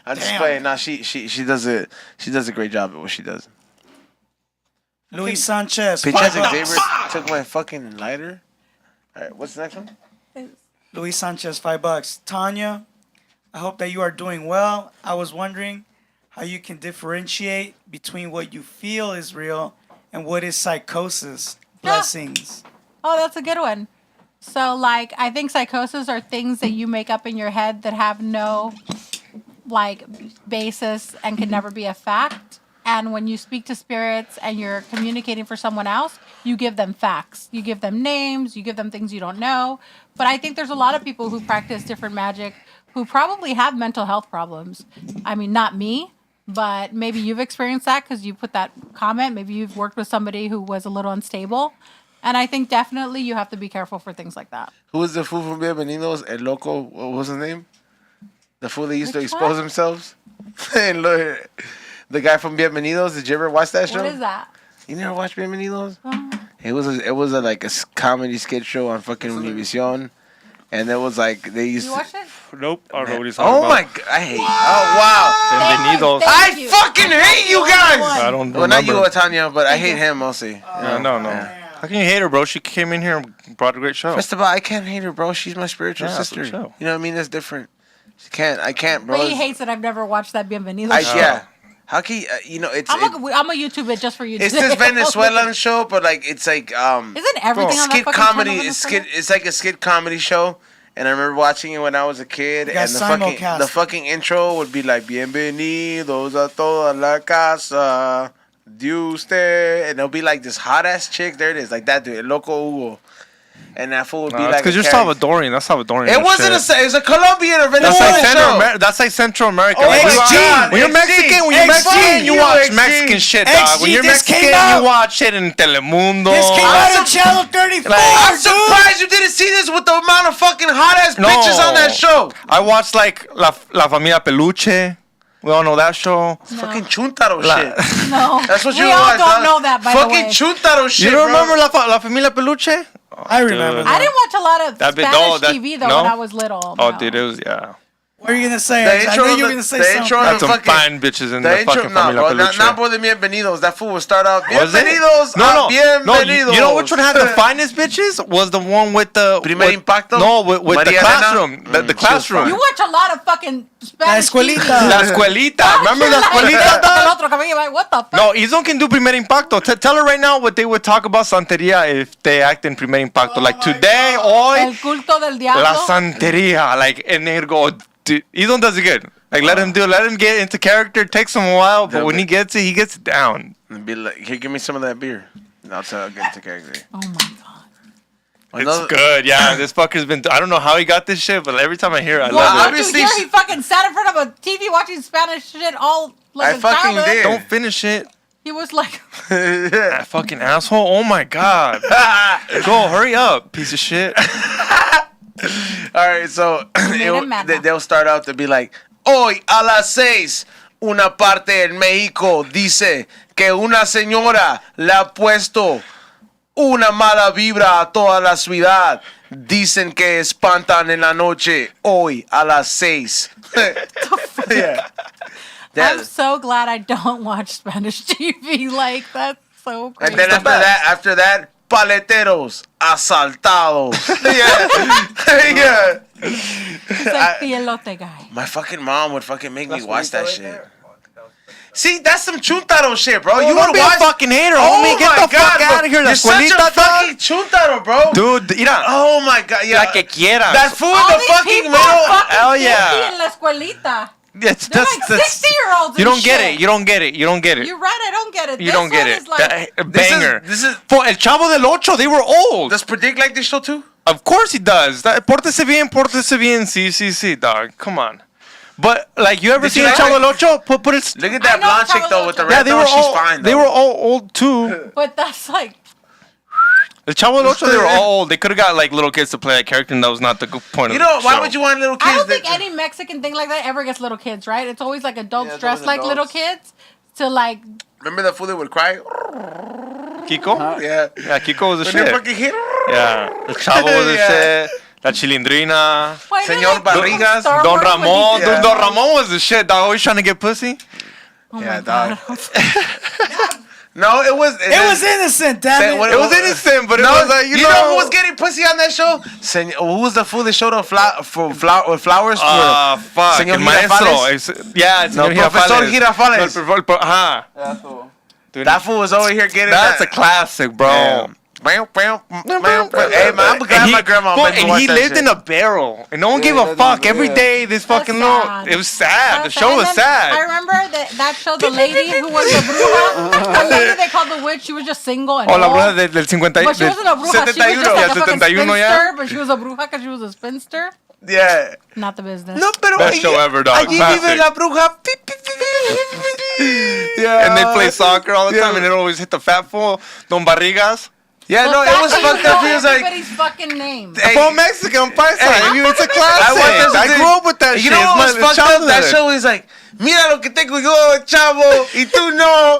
I'm just playing. No, she does a great job at what she does. Luis Sanchez. Bitch ass $5. Xavier took my fucking lighter. All right, what's the next one? Luis Sanchez, $5. Tanya, I hope that you are doing well. I was wondering how you can differentiate between what you feel is real and what is psychosis. Blessings. Oh, that's a good one. So, like, I think psychosis are things that you make up in your head that have no, like, basis and can never be a fact. And when you speak to spirits and you're communicating for someone else, you give them facts. You give them names. You give them things you don't know. But I think there's a lot of people who practice different magic who probably have mental health problems. I mean, not me, but maybe you've experienced that because you put that comment. Maybe you've worked with somebody who was a little unstable. And I think definitely you have to be careful for things like that. Who was the fool from Bienvenidos? El Loco, what was his name? The fool that used to Which expose one? themselves? And look, the guy from Bienvenidos, did you ever watch that show? What is that? You never watched Bienvenidos? It was like a comedy skit show on fucking Univision. And it was like, they used You watched it? Nope. I don't know what he's talking Oh about. my god, I hate Oh wow. Bienvenidos. Thank you. I fucking hate you guys! I don't Well, not you, remember. Tanya, but I hate him mostly. Yeah, no. How can you hate her, bro? She came in here and brought a great show. First of all, I can't hate her, bro. She's my spiritual Yeah, sister. for sure. You know what I mean? That's different. I can't, bro. But he hates that I've never watched that Bienvenido show. Yeah. How can you, it's I'm gonna YouTube it just for you. it's today. this Venezuelan show, but like it's like Isn't everything on that skit fucking comedy. channel It's Venezuela? it's like a skit comedy show. And I remember watching it when I was a kid, got and simulcast. the fucking intro would be like "Bienvenidos a toda la casa de usted," and it'll be like this hot ass chick. There it is, like that dude, El Loco Hugo, and that fool would be like. because you're character. Salvadorian. That's Salvadorian. It wasn't it was a Colombian or That's Venezuelan like show. That's like Central America. Oh Like, my when God, when you're Mexican, you XG, watch XG. Mexican shit, dog. When XG, you're this came Mexican, out- you watch shit in Telemundo. This came out of Channel 34, I'm dude. surprised you didn't see this with the amount of fucking hot ass No. bitches on that show. I watched like La Familia Peluche. We all know that show. No. Fucking chuntaro shit. No. That's what you we all watch. don't know that, by the Fucking way. chuntaro shit. You don't bro. remember La Familia Peluche? I remember dude. I that. didn't watch a lot of That bit- Spanish no, that- TV though no? when I was little. Oh, no. dude, it was, yeah. What are you going to say? The I intro knew of you were the- going to say the something. intro- That's some fucking- fine bitches in The the intro, fucking no, Familia bro, Peluche. not more than bienvenidos. That fool would start out Was it? bienvenidos. No. Bienvenidos. You know which one had the finest bitches? Was the one with the Primer Impacto? No, with the Maria classroom. Elena? The She was classroom. You watch a lot of fucking La Spanish escuelita. TV. La escuelita. Remember la escuelita, El dog? otro cabello, like, what the fuck? No, Izon can do Primer Impacto. Tell her right now what they would talk about Santeria if they act in Primer Impacto. Like today, hoy, El culto del diablo. la Santeria. Like, and they'd go, dude, Izon does it good. Like, let him get into character. It takes him a while, but when he gets it, he gets it down. And be like, here, give me some of that beer. And I'll tell. I'll get into character. Oh my god. It's good, yeah. This fucker's been. I don't know how he got this shit, but every time I hear it, I Well, love it. obviously- don't you hear he fucking sat in front of a TV watching Spanish shit all like I his fucking childhood? did. Don't finish it. He was like, That fucking asshole. Oh my god. Go, hurry up, piece of shit. All right, so made him mad now. they'll start out to be like, hoy a las 6, una parte en México dice que una señora le ha puesto una mala vibra a toda la ciudad. Dicen que espantan en la noche hoy a las 6. Yeah. I'm so glad I don't watch Spanish TV. Like, that's so crazy. And then after that, paleteros asaltados. Yeah. It's like the elote guy. My fucking mom would fucking make me watch that shit. See, that's some chuntaro shit, bro. You don't would be a watch fucking hater, Oh homie. Get my the fuck God, out bro. of here. La You're such a escuelita, fucking chuntaro, bro. dude, mira. Oh my god, yeah. La que quieras. That fool in All the these fucking people middle. are fucking Hell 50 yeah. in la escuelita. That's, They're like 60-year-olds. You don't get it. You don't get it. You don't get it. You're right. I don't get it. You don't get it. Is like, A banger. This is For El Chavo del Ocho, they were old. does Predict like this show too? Of course he does. Pórtese bien, sí, dog. Come on. But, like, you ever Did seen you El like Chavo it? del Ocho? Put it... Look at that I know blonde chick Chavo though with the del red Yeah, they though. were She's all... fine. They though. were all old, too. but that's like, El Chavo del Ocho, they were all old. They could have got, like, little kids to play that character, and that was not the good point You of the know why show. would you want little kids? I don't that- think any Mexican thing like that ever gets little kids, right? It's always like adults Yeah, it's dressed always like little adults. kids to like. Remember that fool that would cry? Kiko? Yeah. Yeah, Kiko was a When shit. they fucking hit. Yeah. El Chavo was a Yeah. shit. La Chilindrina. Why, they're Señor like Barrigas, Star Don Wars when Ramon. he- Yeah. Don Ramon was the shit, dog. Always trying to get pussy. Oh Yeah, my god. No, it was innocent, damn it. It was innocent, but it was like, you know who was getting pussy on that show? Who was the fool that showed up flowers? Fuck. Señor El maestro. Yeah, no, Profesor Girafales. That's cool. That fool was over here getting That's a classic, bro. Damn. Hey man, I'm glad my grandma made me watch he that lived shit. in a barrel, and no one gave a fuck. Every day, this fucking little. It was sad. The show was I sad. remember that show, the lady who was the bruja, the lady they called the witch. She was just single and Oh, la old. bruja del 50. But she wasn't a bruja. She was just like a fucking 71, spinster, but she was a bruja because she was a spinster. Yeah. Not the business. No, pero Best show ever, dog. Allí vive la bruja. Yeah. And they play soccer all the time, and it always hit the fat fool, Don Barrigas. Yeah, no, it was fucked up. He was like, everybody's fucking name. Hey, Full Mexican, paisa. It's a classic. I grew up with that shit. You know what was fucked up? That show is like, mira lo que tengo yo, chavo, y tú no.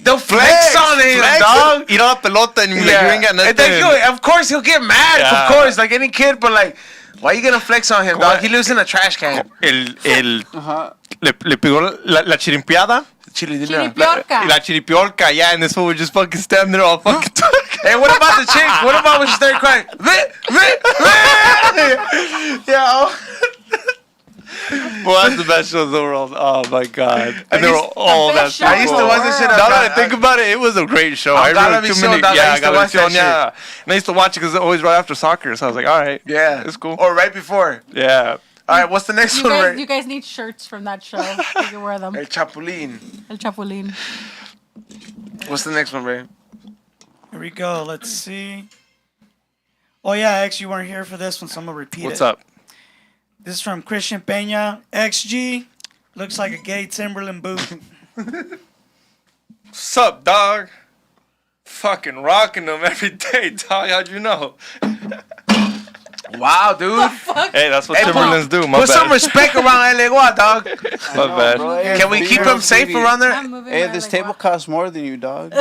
They'll flex on him, dog. Ir a la pelota and you ain't got nothing. Of course, he'll get mad. Of course, like any kid, but like, why are you gonna flex on him, dog? He lives in a trash can. Le pegó la chirimpiada. Chiripiorca. La chiripiorca, yeah, and this fool would just fucking stand there all fucking talking. Hey, what about the chick? What about when she started crying? Yeah. Well, that's the best show in the world. Oh my god. And they were all that shit. I used to watch this shit. Now that I think about it, it was a great show. I remember too many. Yeah, I got watch that shit. Yeah. And I used to watch it because it was always right after soccer. So I was like, all right. Yeah. It's cool. Or right before. Yeah. All right, what's the next one, Ray? You guys need shirts from that show. You can wear them. El Chapulín. El Chapulín. What's the next one, Ray? Here we go. Let's see. Oh, yeah, X, you weren't here for this one, so I'm going to repeat What's it. up? This is from Christian Peña. XG. Looks like a gay Timberland boot. What's up, dog? Fucking rocking them every day, dog. How'd you know? Wow, dude. Hey, that's what Timberlands do. My Put bad. some respect around Legua, dog. My bad. Bro, Can we keep them safe around there? Hey, this table costs more than you, dog.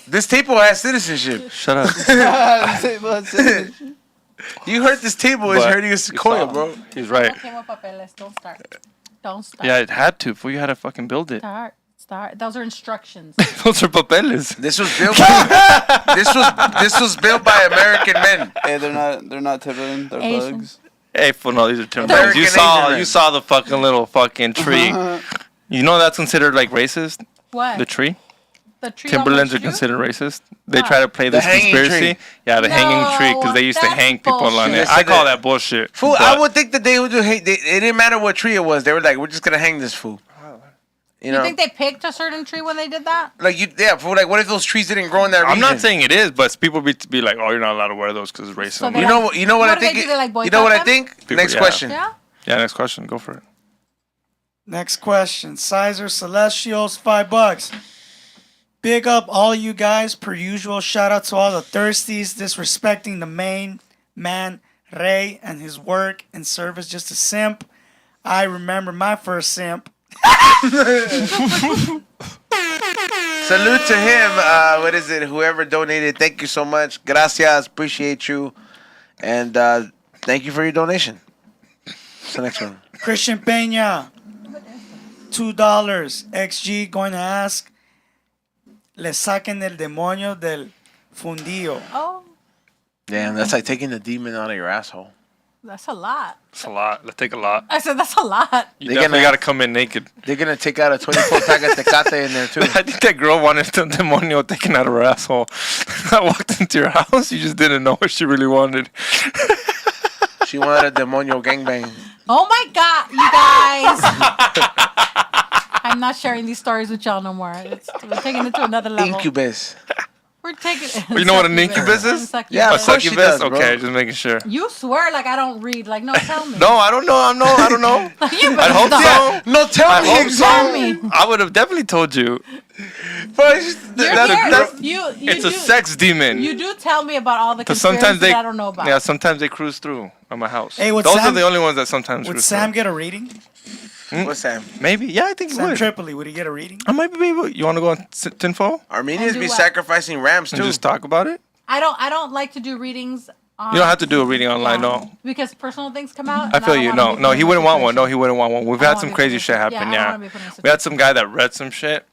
This table has citizenship. Shut up. This table has citizenship. You heard this table is But hurting a sequoia, bro. He's right. Don't start. Don't start. Yeah, it had to. Fool, you had to fucking build it. Start. Those are instructions. Those are papeles. This was built by this was built by American men. Hey, they're not Timberland, they're Asian. bugs. Hey, fool, no, these are Timberlands. American You saw the fucking little fucking tree. You know that's considered like racist? What? The tree? The tree. Timberlands are on the shoe? considered racist. They try to play this hanging conspiracy. tree. Yeah, the hanging tree because they used to that's hang people on bullshit. it. I call that bullshit. Fool, but- I would think that they would do hate. It didn't matter what tree it was. They were like, we're just gonna hang this fool. You know, You think they picked a certain tree when they did that? like fool. Like, what if those trees didn't grow in that region? I'm not saying it is, but people be like, "Oh, you're not allowed to wear those because it's racism." So they You know what I What do they think. do? They, like, You know what I boycott think. People- Next yeah. question. Yeah. Yeah, next question. Go for it. Next question. Sizer Celestials, $5. Big up all you guys, per usual. Shout out to all the thirsties disrespecting the main man, Ray, and his work and service. Just a simp. I remember my first simp. Salute to him. What is it? Whoever donated, thank you so much. Gracias. Appreciate you. And thank you for your donation. What's the next one? Christian Peña, $2. XG going to ask, le saquen el demonio del fundillo. Oh, Damn, that's like taking the demon out of your asshole. that's a lot. It's a lot. Let's take a lot. I said that's a lot. You They're definitely gonna- got to come in naked. They're gonna take out a 24-pack of Tecate in there too. I think that girl wanted the demonio taken out of her asshole. I walked into your house. You just didn't know what she really wanted. She wanted a demonio gangbang. Oh my God, you guys! I'm not sharing these stories with y'all no more. We're taking it to another level. Incubus. We're taking. You know what an incubus is? Yeah, A of course she succubus? does, bro. Okay, just making sure. You swear like I don't read. Like no, tell me. No, I don't know. I don't know. You I better hope stop. so. No, tell I me. hope so. Tell me. I would have definitely told you. Bro, it's just- You're that's- here. You It's do, a sex demon. You do tell me about all the Because conspiracies sometimes they, that I don't know about. yeah, sometimes they cruise through on my house. Hey, would Those are Sam- the only ones that sometimes Would cruise Sam through. get a reading? What's Sam? Maybe, yeah, I think he Sam would. Tripoli, would he get a reading? I might be able. You want to go on tinfoil Armenians And do be what? sacrificing rams and too. just talk about it? I don't like to do readings. You don't have to do a reading online, Yeah, no. Because personal things come out. I and feel don't you. wanna No, be no, put he in a wouldn't want one. No, situation. he wouldn't want one. We've I had don't some wanna be crazy put in shit a- happen. I don't Yeah, wanna be put in a we had situation. some guy that read some shit.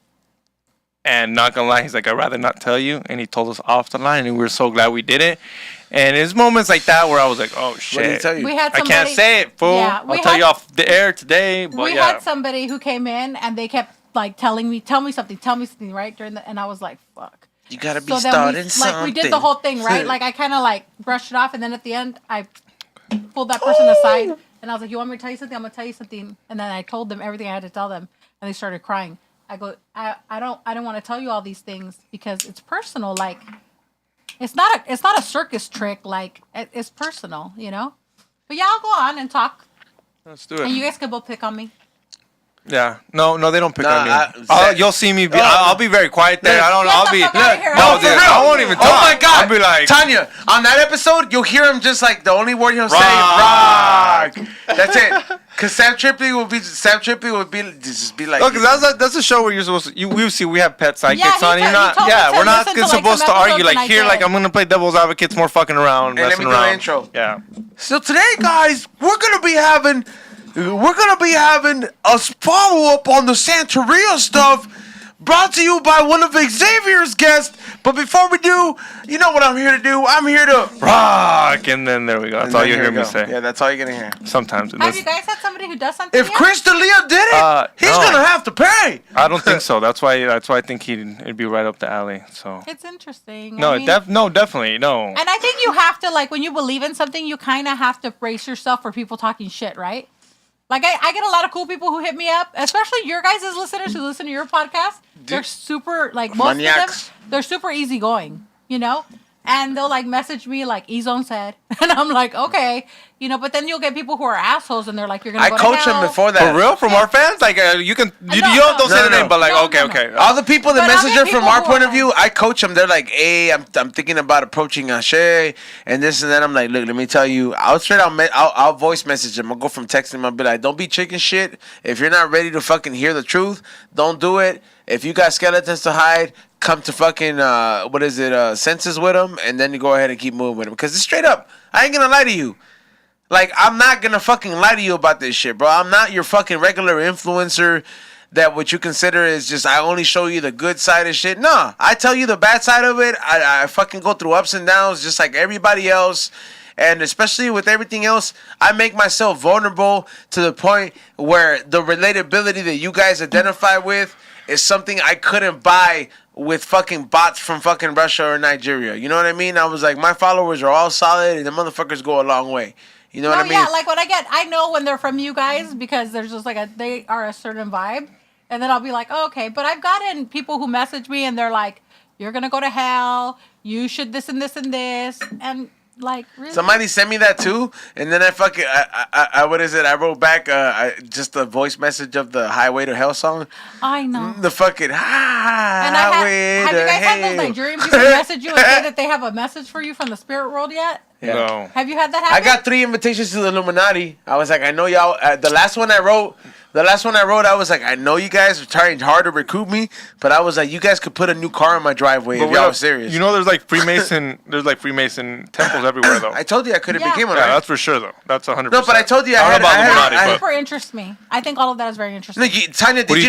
And not gonna lie, he's like, I'd rather not tell you. And he told us off the line, and we were so glad we did it. And it's moments like that where I was like, oh shit. What did he tell you? We had I can't say it, fool. Yeah, I'll tell you off the air today. But we had somebody who came in and they kept like telling me, tell me something, right? And I was like, fuck. You gotta be starting something. Like we did the whole thing, right? Like I kind of like brushed it off, and then at the end I pulled that person aside, and I was like, you want me to tell you something? I'm gonna tell you something. And then I told them everything I had to tell them, and they started crying. I go, I don't want to tell you all these things because it's personal. Like, it's not a circus trick. Like, it's personal, you know. But yeah, I'll go on and talk. Let's do it. And you guys can both pick on me. Yeah, no, they don't pick on me. You'll see me. I'll be very quiet there. I'll be. No, for real. I won't even talk. Oh my God! I'll be like, Tanya, on that episode, you'll hear him just like the only word he'll say, rock. That's it. Cause Sam Tripley will just be like. no, because that's a show where you're supposed to. We have pet sidekicks on. We're not supposed to argue. Like here, like I'm gonna play devil's advocate. It's more fucking around, and let me do the intro. Yeah. So today, guys, we're gonna be having a follow-up on the Santeria stuff, brought to you by one of Xavier's guests. But before we do, you know what I'm here to do? I'm here to rock, and then there we go. That's all you hear me say. Yeah, that's all you're gonna hear. Sometimes. Have you guys had somebody who does something? If Chris D'Elia did it, he's gonna have to pay. I don't think so. That's why I think it'd be right up the alley. So it's interesting. No, definitely no. And I think you have to, like, when you believe in something, you kind of have to brace yourself for people talking shit, right? Like, I get a lot of cool people who hit me up, especially your guys' listeners who listen to your podcast. They're super, like, most Maniacs. of them, they're super easygoing, you know? And they'll, like, message me, like, E-Zone said. And I'm like, okay. You know, but then you'll get people who are assholes, and they're like, you're going to go to hell. I coach them before that. For real? From our fans? Like, you can... You don't say the name, but, like, okay. All the people that message her from our point of view, I coach them. They're like, hey, I'm thinking about approaching Ashe, and this and that. I'm like, look, let me tell you. I'll voice message them. I'll go from texting them. I'll be like, don't be chicken shit. If you're not ready to fucking hear the truth, don't do it. If you got skeletons to hide, come to fucking, senses with them, and then you go ahead and keep moving with them. Because it's straight up. I ain't gonna lie to you. Like, I'm not gonna fucking lie to you about this shit, bro. I'm not your fucking regular influencer that what you consider is just, I only show you the good side of shit. Nah, I tell you the bad side of it. I fucking go through ups and downs just like everybody else. And especially with everything else, I make myself vulnerable to the point where the relatability that you guys identify with is something I couldn't buy with fucking bots from fucking Russia or Nigeria. You know what I mean? I was like, my followers are all solid and the motherfuckers go a long way. You know what I mean? Yeah, like I know when they're from you guys because there's just like they are a certain vibe. And then I'll be like, oh, okay. But I've gotten people who message me and they're like, you're going to go to hell. You should this and this and this. And like, really? Somebody sent me that too, and then I what is it? I wrote back just a voice message of the Highway to Hell song. I know. The fucking Highway have you guys had those Nigerian people message you and say that they have a message for you from the spirit world yet? Yeah. No. Have you had that happen? I got 3 invitations to the Illuminati. I was like, I know y'all. The last one I wrote, I was like, I know you guys are trying hard to recruit me, but I was like, you guys could put a new car in my driveway if y'all were serious. You know, there's like Freemason temples everywhere, though. I told you I could have became one. Yeah, that's for sure, though. That's 100%. No, but I told you that super interests me. I think all of that is very interesting. No, Tanya, did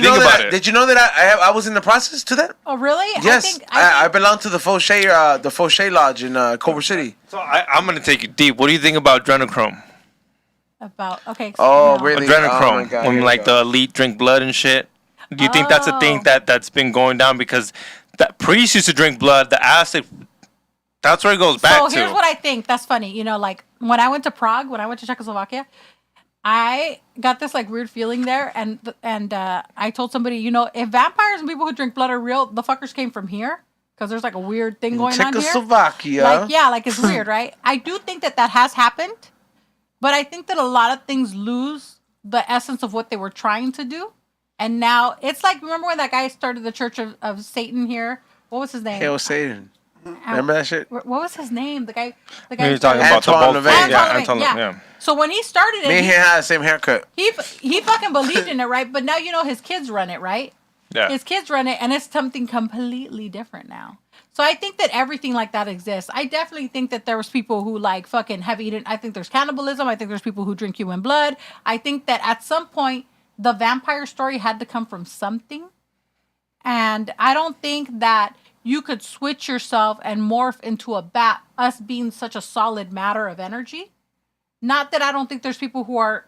you know that I was in the process to that? Oh, really? Yes, I belong to the Fauché Lodge in Culver City. So I'm gonna take you deep. What do you think about adrenochrome? Really? Adrenochrome, when like the elite drink blood and shit. Do you think that's a thing that's been going down because that priests used to drink blood? The acid, that's where it goes back to. So here's what I think. That's funny. You know, like when I went to Prague, when I went to Czechoslovakia, I got this like weird feeling there, and I told somebody, you know, if vampires and people who drink blood are real, the fuckers came from here. Because there's like a weird thing going on here. Czechoslovakia. Like it's weird, right? I do think that has happened. But I think that a lot of things lose the essence of what they were trying to do. And now it's like, remember when that guy started the Church of Satan here? What was his name? Hail Satan. Remember that shit? What was his name? The guy. You're talking about the Antoine Antoine. Yeah. So when he started it, me and he had the same haircut. He fucking believed in it, right? But now you know his kids run it, right? Yeah. His kids run it, and it's something completely different now. So I think that everything like that exists. I definitely think that there was people who like fucking have eaten. I think there's cannibalism. I think there's people who drink human blood. I think that at some point the vampire story had to come from something. And I don't think that you could switch yourself and morph into a bat, us being such a solid matter of energy. Not that I don't think there's people who are,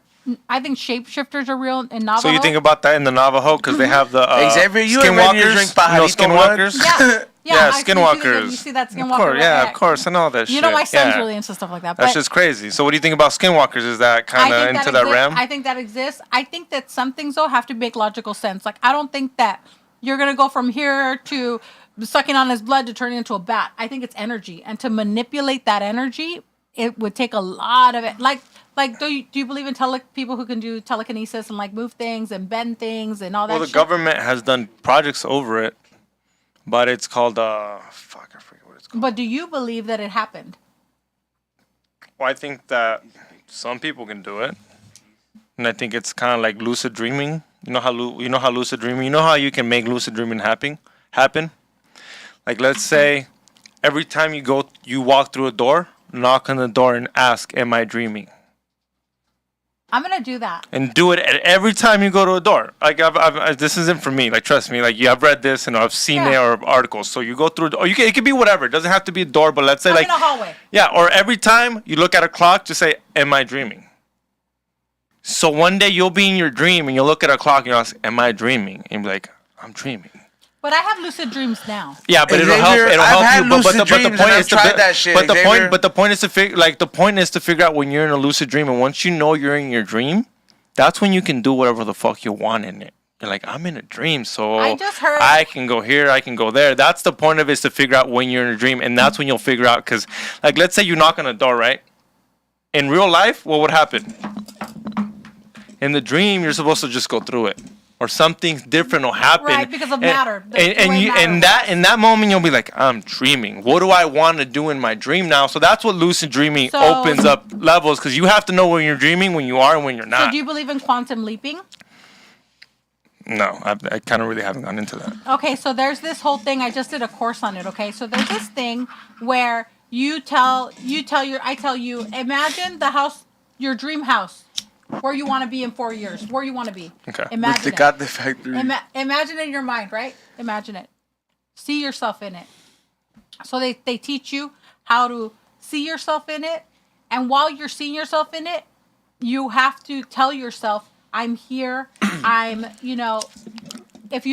I think shapeshifters are real in Navajo. So you think about that in the Navajo because they have the Xavier, you ain't ready to drink skinwalkers? Yeah, skinwalkers. You see that skinwalker? Of course, of course, I know that shit. You know my son's really into stuff like that. That's just crazy. So what do you think about skinwalkers? Is that kind of into that realm? I think that exists. I think that some things, though, have to make logical sense. Like, I don't think that you're going to go from here to sucking on his blood to turning into a bat. I think it's energy. And to manipulate that energy, it would take a lot of it. Like do you believe in people who can do telekinesis and, like, move things and bend things and all that shit? Well, the government has done projects over it. But it's called, I forget what it's called. But do you believe that it happened? Well, I think that some people can do it. And I think it's kind of like lucid dreaming. You know how lucid dreaming, you know how you can make lucid dreaming happen? Like, let's say every time you walk through a door, knock on the door and ask, am I dreaming? I'm gonna do that. And do it every time you go to a door. Like this isn't for me. Like, trust me. Like, I've read this and I've seen it or articles. So you go through, or it could be whatever. It doesn't have to be a door. But let's say in a hallway. Yeah. Or every time you look at a clock, just say, "Am I dreaming?" So one day you'll be in your dream and you'll look at a clock and you'll ask, "Am I dreaming?" And you'll be like, "I'm dreaming." But I have lucid dreams now. Yeah, but it'll help you. But the point is to figure out when you're in a lucid dream, and once you know you're in your dream, that's when you can do whatever the fuck you want in it. You're like, I'm in a dream, so I can go here, I can go there. That's the point of it, is to figure out when you're in a dream, and that's when you'll figure out. Because, like, let's say you knock on a door, right? In real life, what would happen? In the dream, you're supposed to just go through it. Or something different will happen. Right, because of matter. In that moment, you'll be like, I'm dreaming. What do I want to do in my dream now? So that's what lucid dreaming opens up levels, because you have to know when you're dreaming, when you are, and when you're not. So do you believe in quantum leaping? No, I kind of really haven't gone into that. Okay, so there's this whole thing. I just did a course on it, okay? So there's this thing where I tell you, imagine the house, your dream house. Where you want to be in 4 years. Where you want to be. Okay. Imagine it. Got the factory. Imagine it in your mind, right? Imagine it. See yourself in it. So they teach you how to see yourself in it. And while you're seeing yourself in it, you have to tell yourself, I'm here. If you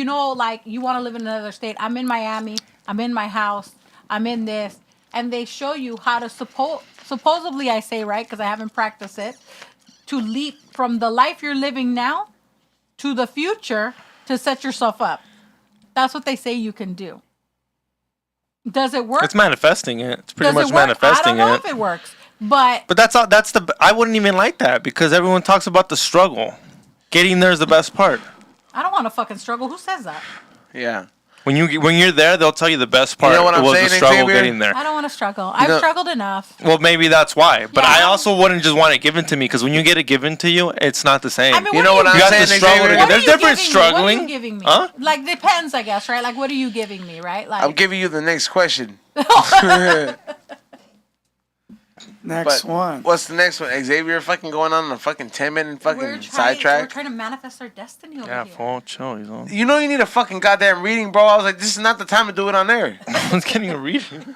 know, like, you want to live in another state. I'm in Miami. I'm in my house. I'm in this. And they show you how to supposedly, I say, right? Because I haven't practiced it. To leap from the life you're living now to the future to set yourself up. That's what they say you can do. Does it work? It's manifesting it. It's pretty much manifesting it. I don't know if it works, but that's all. I wouldn't even like that, because everyone talks about the struggle. Getting there is the best part. I don't want to fucking struggle. Who says that? Yeah. When you're there, they'll tell you the best part was the struggle getting there. I don't want to struggle. I've struggled enough. Well, maybe that's why. But I also wouldn't just want it given to me, because when you get it given to you, it's not the same. I mean, you know what I'm saying? There's different struggling. What are you giving me? Huh? Like, depends, I guess, right? Like, what are you giving me, right? Like, I'm giving you the next question. Next one. What's the next one? Xavier fucking going on a fucking 10-minute fucking sidetrack. We're trying to manifest our destiny over here. Yeah, full chill. You know you need a fucking goddamn reading, bro. I was like, this is not the time to do it on there. No one's getting a reading.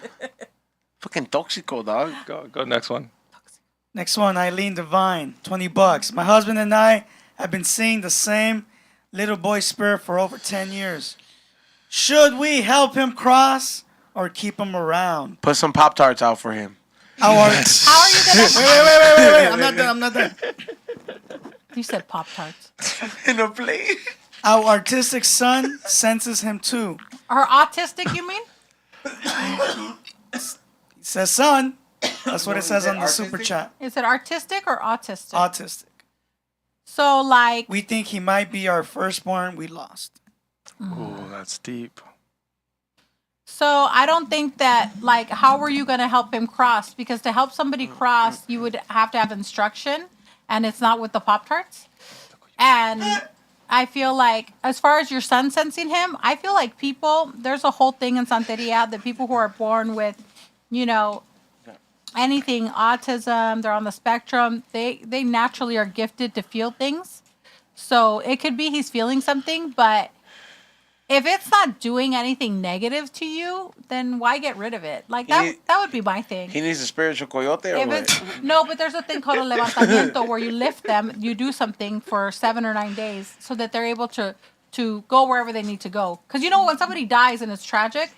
Fucking toxico, dog. Go next one. Next one, Eileen Devine, $20. My husband and I have been seeing the same little boy spirit for over 10 years. Should we help him cross or keep him around? Put some Pop-Tarts out for him. How are you gonna? Wait. I'm not done. You said Pop-Tarts. In a plate. Our artistic son senses him too. Or autistic, you mean? It says son. That's what it says on the super chat. Is it artistic or autistic? Autistic. So, like, we think he might be our firstborn we lost. Ooh, that's deep. So I don't think that, like, how were you going to help him cross? Because to help somebody cross, you would have to have instruction, and it's not with the Pop-Tarts. And I feel like, as far as your son sensing him, I feel like there's a whole thing in Santeria that people who are born with, anything, autism, they're on the spectrum, they naturally are gifted to feel things. So it could be he's feeling something, but if it's not doing anything negative to you, then why get rid of it? Like that would be my thing. He needs a spiritual coyote or what? No, but there's a thing called a levantamiento where you lift them, you do something for 7 or 9 days so that they're able to go wherever they need to go. Because when somebody dies and it's tragic,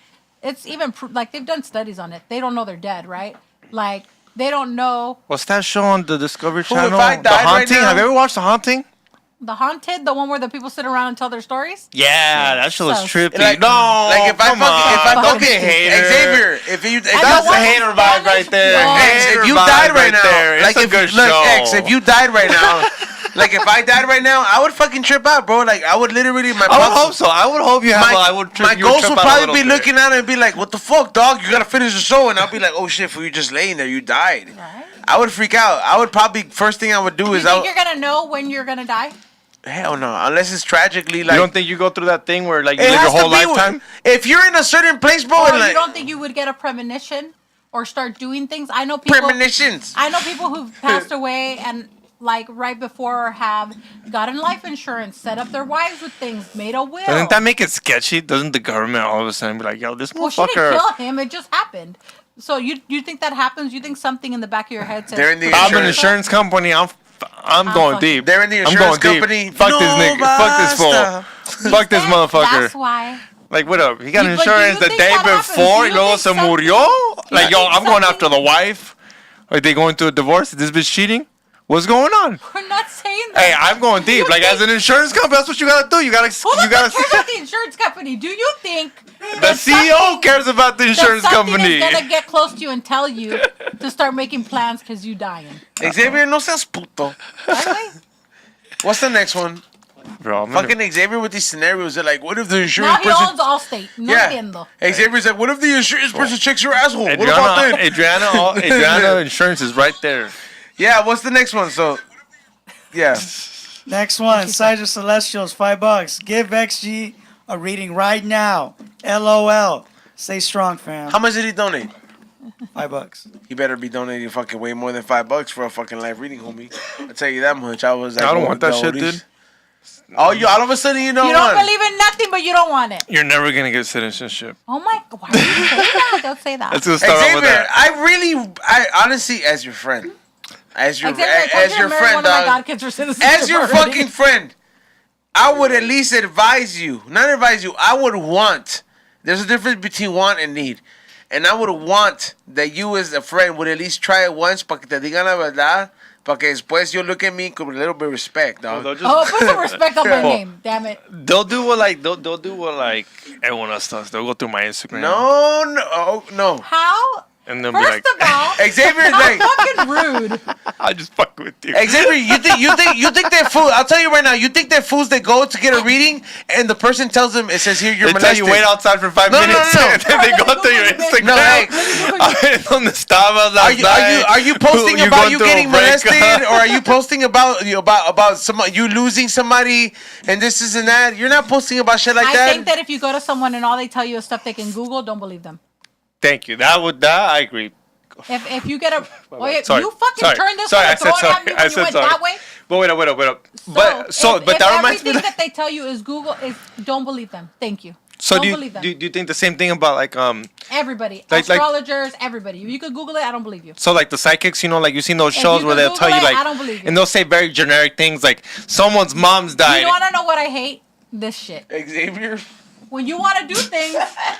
it's even like they've done studies on it. They don't know they're dead, right? Like they don't know. What's that show on the Discovery Channel? If I died The Haunting. right now, have you ever watched The Haunting? The Haunted, the one where the people sit around and tell their stories. Yeah, that show was So trippy. like, No, like if I fucking hater. Xavier, That's a hater vibe right there. X, if you died right now, like it's a good show. X, if you died right now, like if I died right now, I would fucking trip out, bro. Like I would literally, I would hope so. I would hope you have. My ghost would probably be looking at it and be like, "What the fuck, dog? You gotta finish the show." And I'll be like, "Oh shit, for you just laying there, you died." Right. I would freak out. I would probably first thing I would do is You think you're gonna know when you're gonna die? Hell no, unless it's tragically like. You don't think you go through that thing where like you live your whole lifetime? If you're in a certain place, bro, Or and like you don't think you would get a premonition or start doing things? I know people. premonitions. I know people who've passed away and like right before have gotten life insurance, set up their wives with things, made a will. Doesn't that make it sketchy? Doesn't the government all of a sudden be like, "Yo, this Well, she didn't motherfucker"? kill him. It just happened. So you think that happens? You think something in the back of your head says? They're in the I'm an insurance company. I'm going deep. They're in the I'm insurance going company. deep. Fuck this nigga. Fuck this fool. Fuck this motherfucker. That's why. Like, what up? He got But do insurance you the think day that happens? before, Do you y luego think se something- murió? Like, yo, think I'm going after something- the wife. Are they going through a divorce? Is this bitch cheating? What's going on? We're not saying that. Hey, I'm going deep. Like, as an insurance company, that's what you gotta do. You gotta. Who the fuck cares about the insurance company? Do you think The CEO cares about the insurance company. Is gonna get close to you and tell you to start making plans because you dying? Xavier, no seas puto. Right? What's the next one? Bro, Fucking Xavier with these scenarios. They're like, what if the Now insurance he person? owns Allstate. No Yeah. entiendo. Xavier's like, what if the insurance person checks your asshole? What about that? Adriana Insurance is right there. Yeah, what's the next one? So, yeah. Next one, Cyger Celestials, $5. Give XG a reading right now. LOL. Stay strong, fam. How much did he donate? $5. He better be donating fucking way more than $5 for a fucking live reading, homie. I'll tell you that much. I was like, I don't want that shit, dude. Oh, you all of a sudden you don't You want don't believe in nothing, but you don't want it. You're never gonna get citizenship. Oh my! Why would you say that? Don't say that. Let's just start off with Xavier, that. I honestly, as your friend, as your Xavier, I told as you your to marry friend, one of my dog, godkids for citizenship as your already. fucking friend, I would at least advise you. Not advise you. I would want. There's a difference between want and need. And I would want that you as a friend would at least try it once para que te digan la verdad, para que después you look at me with a little bit of respect, dog. Oh, put some respect on my name, damn it. They'll do what like everyone else does. They'll go through my Instagram. No. How? And they'll be First like, of all, Xavier's how like, fucking rude. I just fuck with you. Xavier, you think they're fools? I'll tell you right now, you think they're fools that go to get a reading and the person tells them, it says here you're They tell molested. you wait outside for 5 No, no, minutes. no, no. And then they go through your Instagram. No, hey. ¿Dónde estabas last night? Are you posting You about going you through a getting breakup? molested, or are you posting about you losing somebody and this and that? You're not posting about shit like I that. think that if you go to someone and all they tell you is stuff they can Google, don't believe them. Thank you. That I agree. If you get a, Sorry. you fucking Sorry. turn this Sorry, way I and said throw it at sorry. me I when you said went sorry. that way. But wait up. So But that reminds me. everything that they tell you is Google is don't believe them. Thank you. So don't do believe them. you think the same thing about like Everybody, like- astrologers, everybody. If you could Google it, I don't believe you. so like the psychics, you know, like you've seen those If shows you where could they'll tell Google you it, like, I don't believe you. and they'll say very generic things like someone's mom's died. You want to know what I hate? This shit. Xavier. When you want to do things,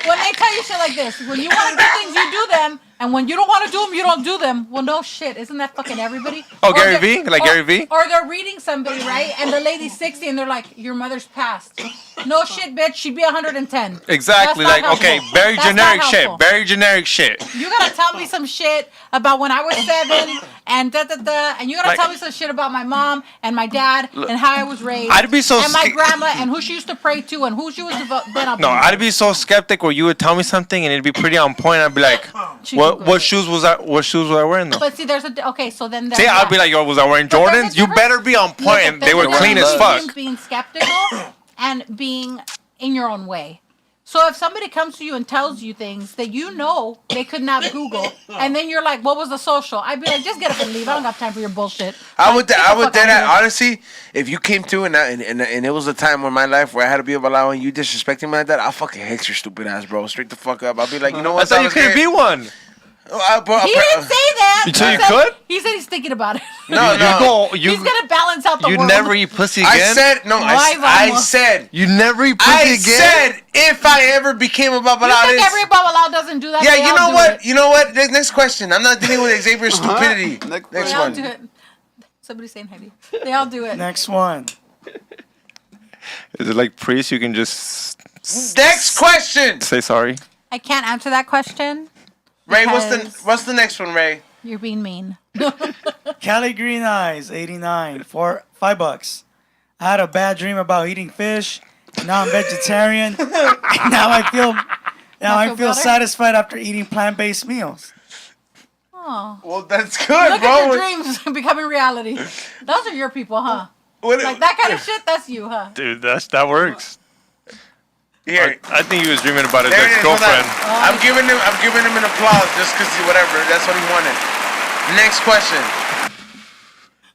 when they tell you shit like this, when you want to do things, you do them, and when you don't want to do them, you don't do them. Well, no shit. Isn't that fucking everybody? Oh, Or Gary they're- V? Like or- Gary V? Or they're reading somebody, right? And the lady's 60, and they're like, your mother's passed. No shit, bitch. She'd be 110. Exactly. That's not Like, okay, helpful. very That's generic not shit. helpful. Very generic shit. You gotta tell me some shit about when I was 7 and da-da-da, and you gotta Like- tell me some shit about my mom and my dad and how I was raised. I'd be so and my sca- grandma and who she used to pray to and who she was then I'll No, believe I'd it. be so skeptic where you would tell me something and it'd be pretty on point. I'd be like, She what Googled it. shoes was I wearing though? But see, there's a okay. So then there's See, I'd that. be like, yo, was I wearing But there's a Jordans? You difference- better be on point. Look, And they were there's a clean as difference fuck. between being skeptical and being in your own way. So if somebody comes to you and tells you things that you know they could not Google, and then you're like, "What was the social?" I'd be like, "Just get up and leave. I don't got time for your bullshit." I would do that honestly. If you came to and it was a time in my life where I had to be allowing you disrespecting me like that, I'll fucking hex your stupid ass, bro. Straight the fuck up. I'll be like, you know what? I thought you couldn't be one. He didn't say that. So you could? He said he's thinking about it. No. He's gonna balance out the world. You never eat pussy again. I said you never eat pussy again. I said if I ever became a babalao. You think every babalao doesn't do that? Yeah, you know what? You know what? Next question. I'm not dealing with Xavier's stupidity. Next they one. all do it. Somebody's saying Heidi. They all do it. Next one. Is it like priest? You can just next question. Say sorry. I can't answer that question. Ray, what's the next one, Ray? You're being mean. Cali Green Eyes, 89, for $5. I had a bad dream about eating fish. Now I'm vegetarian. now I feel satisfied after eating plant-based meals. Oh. Well, that's good, Look bro. at your dreams becoming reality. Those are your people, huh? Like that kind of shit, that's you, huh? Dude, that works. Here, I think he was dreaming about his ex-girlfriend. I'm giving him an applause just because whatever. That's what he wanted. Next question.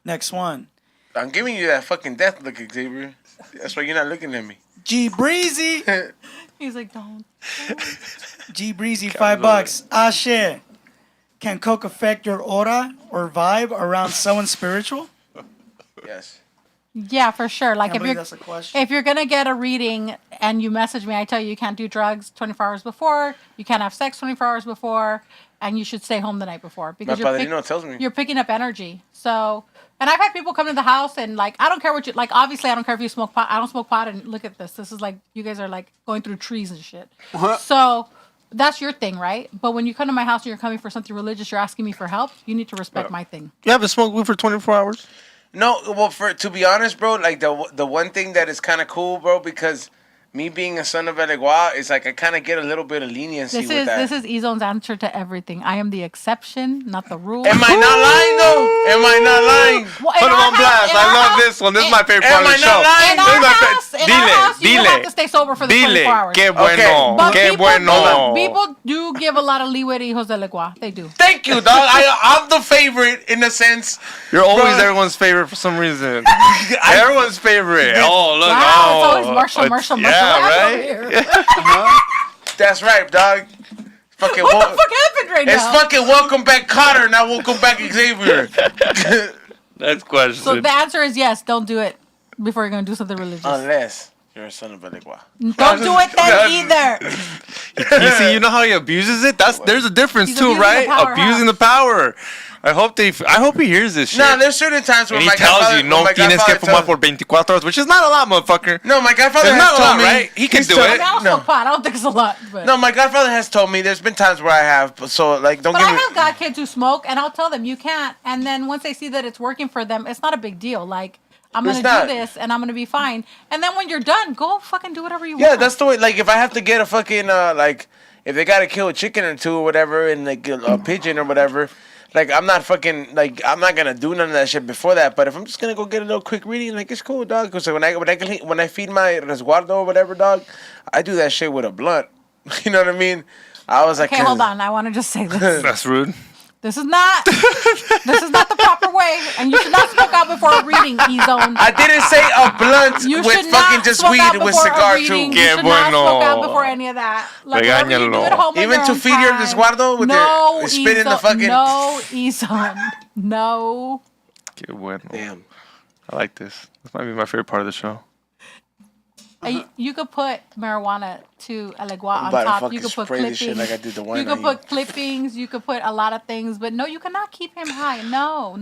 Next one. I'm giving you that fucking death look, Xavier. That's why you're not looking at me. G Breezy. He's like, don't. G Breezy, $5. Ashe. Can coke affect your aura or vibe around someone spiritual? Yes. Yeah, for sure. Like if you're gonna get a reading and you message me, I tell you can't do drugs 24 hours before, you can't have sex 24 hours before, and you should stay home the night before because tells me you're picking up energy. So, and I've had people come to the house and like I don't care what you like. Obviously, I don't care if you smoke pot. I don't smoke pot. And look at this. This is like you guys are like going through trees and shit. So that's your thing, right? But when you come to my house and you're coming for something religious, you're asking me for help. You need to respect my thing. You haven't smoked weed for 24 hours. No, well, to be honest, bro, like the one thing that is kind of cool, bro, because me being a son of Elegua is like I kind of get a little bit of leniency with that. This is E-Zone's answer to everything. I am the exception, not the rule. Am I not lying though? Am I not lying? Well, put him on blast. I love this one. This is my favorite part of the show. In our house, you have to stay sober for the 24 hours. Qué bueno. But Qué bueno. people do give a lot of leeway to hijos de Legua. They do. Thank you, dog. I'm the favorite in a sense. You're always everyone's favorite for some reason. Everyone's favorite. Oh, look. Wow, it's always Marshall. Yeah, right? That's right, dog. Fucking what the fuck happened right now? It's fucking welcome back Cotter, not welcome back Xavier. Next question. So the answer is yes, don't do it before you're going to do something religious. Unless you're a son of Elegua. Don't do it then either. You see, you know how he abuses it? There's a difference too, right? Abusing the power. I hope he hears this shit. No, there's certain times when he tells you no tienes que fumar por 24 horas, which is not a lot, motherfucker. No, my godfather has told me. Right? He can do it. I mean, I'll smoke pot. I don't think it's a lot. But. No, my godfather has told me. There's been times where I have. So like, don't. But I have god kids who smoke, and I'll tell them you can't. And then once they see that it's working for them, it's not a big deal. Like. I'm going to do this, and I'm going to be fine. And then when you're done, go fucking do whatever you want. Yeah, that's the way. Like, if I have to get a fucking, like, if they got to kill a chicken or two or whatever, and, like, a pigeon or whatever, like, I'm not fucking, like, I'm not going to do none of that shit before that. But if I'm just going to go get a little quick reading, like, it's cool, dog. Because when I feed my resguardo or whatever, dog, I do that shit with a blunt. You know what I mean? I was like... Okay, hold on. I want to just say this. That's rude. This is not the proper way, and you should not smoke out before a reading, E-Zone. I didn't say a blunt with fucking just weed with cigar too. You should not smoke out before any of that. Like, whatever you do at home even to feed your resguardo with your spit in the fucking... No, E-Zone. No. Qué bueno. Damn. I like this. This might be my favorite part of the show. You could put marijuana to Elegua on top. You could put clippings. Like I did the you could put clippings. You could put a lot of things, but no, you cannot keep him high. No.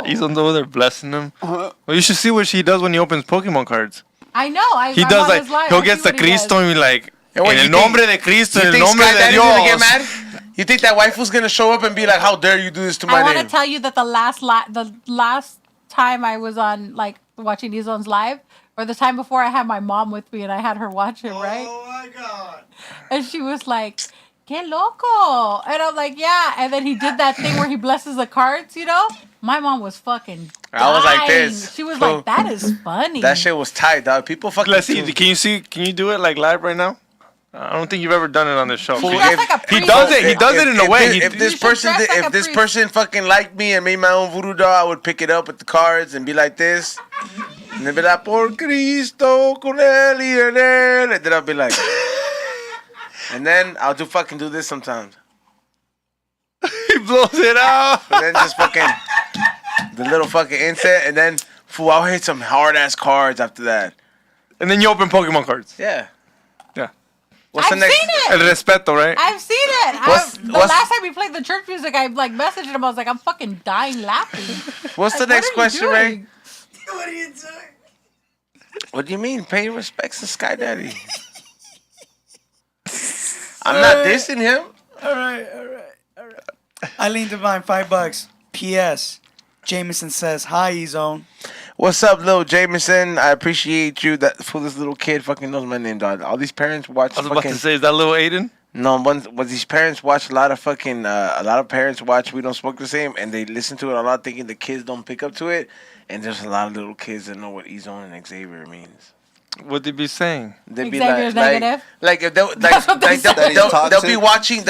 He's over there blessing him. Well, you should see what he does when he opens Pokemon cards. I know. He does like he'll get the Cristo and be like, en el nombre de Cristo, en el nombre de Dios. Gonna get mad? You think that waifu's gonna show up and be like, "How dare you do this to my name?" I want to tell you that the last time I was on like watching E-Zone's live. Or the time before I had my mom with me and I had her watch it, right? Oh my God. And she was like, "Que loco." And I'm like, "Yeah." And then he did that thing where he blesses the cards, you know? My mom was fucking dying. I was like this. She was like, "That is funny." That shit was tight, dog. People fucking... Let's see. Can you do it like live right now? I don't think you've ever done it on this show. He does it. He does it in a way. If this person fucking liked me and made my own voodoo doll, I would pick it up with the cards and be like this. And they'd be like, por Cristo, con él y en él. And then I'll be like, and then I'll do this sometimes. He blows it out. And then just fucking the little fucking inset. And then, fool, I'll hit some hard ass cards after that. And then you open Pokemon cards. Yeah. Yeah. What's the next? Seen it. El respeto, right? I've seen it. The last time we played the church music, I like messaged him. I was like, I'm fucking dying laughing. What's the next question, Ray? What are you doing? What do you mean? Pay your respects to Sky Daddy. I'm not dissing him. All right. Eileen Divine, $5. P.S. Jameson says, hi, E-Zone. What's up, little Jameson? I appreciate you. That for this little kid fucking knows my name, dog. All these parents watch. I was about to say, is that little Aiden? No, when these parents watch a lot of parents watch We Don't Smoke the Same, and they listen to it a lot, thinking the kids don't pick up to it, and there's a lot of little kids that know what E-Zone and Xavier means. What they be saying? They'd be Xavier's negative. Like if they'll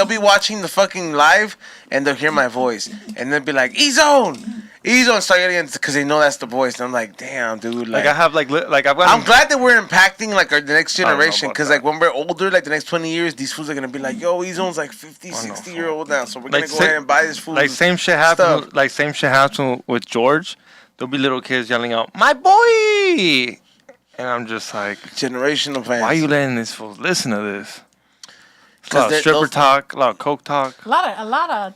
be watching the fucking live, and they'll hear my voice, and they'll be like, E-Zone, start yelling because they know that's the voice, and I'm like, damn, dude. Like I have I'm glad that we're impacting like the next generation, because like when we're older, like the next 20 years, these fools are gonna be like, yo, E-Zone's like 50, 60-year-old now, so we're gonna go ahead and buy this food. Like same shit happened. Like same shit happened with George. There'll be little kids yelling out, "My boy!" And I'm just like, generational fans. Why are you letting this fool listen to this? A lot of stripper talk, a lot of coke talk. A lot of.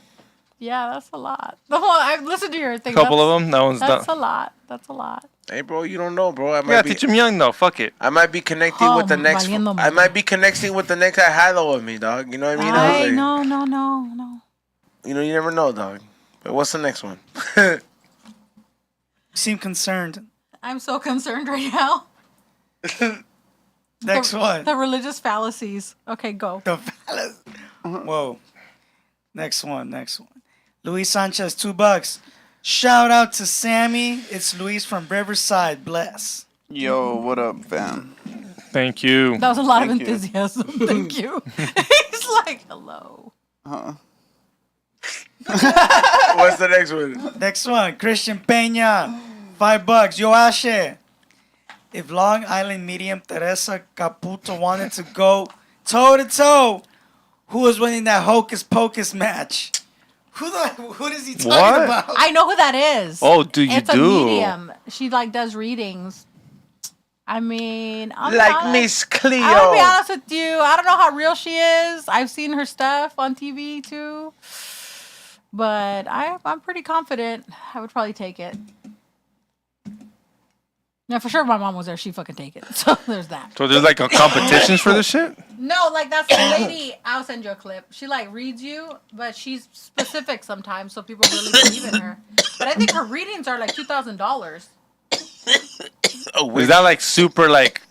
Yeah, that's a lot. The whole I've listened to your thing. A couple of them. That's a lot. That's a lot. Hey, bro, you don't know, bro. Teach him young though. Fuck it. I might be connecting with the next. I might be connecting with the next Halo with me, dog. You know what I mean? No. You know, you never know, dog. But what's the next one? You seem concerned. I'm so concerned right now. Next one. The religious fallacies. Okay, go. The fallacies. Whoa. Next one. Luis Sanchez, $2. Shout out to Sammy. It's Luis from Riverside. Bless. Yo, what up, fam? Thank you. That was a lot of enthusiasm. Thank you. He's like, hello. What's the next one? Next one. Christian Peña, $5. Yo, Ashe. If Long Island medium Teresa Caputo wanted to go toe-to-toe, who was winning that hocus pocus match? Who is he talking about? I know who that is. Oh, do you it's a medium. She does readings. I mean, Miss Cleo. I'm gonna be honest with you. I don't know how real she is. I've seen her stuff on TV too, but I'm pretty confident. I would probably take it. Yeah, for sure. If my mom was there, she'd fucking take it. So there's that. So there's like a competitions for this shit? No, like that's the lady. I'll send you a clip. She like reads you, but she's specific sometimes, so people really believe in her. But I think her readings are like $2,000. Oh, is that like super like?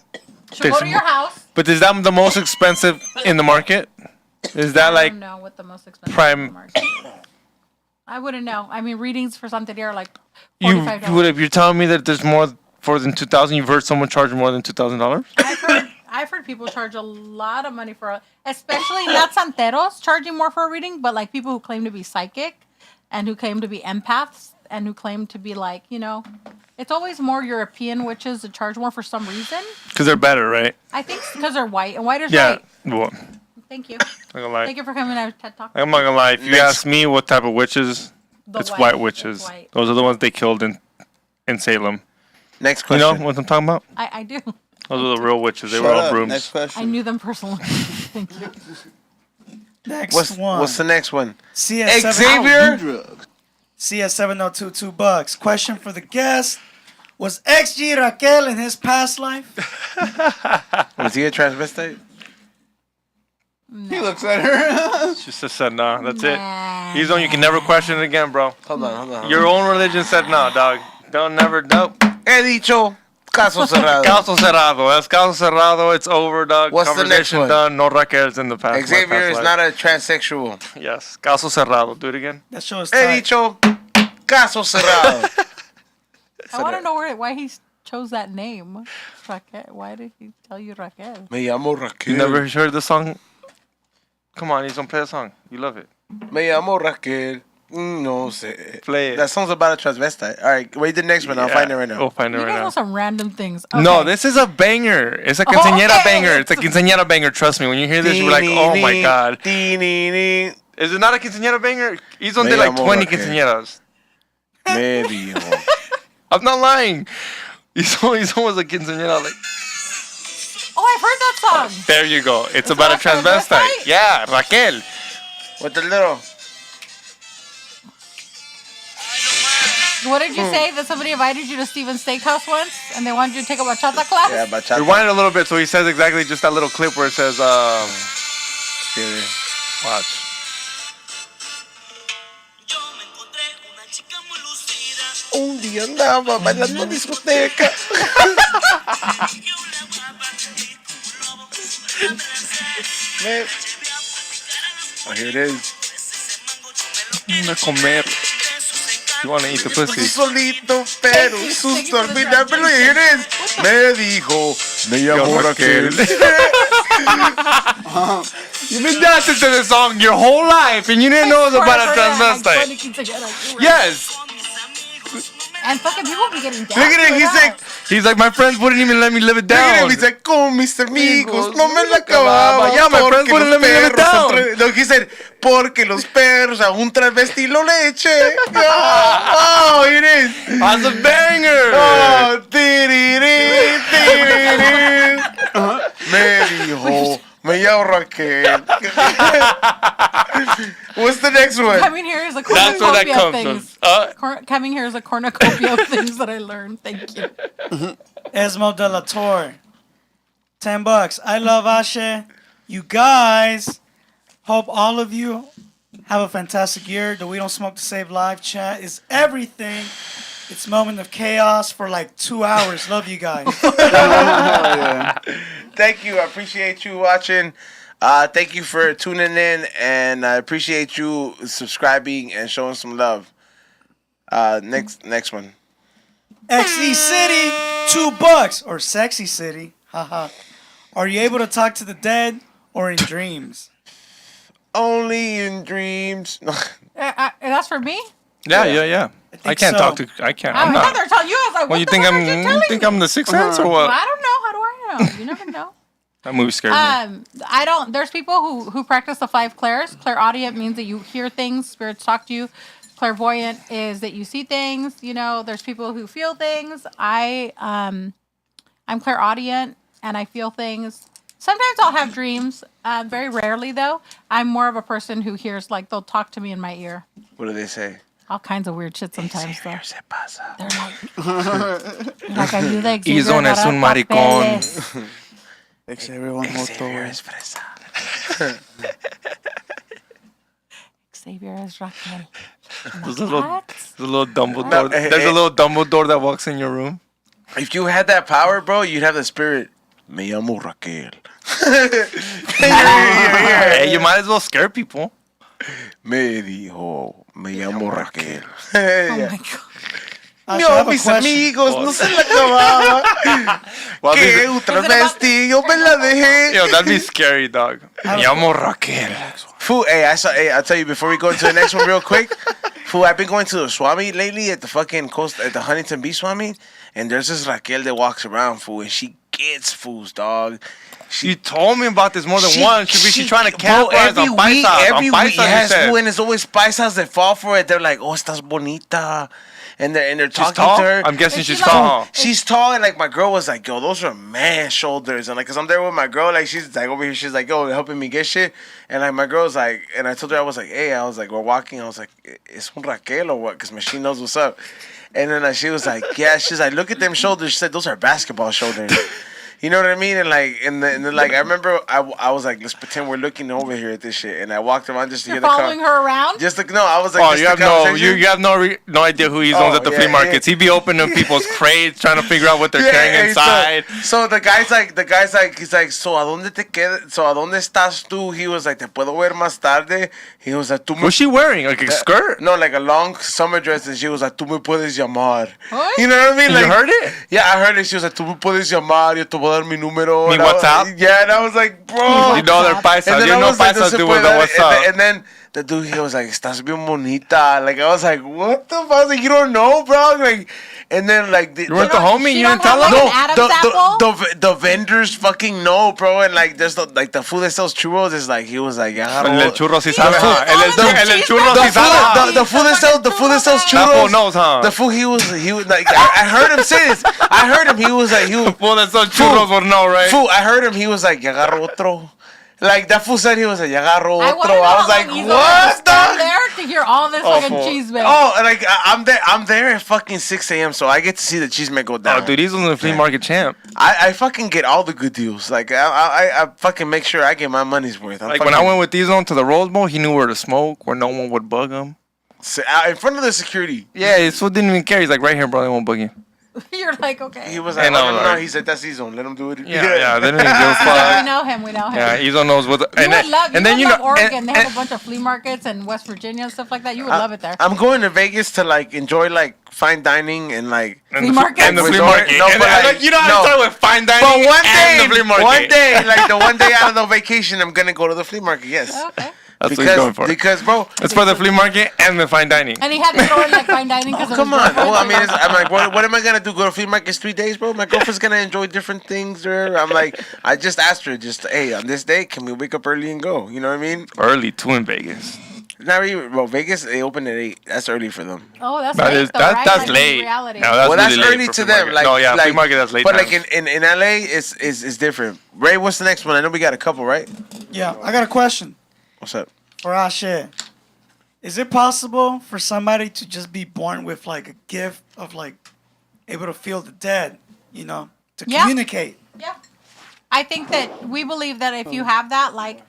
She'll go to your house. But is that the most expensive in the market? Is that like? I don't know what the most expensive prime in the market. I wouldn't know. I mean, readings for Santeria are like $45. If you're telling me that there's more than $2,000, you've heard someone charge more than $2,000? I've heard people charge a lot of money for, especially not santeros charging more for a reading, but like people who claim to be psychic and who claim to be empaths and who claim to be like, you know, it's always more European witches that charge more for some reason. Because they're better, right? I think because they're white, and white is yeah. right. Well, thank you. I'm gonna lie. Thank you for coming to TED Talk. I'm not gonna lie. If you ask me what type of witches, it's white witches. White. Those are the ones they killed in Salem. Next question. You know what I'm talking about? I do. Those are the real witches. They were all brooms. Next question. I knew them personally. Thank you. Next one. What's the next one? Xavier. CS702, $2. Question for the guest. Was XG Raquel in his past life? Was he a transvestite? No. He looks at her. She just said no. That's it. He's on. You can never question it again, bro. Hold on. Your own religion said no, dog. Don't never. Nope. He dicho. Caso cerrado. Caso cerrado. That's caso cerrado. It's over, dog. What's the next one? Done. No Raquel's in the past. Xavier is not a transsexual. Yes. Caso cerrado. Do it again. That show is He dicho. Caso cerrado. I want to know why he's chose that name? Raquel. Why did he tell you Raquel? Me llamo Raquel. You never heard the song? Come on, he's gonna play the song. You love it. Me llamo Raquel. No sé. Play it. That song's about a transvestite. All right, wait the next one. I'll find it right now. We'll find it You right guys now. know some random things. Okay. No, this is a banger. It's a quinceañera okay. banger. It's a quinceañera banger. Trust me. When you hear this, you're like, oh my god. Me Is it not a quinceañera banger? He's on there like 20 quinceañeras. dijo. I'm not lying. He's almost a quinceañera. Like, Oh, I've heard that song. there you go. It's about a about a transvestite. transvestite? Yeah, Raquel. With the little. What did you say? That somebody invited you to Steven's Steakhouse once and they wanted you to take a bachata class? Yeah, bachata. Rewind it a little bit so he says exactly just that little clip where it says, Yeah. watch. Un día andaba bailando en discoteca. Oh, here it is. A comer. You want to eat the pussy. Solito, pero susto al final. Pero here it is. Me dijo, me llamo Raquel. You've been dancing to this song your whole life and you didn't know it was about a transvestite. Yes. And fucking people be getting down. Look at it. He's like, my friends wouldn't even let me live it Look at down. him. He's like, con mis amigos, no me la acababa. Yeah, my friends porque wouldn't los let me live it perros down. No, he said, porque los perros a un transvesti lo le eché. Oh, it is. That's a banger. Oh, tiriri, tiriri. Me dijo, me llamo Raquel. What's the next one? Coming here is a That's where that cornucopia of comes from. things. Coming here is a cornucopia of things that I learned. Thank you. Esmo de la Torre. $10. I love Ashe. You guys. Hope all of you have a fantastic year. The We Don't Smoke to Save Live chat is everything. It's moment of chaos for like 2 hours. Love you guys. Thank you. I appreciate you watching. Thank you for tuning in, and I appreciate you subscribing and showing some love. Next one. XE City, $2. Or Sexy City. Haha. Are you able to talk to the dead or in dreams? Only in dreams. That's for me? Yeah. I can't so. talk to. I can't. I'm I thought not. they were telling you. I was like, Well, what you the think fuck are you telling me? I'm the Sixth Sense or what? Well, I don't know. How do I know? You never know. That movie scared me. I don't. There's people who practice the 5 clairs. Clairaudient means that you hear things. Spirits talk to you. Clairvoyant is that you see things. You know, there's people who feel things. I'm clairaudient and I feel things. Sometimes I'll have dreams. Very rarely though. I'm more of a person who hears, like, they'll talk to me in my ear. What do they say? All kinds of weird shit sometimes though. Se pasa. They're like ayuda Xavier. Izon es un agarrar maricón. papeles. Everyone Xavier es fresa. Xavier is Raquel. There's a little Dumbledore. No, There's a little Dumbledore that walks in your room. If you had that power, bro, you'd have the spirit. Me llamo Raquel. Hey, you might as well scare people. Me dijo, me llamo Raquel. Oh my god. Ashe, I have a mis question. amigos, no se la acababa. Well, Que un travesti, yo me la dejé. yo, that'd be scary, dog. Me llamo Raquel. Fool, I'll tell you before we go into the next one real quick. Fool, I've been going to the Swami lately at the fucking coast, at the Huntington Beach Swami, and there's this Raquel that walks around, fool, and she gets fools, dog. You told me about this more than once. She's trying to capitalize on paisas. Every On week, paisas, you yes, said. fool, and it's always paisas that fall for it. They're like, oh, estás bonita. And they're She's talking tall? to her. I'm guessing Is she's she tall. She's tall, and like my girl was like, yo, those are man shoulders. And like, cause I'm there with my girl, like she's like over here, she's like, yo, helping me get shit. And like my girl's like, and I told her, I was like, hey, I was like, we're walking. I was like, it's un Raquel or what? Cause she knows what's up. And then she was like, yeah, she's like, look at them shoulders. She said, those are basketball shoulders. You know what I mean? And like, and then like, I remember I was like, let's pretend we're looking over here at this shit, and I walked around just to hear the following her around. Just to, no, I was like, oh, you have no idea who he's owns at the flea markets. He'd be opening people's crates, trying to figure out what they're carrying inside. So the guy's like, he's like, so a dónde te quedas? So a dónde estás tú? He was like, te puedo ver más tarde. He was like, what's she wearing? Like a skirt? No, like a long summer dress, and she was like, tú me puedes llamar. What? You know what I mean? Like, you heard it? Yeah, I heard it. She was like, tú me puedes llamar, yo te voy a dar mi número. Mi WhatsApp? Yeah, and I was like, bro. You know they're paisas. You know paisas do with the WhatsApp. And then the dude, he was like, estás bien bonita. Like, I was like, what the fuck? I was like, you don't know, bro? Like, and then like, you weren't the homie? You didn't tell him? No, the vendors fucking know, bro. And like, there's the food that sells churros is like, he was like, el churro sí sabe, el churro sí sabe. The food that sells churros. Knows, huh? The food he was like, I heard him say this. I heard him. He was like, the food that sells churros would know, right? Food. I heard him. He was like, ya agarro otro. Like, that fool said he was like, ya agarro otro. I was like, what? I'm there to hear all this fucking cheese man. Oh, like, I'm there at fucking 6 a.m., so I get to see the cheese man go down. Oh, dude, he's on the flea market champ. I fucking get all the good deals. Like, I fucking make sure I get my money's worth. Like, when I went with Dizon to the Rose Bowl, he knew where to smoke, where no one would bug him. In front of the security. Yeah, this fool didn't even care. He's like, right here, bro, they won't bug you. You're like, okay. He was like, no. He said, that's Izon. Let him do it. Yeah, they didn't even give a fuck. We know him. Yeah, Izon knows what. And then you know, Oregon. They have a bunch of flea markets and West Virginia and stuff like that. You would love it there. I'm going to Vegas to like enjoy like fine dining and like flea market. And the flea market. No, but like, you know how to start with fine dining. But one day, like the one day out of the vacation, I'm gonna go to the flea market. Yes. Okay. That's what he's going for. Because, bro, it's for the flea market and the fine dining. And he had to throw in like fine dining because come on. Well, I mean, I'm like, what am I gonna do? Go to flea markets 3 days, bro? My girlfriend's gonna enjoy different things. Or I'm like, I just asked her, hey, on this day, can we wake up early and go? You know what I mean? Early too in Vegas. Not really, bro. Vegas, they open at 8. That's early for them. Oh, that's late, though, right? That's late. Reality. No, that's really early to them. Like, no, yeah, flea market that's late. But like in LA, it's different. Ray, what's the next one? I know we got a couple, right? Yeah, I got a question. What's up? For Ashe, is it possible for somebody to just be born with like a gift of like able to feel the dead, you know, to communicate? Yeah. I think that we believe that if you have that, like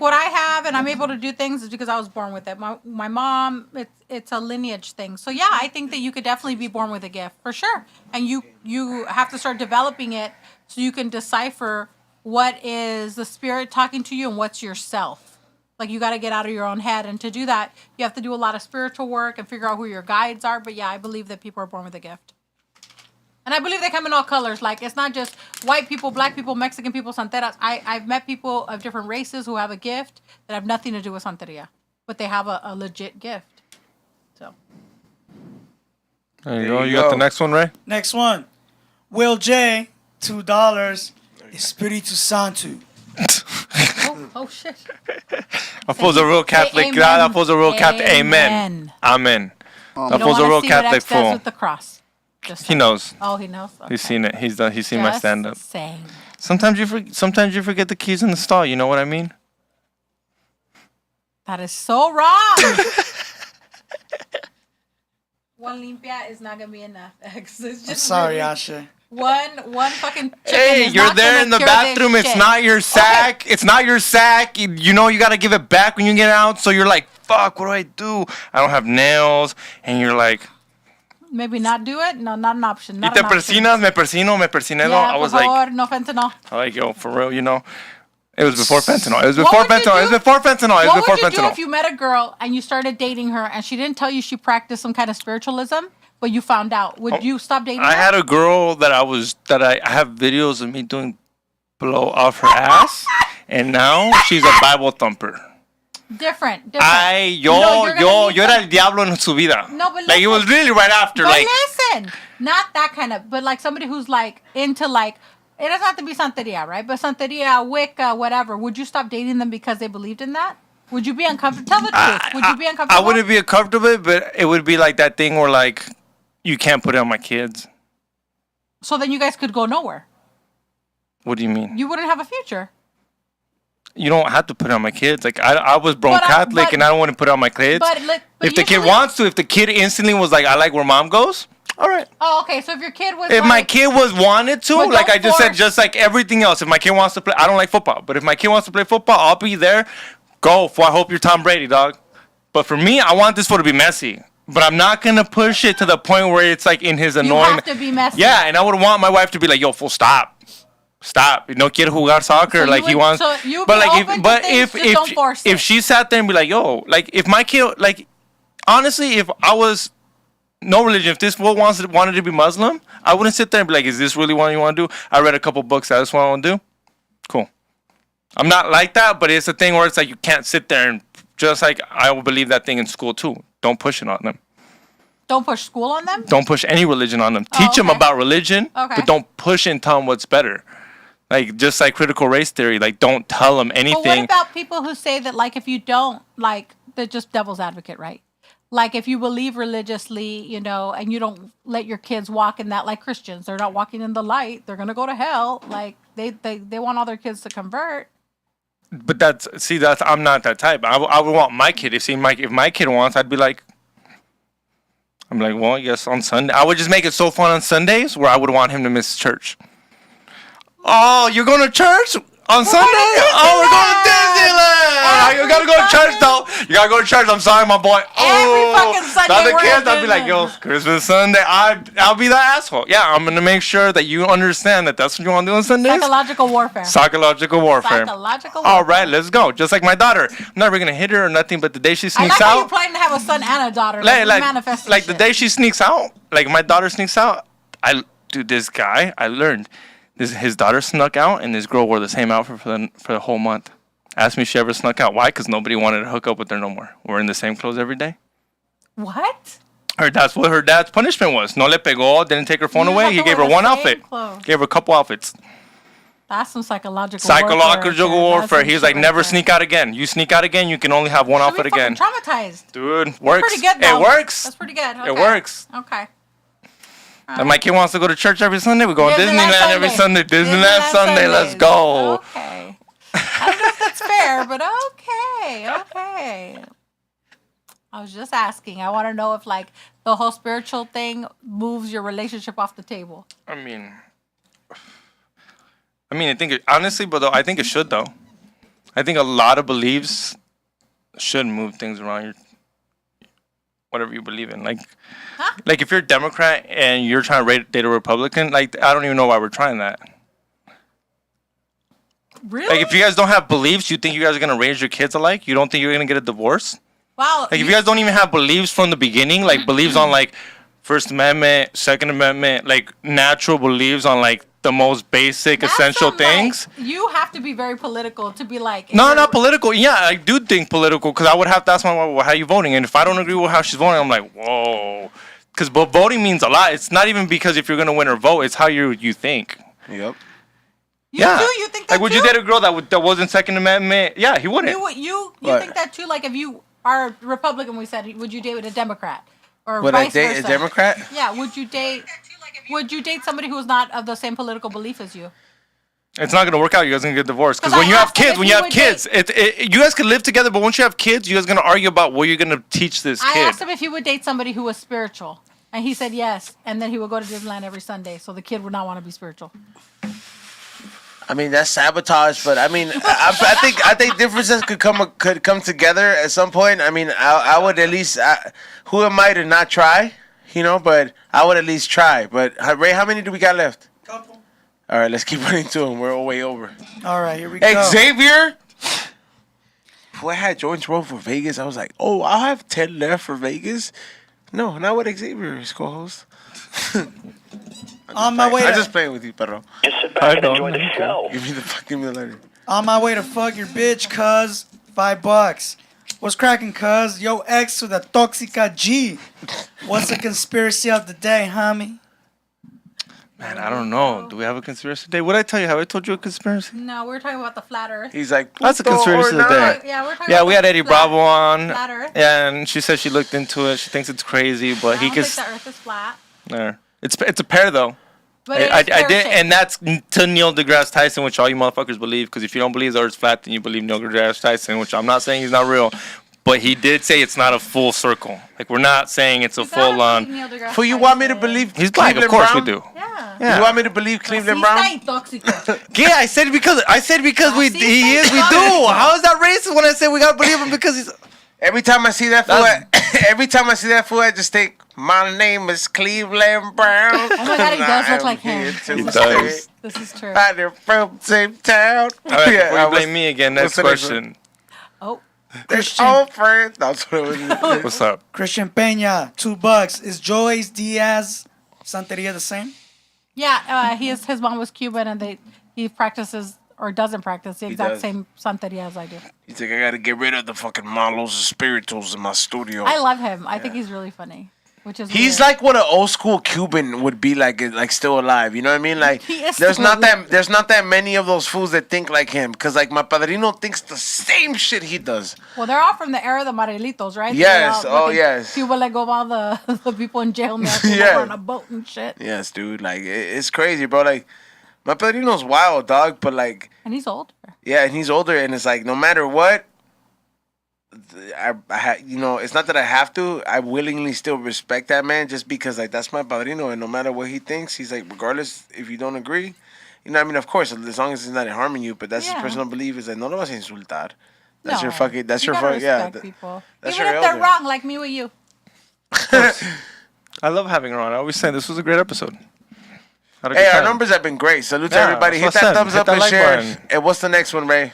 what I have, and I'm able to do things, is because I was born with it. My mom, it's a lineage thing. So yeah, I think that you could definitely be born with a gift for sure, and you have to start developing it so you can decipher what is the spirit talking to you and what's yourself. Like, you got to get out of your own head. And to do that, you have to do a lot of spiritual work and figure out who your guides are. But, yeah, I believe that people are born with a gift. And I believe they come in all colors. Like, it's not just white people, black people, Mexican people, Santeras. I've met people of different races who have a gift that have nothing to do with Santeria. But they have a legit gift. So. There you go. You got the next one, Ray? Next one. Will J, $2. Espiritu Santo. Oh shit! That fool's a real Catholic. That fool's a real Catholic. Amen. Amen. That fool's a real Catholic fool. With the cross. He knows. Oh, he knows. Okay. He's seen it. He's seen my stand up. Saying. Sometimes you forget the keys in the stall. You know what I mean? That is so wrong. One limpia is not gonna be enough. I'm sorry, Ashe. One fucking chicken. Hey, you're there in the bathroom. It's not your sack. Okay. It's not your sack. You know you gotta give it back when you get out. So you're like, fuck, what do? I don't have nails. And you're like, maybe not do it. No, not an option. Not y te persinas, me persinedo. Yeah, I was por favor, like, no fentanyl. Like, yo, for real, you know. It was before fentanyl. It was before fentanyl. What would you do if you met a girl and you started dating her and she didn't tell you she practiced some kind of spiritualism? But you found out. Would you stop dating her? I had a girl that I have videos of me doing blow off her ass, and now she's a Bible thumper. Different. Yo era el diablo en su vida. No, but listen, like, it was really right after. But like, listen, not that kind of, but like somebody who's like into like, it doesn't have to be Santeria, right? But Santeria, Wicca, whatever. Would you stop dating them because they believed in that? Would you be uncomfortable? Tell the truth. Would you be uncomfortable? I wouldn't be uncomfortable, but it would be like that thing where like, you can't put it on my kids. So then you guys could go nowhere. What do you mean? You wouldn't have a future. you don't have to put it on my kids. Like I was born Catholic, and I don't want to put it on my kids. But if the kid wants to, if the kid instantly was like, I like where mom goes. All right. Oh, okay. So if your kid was, if my kid was wanted to, like I just said, just like everything else. If my kid wants to play, I don't like football, but if my kid wants to play football, I'll be there. Go. I hope you're Tom Brady, dog. But for me, I want this foot to be messy. But I'm not gonna push it to the point where it's like in his annoying. You have to be messy. Yeah, and I would want my wife to be like, "Yo, full stop. No quiere jugar soccer." So like he wants. So you but like if she sat there and be like, "Yo," like if my kid, like honestly, if I was no religion, if this fool wanted to be Muslim, I wouldn't sit there and be like, "Is this really what you want to do?" I read a couple books. That's what I want to do. Cool. I'm not like that, but it's a thing where it's like you can't sit there and just like I will believe that thing in school too. Don't push it on them. Don't push school on them? Don't push any religion on them. Teach them about religion, but don't push and tell them what's better. Like, just like critical race theory, like, don't tell them anything. But what about people who say that, like, if you don't, like, they're just devil's advocate, right? Like, if you believe religiously, you know, and you don't let your kids walk in that, like Christians, they're not walking in the light, they're going to go to hell. Like, they want all their kids to convert. But I'm not that type. I would want my kid. If my kid wants, I'd be like, well, yes, on Sunday. I would just make it so fun on Sundays where I would want him to miss church. Oh, you're going to church on Sunday? Oh, we're going to Disneyland. You got to go to church, though. You got to go to church. I'm sorry, my boy. Every fucking Sunday. The other kids, I'd be like, yo, Christmas Sunday. I'll be that asshole. Yeah, I'm going to make sure that you understand that that's what you want to do on Sundays. Psychological warfare. All right, let's go. Just like my daughter. I'm never going to hit her or nothing, but the day she sneaks out. You're planning to have a son and a daughter. Like the day she sneaks out, like my daughter sneaks out, this guy, I learned. His daughter snuck out, and this girl wore the same outfit for the whole month. Asked me if she ever snuck out. Why? Because nobody wanted to hook up with her no more. We're in the same clothes every day. What? That's what her dad's punishment was. No le pegó, didn't take her phone away. He gave her one outfit. Gave her a couple outfits. That's some psychological warfare. He's like, never sneak out again. You sneak out again, you can only have one outfit again. Traumatized. Dude, works. Pretty good, though. It works. That's pretty good. Okay. It works. Okay. And my kid wants to go to church every Sunday. We go to Disneyland every Sunday. Disneyland Sunday. Let's go. Okay. I don't know if that's fair, but okay. I was just asking. I want to know if, like, the whole spiritual thing moves your relationship off the table. I mean, I think honestly, but I think it should though. I think a lot of beliefs should move things around whatever you believe in. Like if you're a Democrat and you're trying to date a Republican, like I don't even know why we're trying that. Really? Like if you guys don't have beliefs, you think you guys are gonna raise your kids alike? You don't think you're gonna get a divorce? Wow. Like if you guys don't even have beliefs from the beginning, like beliefs on like First Amendment, Second Amendment, like natural beliefs on like the most basic, essential things. Like, you have to be very political to be like. No, not political. Yeah, I do think political because I would have to ask my wife, well, how are you voting? And if I don't agree with how she's voting, I'm like, whoa. Because voting means a lot. It's not even because if you're going to win or vote, it's how you think. Yep. You think that like, would you date a girl that wasn't Second Amendment? Yeah, he wouldn't. You think that too? Like, if you are Republican, we said, would you date with a Democrat? Or would I date a Democrat? Yeah, would you date somebody who's not of the same political belief as you? It's not gonna work out. You guys are gonna get divorced because when you have kids, you guys can live together. But once you have kids, you guys are gonna argue about what you're gonna teach this kid. I asked him if he would date somebody who was spiritual, and he said yes. And then he would go to Disneyland every Sunday, so the kid would not want to be spiritual. I mean, that's sabotage, but I mean, I think differences could come together at some point. I mean, I would at least. Who am I to not try? You know, but I would at least try. But Ray, how many do we got left? Couple. All right, let's keep running to them. We're all way over. All right, here we go. Xavier. Before I had joints roll for Vegas, I was like, oh, I'll have 10 left for Vegas. No, not with Xavier is co-host. On my way. I'm just playing with you, perro. Just sit back and enjoy the show. Give me the letter. On my way to fuck your bitch, cuz. $5. What's cracking, cuz? Yo, ex with a toxica G. What's the conspiracy of the day, homie? Man, I don't know. Do we have a conspiracy today? What did I tell you? Have I told you a conspiracy? No, we're talking about the flat Earth. He's like, that's a conspiracy of the day. Yeah, we're talking about we had Eddie Bravo on. Flat Earth. Yeah, and she said she looked into it. She thinks it's crazy, but he can. I don't think the Earth is flat. There. It's a pair though. But I did, and that's to Neil deGrasse Tyson, which all you motherfuckers believe. Because if you don't believe the Earth's flat, then you believe Neil deGrasse Tyson, which I'm not saying he's not real. But he did say it's not a full circle. Like, we're not saying it's a full on. So you want me to believe he's black? Of course we do. Yeah. You want me to believe Cleveland Brown? Yeah, I said because he is. We do. How is that racist when I say we gotta believe him because he's? Every time I see that fool, I just think my name is Cleveland Brown. Oh my God, he does look like him. He does. This is true. They're from the same town. All right, before you blame me again, next question. Oh. Christian. Oh, friend. That's what it was. What's up? Christian Peña, $2. Is Joyce Diaz Santeria the same? Yeah, his mom was Cuban, and he practices or doesn't practice the exact same Santeria as I do. He's like, I gotta get rid of the fucking malos and spirituals in my studio. I love him. I think he's really funny. He's like what an old school Cuban would be like still alive. You know what I mean? Like there's not that many of those fools that think like him. Cause like my padrino thinks the same shit he does. Well, they're all from the era of the Marelitos, right? Yes. Oh yes. Cuba let go of all the people in jail and they're on a boat and shit. Yes, dude. Like it's crazy, bro. Like my padrino's wild, dog. But like. And he's older. Yeah, and he's older, and it's like no matter what. It's not that I have to. I willingly still respect that man just because like that's my padrino, and no matter what he thinks, he's like regardless if you don't agree, you know what I mean. Of course, as long as he's not harming you, but that's his personal belief. Is like no lo vas a insultar. That's your fucking. That's your fucking. Yeah. People. That's even your if elder. they're wrong, like me with you. I love having her on. I always say this was a great episode. Hey, our numbers have been great. Salute to everybody. Hit that thumbs up and share. And what's the next one, Ray?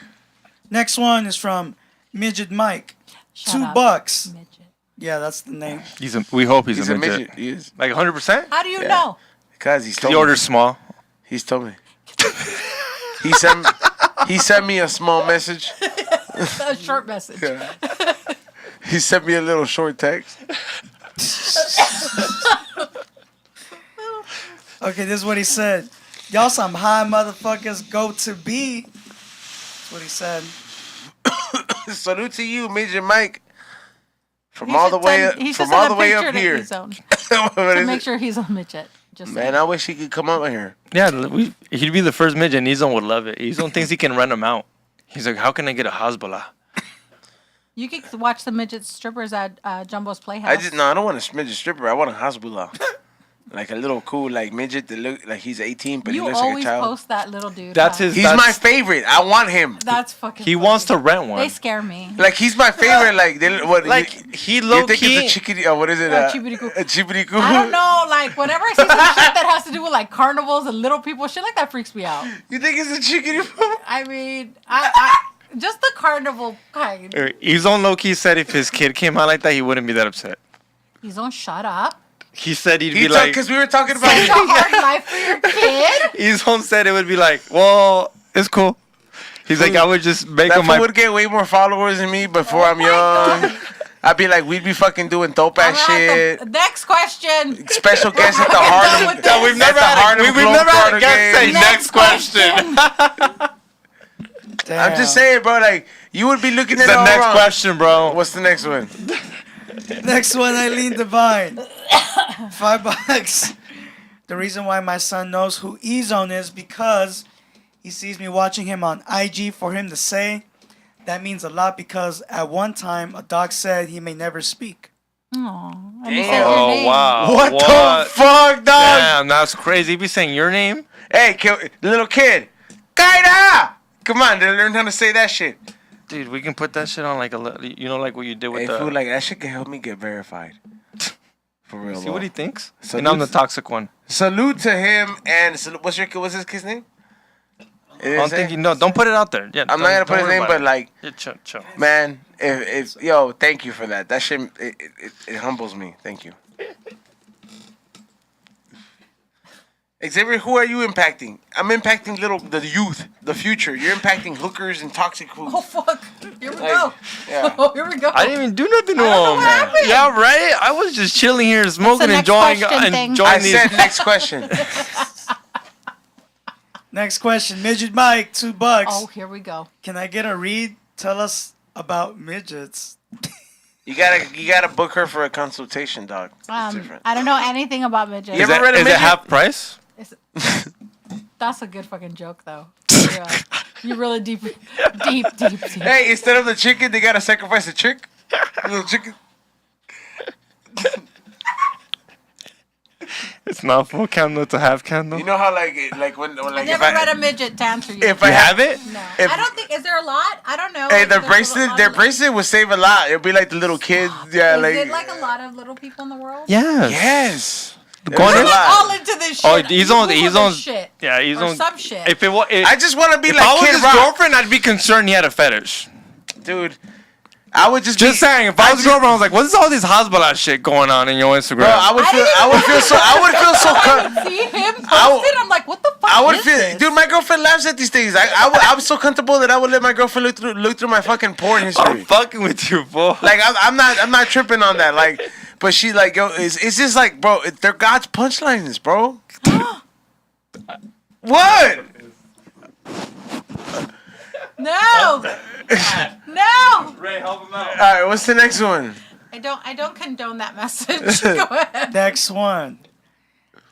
Next one is from Midget Mike. $2. Midget. Yeah, that's the name. We hope he's a midget. He is. Like 100%? How do you know? Because he orders small. He's told me. He sent me a small message. A short message. Yeah. He sent me a little short text. Okay, this is what he said. Y'all some high motherfuckers go to be. That's what he said. Salute to you, Midget Mike. From all the way up here. To make sure he's a midget. Man, I wish he could come over here. Yeah, he'd be the first midget, and Izon would love it. Izon thinks he can rent him out. He's like, how can I get a Hezbollah? You could watch the midget strippers at Jumbo's Playhouse. I don't want a midget stripper. I want a Hezbollah. Like a little cool midget that look like he's 18, but he looks like a child. You always post that little dude. He's my favorite. I want him. That's fucking. He wants to rent one. They scare me. Like he's my favorite. He low key. It's a chickadee. What is it? A chibiriku. I don't know. Like whenever I see some shit that has to do with like carnivals and little people, shit like that freaks me out. You think it's a chickadee? I mean, I just the carnival kind. He's on low key said if his kid came out like that, he wouldn't be that upset. He's on shut up. He said he'd be like, because we were talking about such a hard life for your kid. His home said it would be like, well, it's cool. He's like, I would just make him my. That would get way more followers than me before I'm young. God. I'd be like, we'd be fucking doing dope ass shit. Next question. Special guest at the Harlem. No, we've never had a guest say next question. I'm just saying, bro. Like you would be looking at the next question, bro. What's the next one? Next one, Eileen Divine. $5. The reason why my son knows who Ezone is because he sees me watching him on IG for him to say. That means a lot because at one time a dog said he may never speak. Oh, wow. What the fuck, dog? Damn, that's crazy. Be saying your name? Hey, little kid. Kaida! Come on, they learn how to say that shit. Dude, we can put that shit on like like what you did with fool, like that shit can help me get verified. For real. See what he thinks? And I'm the toxic one. Salute to him and what's his kid's name? I don't think you know. Don't put it out there. Yeah, I'm not gonna put his name, but like, chill. Man, if thank you for that. That shit it humbles me. Thank you. Xavier, who are you impacting? I'm impacting the youth, the future. You're impacting hookers and toxic foods. Oh fuck! Here we go. Yeah. Oh, here we go. I didn't even do nothing to him. Yeah, right. I was just chilling here, smoking, enjoying these. I said next question. Next question, Midget Mike, $2. Oh, here we go. Can I get a read? Tell us about midgets. You gotta book her for a consultation, dog. It's different. I don't know anything about midgets. You ever read a midget? Is it half price? That's a good fucking joke, though. Yeah. You're really deep. Hey, instead of the chicken, they gotta sacrifice a chick. A little chicken. It's not full candle, it's a half candle. You know how like when I never read a midget to answer you. If I have it, no, I don't think. Is there a lot? I don't know. Hey, their bracelet would save a lot. It'd be like the little kids. Yeah, is it like a lot of little people in the world? Yes. We're all into this shit. Oh, he's on shit. Yeah, he's or on some shit. I just want to be like Kid Rock. If I was his girlfriend, I'd be concerned he had a fetish. Dude, I would just saying. If I was a girlfriend, I was like, "What is all this Hezbollah shit going on in your Instagram?" Bro, I would feel so. See him posted. I'm like, what the fuck? This? Dude, my girlfriend laughs at these things. I'm so comfortable that I would let my girlfriend look through my fucking porn history. I'm fucking with you, bro. Like I'm not tripping on that. Like, but she like, yo, it's just like, bro, they're God's punchlines, bro. What? No. No. Ray, help him out. All right, what's the next one? I don't condone that message. Go ahead. Next one.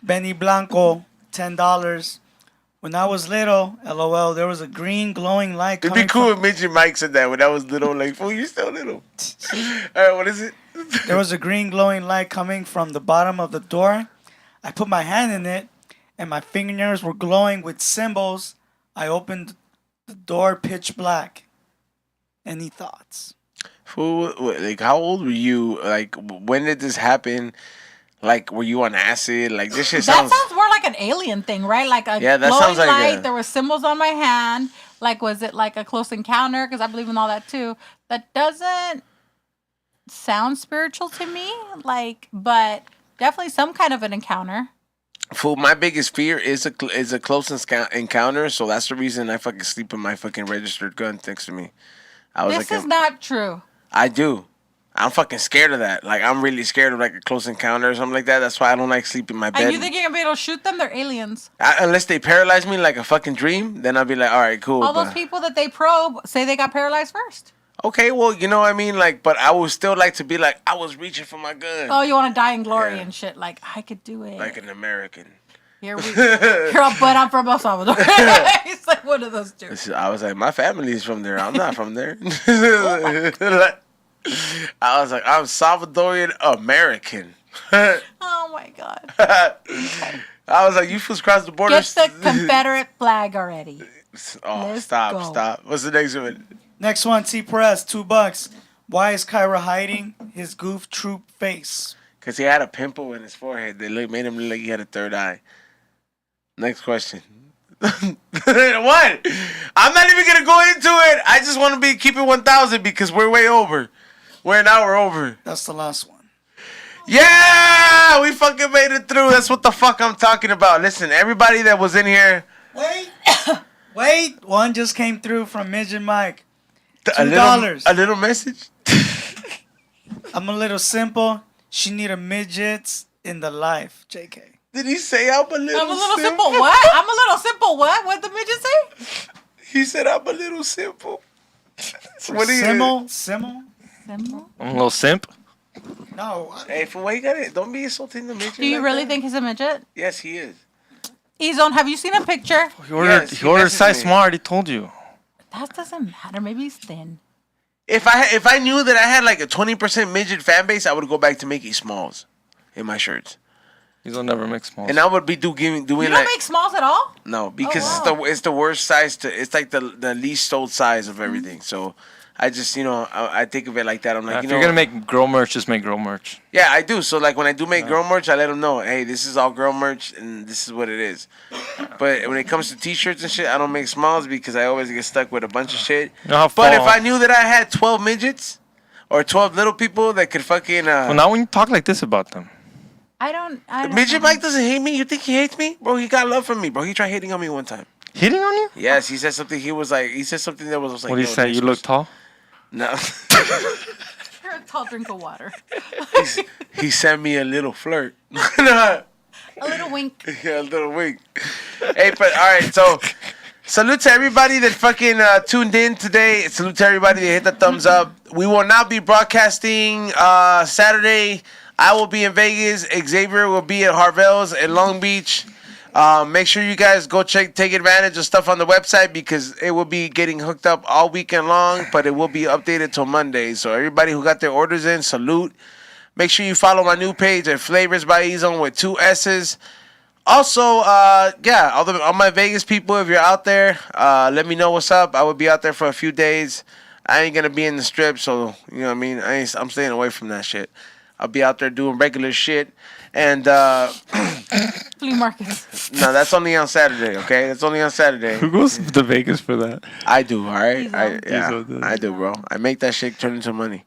Benny Blanco, $10. When I was little, LOL, there was a green glowing light It'd coming be cool from... if Midget Mike said that when I was little. Like, fool, you're still little. All right, what is it? There was a green glowing light coming from the bottom of the door. I put my hand in it, and my fingernails were glowing with symbols. I opened the door pitch black. Any thoughts? Fool, like, how old were you? Like, when did this happen? Like, were you on acid? Like, this shit sounds... That sounds more like an alien thing, right? Like a that glowing sounds like light. There were symbols on my hand. Like, was it like a close encounter? Because I believe in all that too. That doesn't sound spiritual to me. Like, but definitely some kind of an encounter. Fool, my biggest fear is a close encounter. So that's the reason I fucking sleep with my fucking registered gun next to me. This is not true. I do. I'm fucking scared of that. Like, I'm really scared of like a close encounter or something like that. That's why I don't like sleeping in my bed. And you think you're gonna be able to shoot them? They're aliens. Unless they paralyze me like a fucking dream, then I'll be like, all right, cool. All those people that they probe say they got paralyzed first. Okay, well, you know what I mean? Like, but I would still like to be like, I was reaching for my gun. Oh, you want to die in glory and shit. Like, I could do it. Like an American. Here, but I'm from El Salvador. It's like one of those two. I was like, my family's from there. I'm not from there. I was like, I'm Salvadorian American. Oh my God. I was like, you fools crossed the border. Get the Confederate flag already. Oh, Let's stop. go. What's the next one? Next one, T Press, $2. Why is Kyra hiding his goof troop face? Because he had a pimple in his forehead that made him look like he had a third eye. Next question. What? I'm not even gonna go into it. I just want to keep it 1,000 because we're way over. We're an hour over. That's the last one. Yeah, we fucking made it through. That's what the fuck I'm talking about. Listen, everybody that was in here. Wait. One just came through from Midget Mike. $2. A little message. I'm a little simple. She need a midgets in the life. JK. Did he say I'm a little simple? What? I'm a little simple. What? What did the midget say? He said I'm a little simple. What are you? Simple? I'm a little simp. No. Hey, for what you got it? Don't be insulting the midget. Do you really think he's a midget? Yes, he is. Ezone, have you seen a picture? He ordered size smart. He told you. That doesn't matter. Maybe he's thin. If I knew that I had like a 20% midget fan base, I would go back to making smalls in my shirts. He's gonna never make smalls. And I would be doing You don't like make smalls at all? no, because it's the worst size it's like the least sold size of everything. So I just I think of it like that. I'm like, if you're gonna make girl merch, just make girl merch. Yeah, I do. So like when I do make girl merch, I let them know, hey, this is all girl merch and this is what it is. But when it comes to t-shirts and shit, I don't make smalls because I always get stuck with a bunch of shit. But if I knew that I had 12 midgets or 12 little people that could fucking well, now when you talk like this about them. I don't Midget Mike doesn't hate me. You think he hates me? Bro, he got love from me, bro. He tried hitting on me one time. Hitting on you? Yes, he said something. He said something that was like. What did he say? You look tall? No. You're a tall drink of water. He sent me a little flirt. A little wink. Yeah, a little wink. Hey, but all right, so salute to everybody that fucking tuned in today. Salute to everybody that hit the thumbs up. We will not be broadcasting Saturday. I will be in Vegas. Xavier will be at Harvell's in Long Beach. Make sure you guys go take advantage of stuff on the website because it will be getting hooked up all weekend long, but it will be updated till Monday. So everybody who got their orders in, salute. Make sure you follow my new page at Flavors by Ezone with 2 S's. Also, all my Vegas people, if you're out there, let me know what's up. I will be out there for a few days. I ain't gonna be in the strip, so you know what I mean. I'm staying away from that shit. I'll be out there doing regular shit. And flea markets. No, that's only on Saturday. Okay, that's only on Saturday. Who goes to Vegas for that? I do. All right, I do, bro. I make that shit turn into money.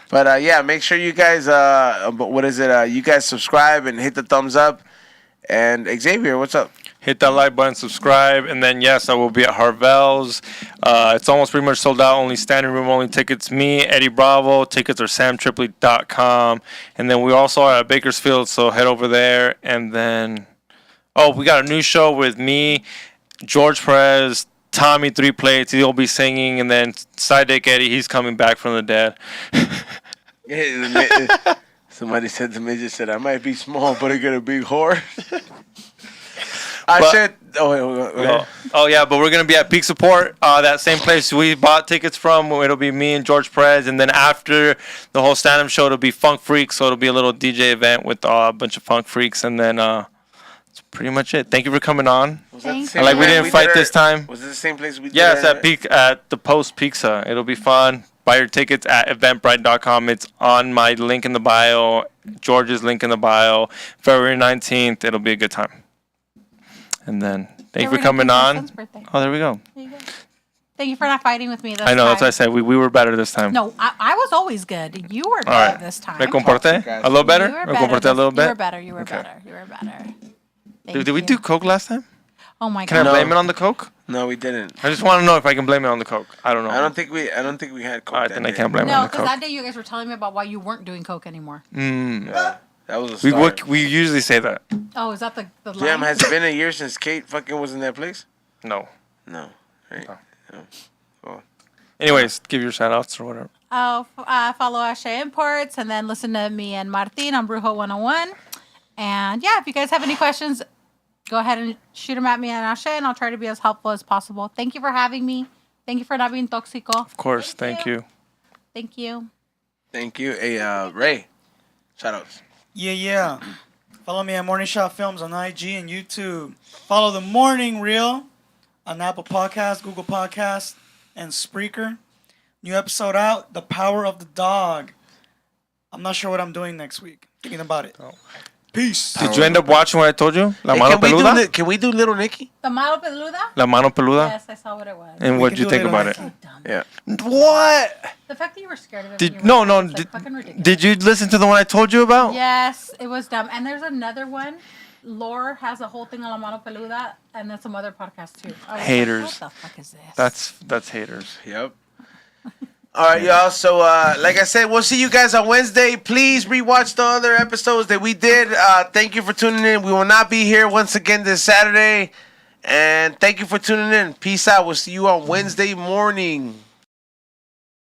But make sure you guys you guys subscribe and hit the thumbs up. And Xavier, what's up? Hit that like button, subscribe, and then yes, I will be at Harvell's. It's almost pretty much sold out. Only standing room only tickets. Me, Eddie Bravo. Tickets are samtripley.com. And then we also are at Bakersfield, so head over there. And then, we got a new show with me, George Perez, Tommy 3 Plates. He'll be singing, and then Side Dick Eddie. He's coming back from the dead. Somebody said the midget said, "I might be small, but I got a big whore." But we're gonna be at Peak Support, that same place we bought tickets from. It'll be me and George Perez, and then after the whole stand-up show, it'll be Funk Freaks. So it'll be a little DJ event with a bunch of Funk Freaks, and then that's pretty much it. Thank you for coming on. We didn't fight this time. Was it the same place we did? Yes, at the Post Pizza. It'll be fun. Buy your tickets at eventbrite.com. It's on my link in the bio, George's link in the bio. February 19th. It'll be a good time. And then thank you for coming on. Oh, there we go. There you go. Thank you for not fighting with me this time. I know, that's what I said. We were better this time. No, I was always good. You were better this time. Me comporté a little better? You were better. You were better. Did we do Coke last time? Oh my God. Can I blame it on the Coke? No, we didn't. I just want to know if I can blame it on the Coke. I don't know. I don't think we had Coke. All right, then I can't blame it on the Coke. No, because that day you guys were telling me about why you weren't doing Coke anymore. Yeah, that was a start. We usually say that. Oh, is that the line? Damn, has it been a year since Kate fucking was in that place? No. Right. No. Oh. Anyways, give your shout outs or whatever. Follow Ashe Imports and then listen to me and Martin on Brujo 101. And if you guys have any questions, go ahead and shoot them at me and Ashe, and I'll try to be as helpful as possible. Thank you for having me. Thank you for not being toxico. Of course. Thank you. Thank you. Thank you. Hey, Ray, shout outs. Yeah. Follow me at Morning Shot Films on IG and YouTube. Follow The Morning Reel on Apple Podcasts, Google Podcasts, and Spreaker. New episode out, The Power of the Dog. I'm not sure what I'm doing next week. Thinking about it. Peace. Did you end up watching what I told you? La Mano Peluda? Can we do Little Nicky? The Mano Peluda? La Mano Peluda? Yes, I saw what it was. And what did you think about it? So dumb. Yeah. What? The fact that you were scared of it. Fucking ridiculous. Did you listen to the one I told you about? Yes, it was dumb. And there's another one. Lore has a whole thing on La Mano Peluda, and then some other podcasts too. Haters. Like, what the fuck is this? That's haters. Yep. All right, y'all. So, like I said, we'll see you guys on Wednesday. Please rewatch the other episodes that we did. Thank you for tuning in. We will not be here once again this Saturday. And thank you for tuning in. Peace out. We'll see you on Wednesday morning.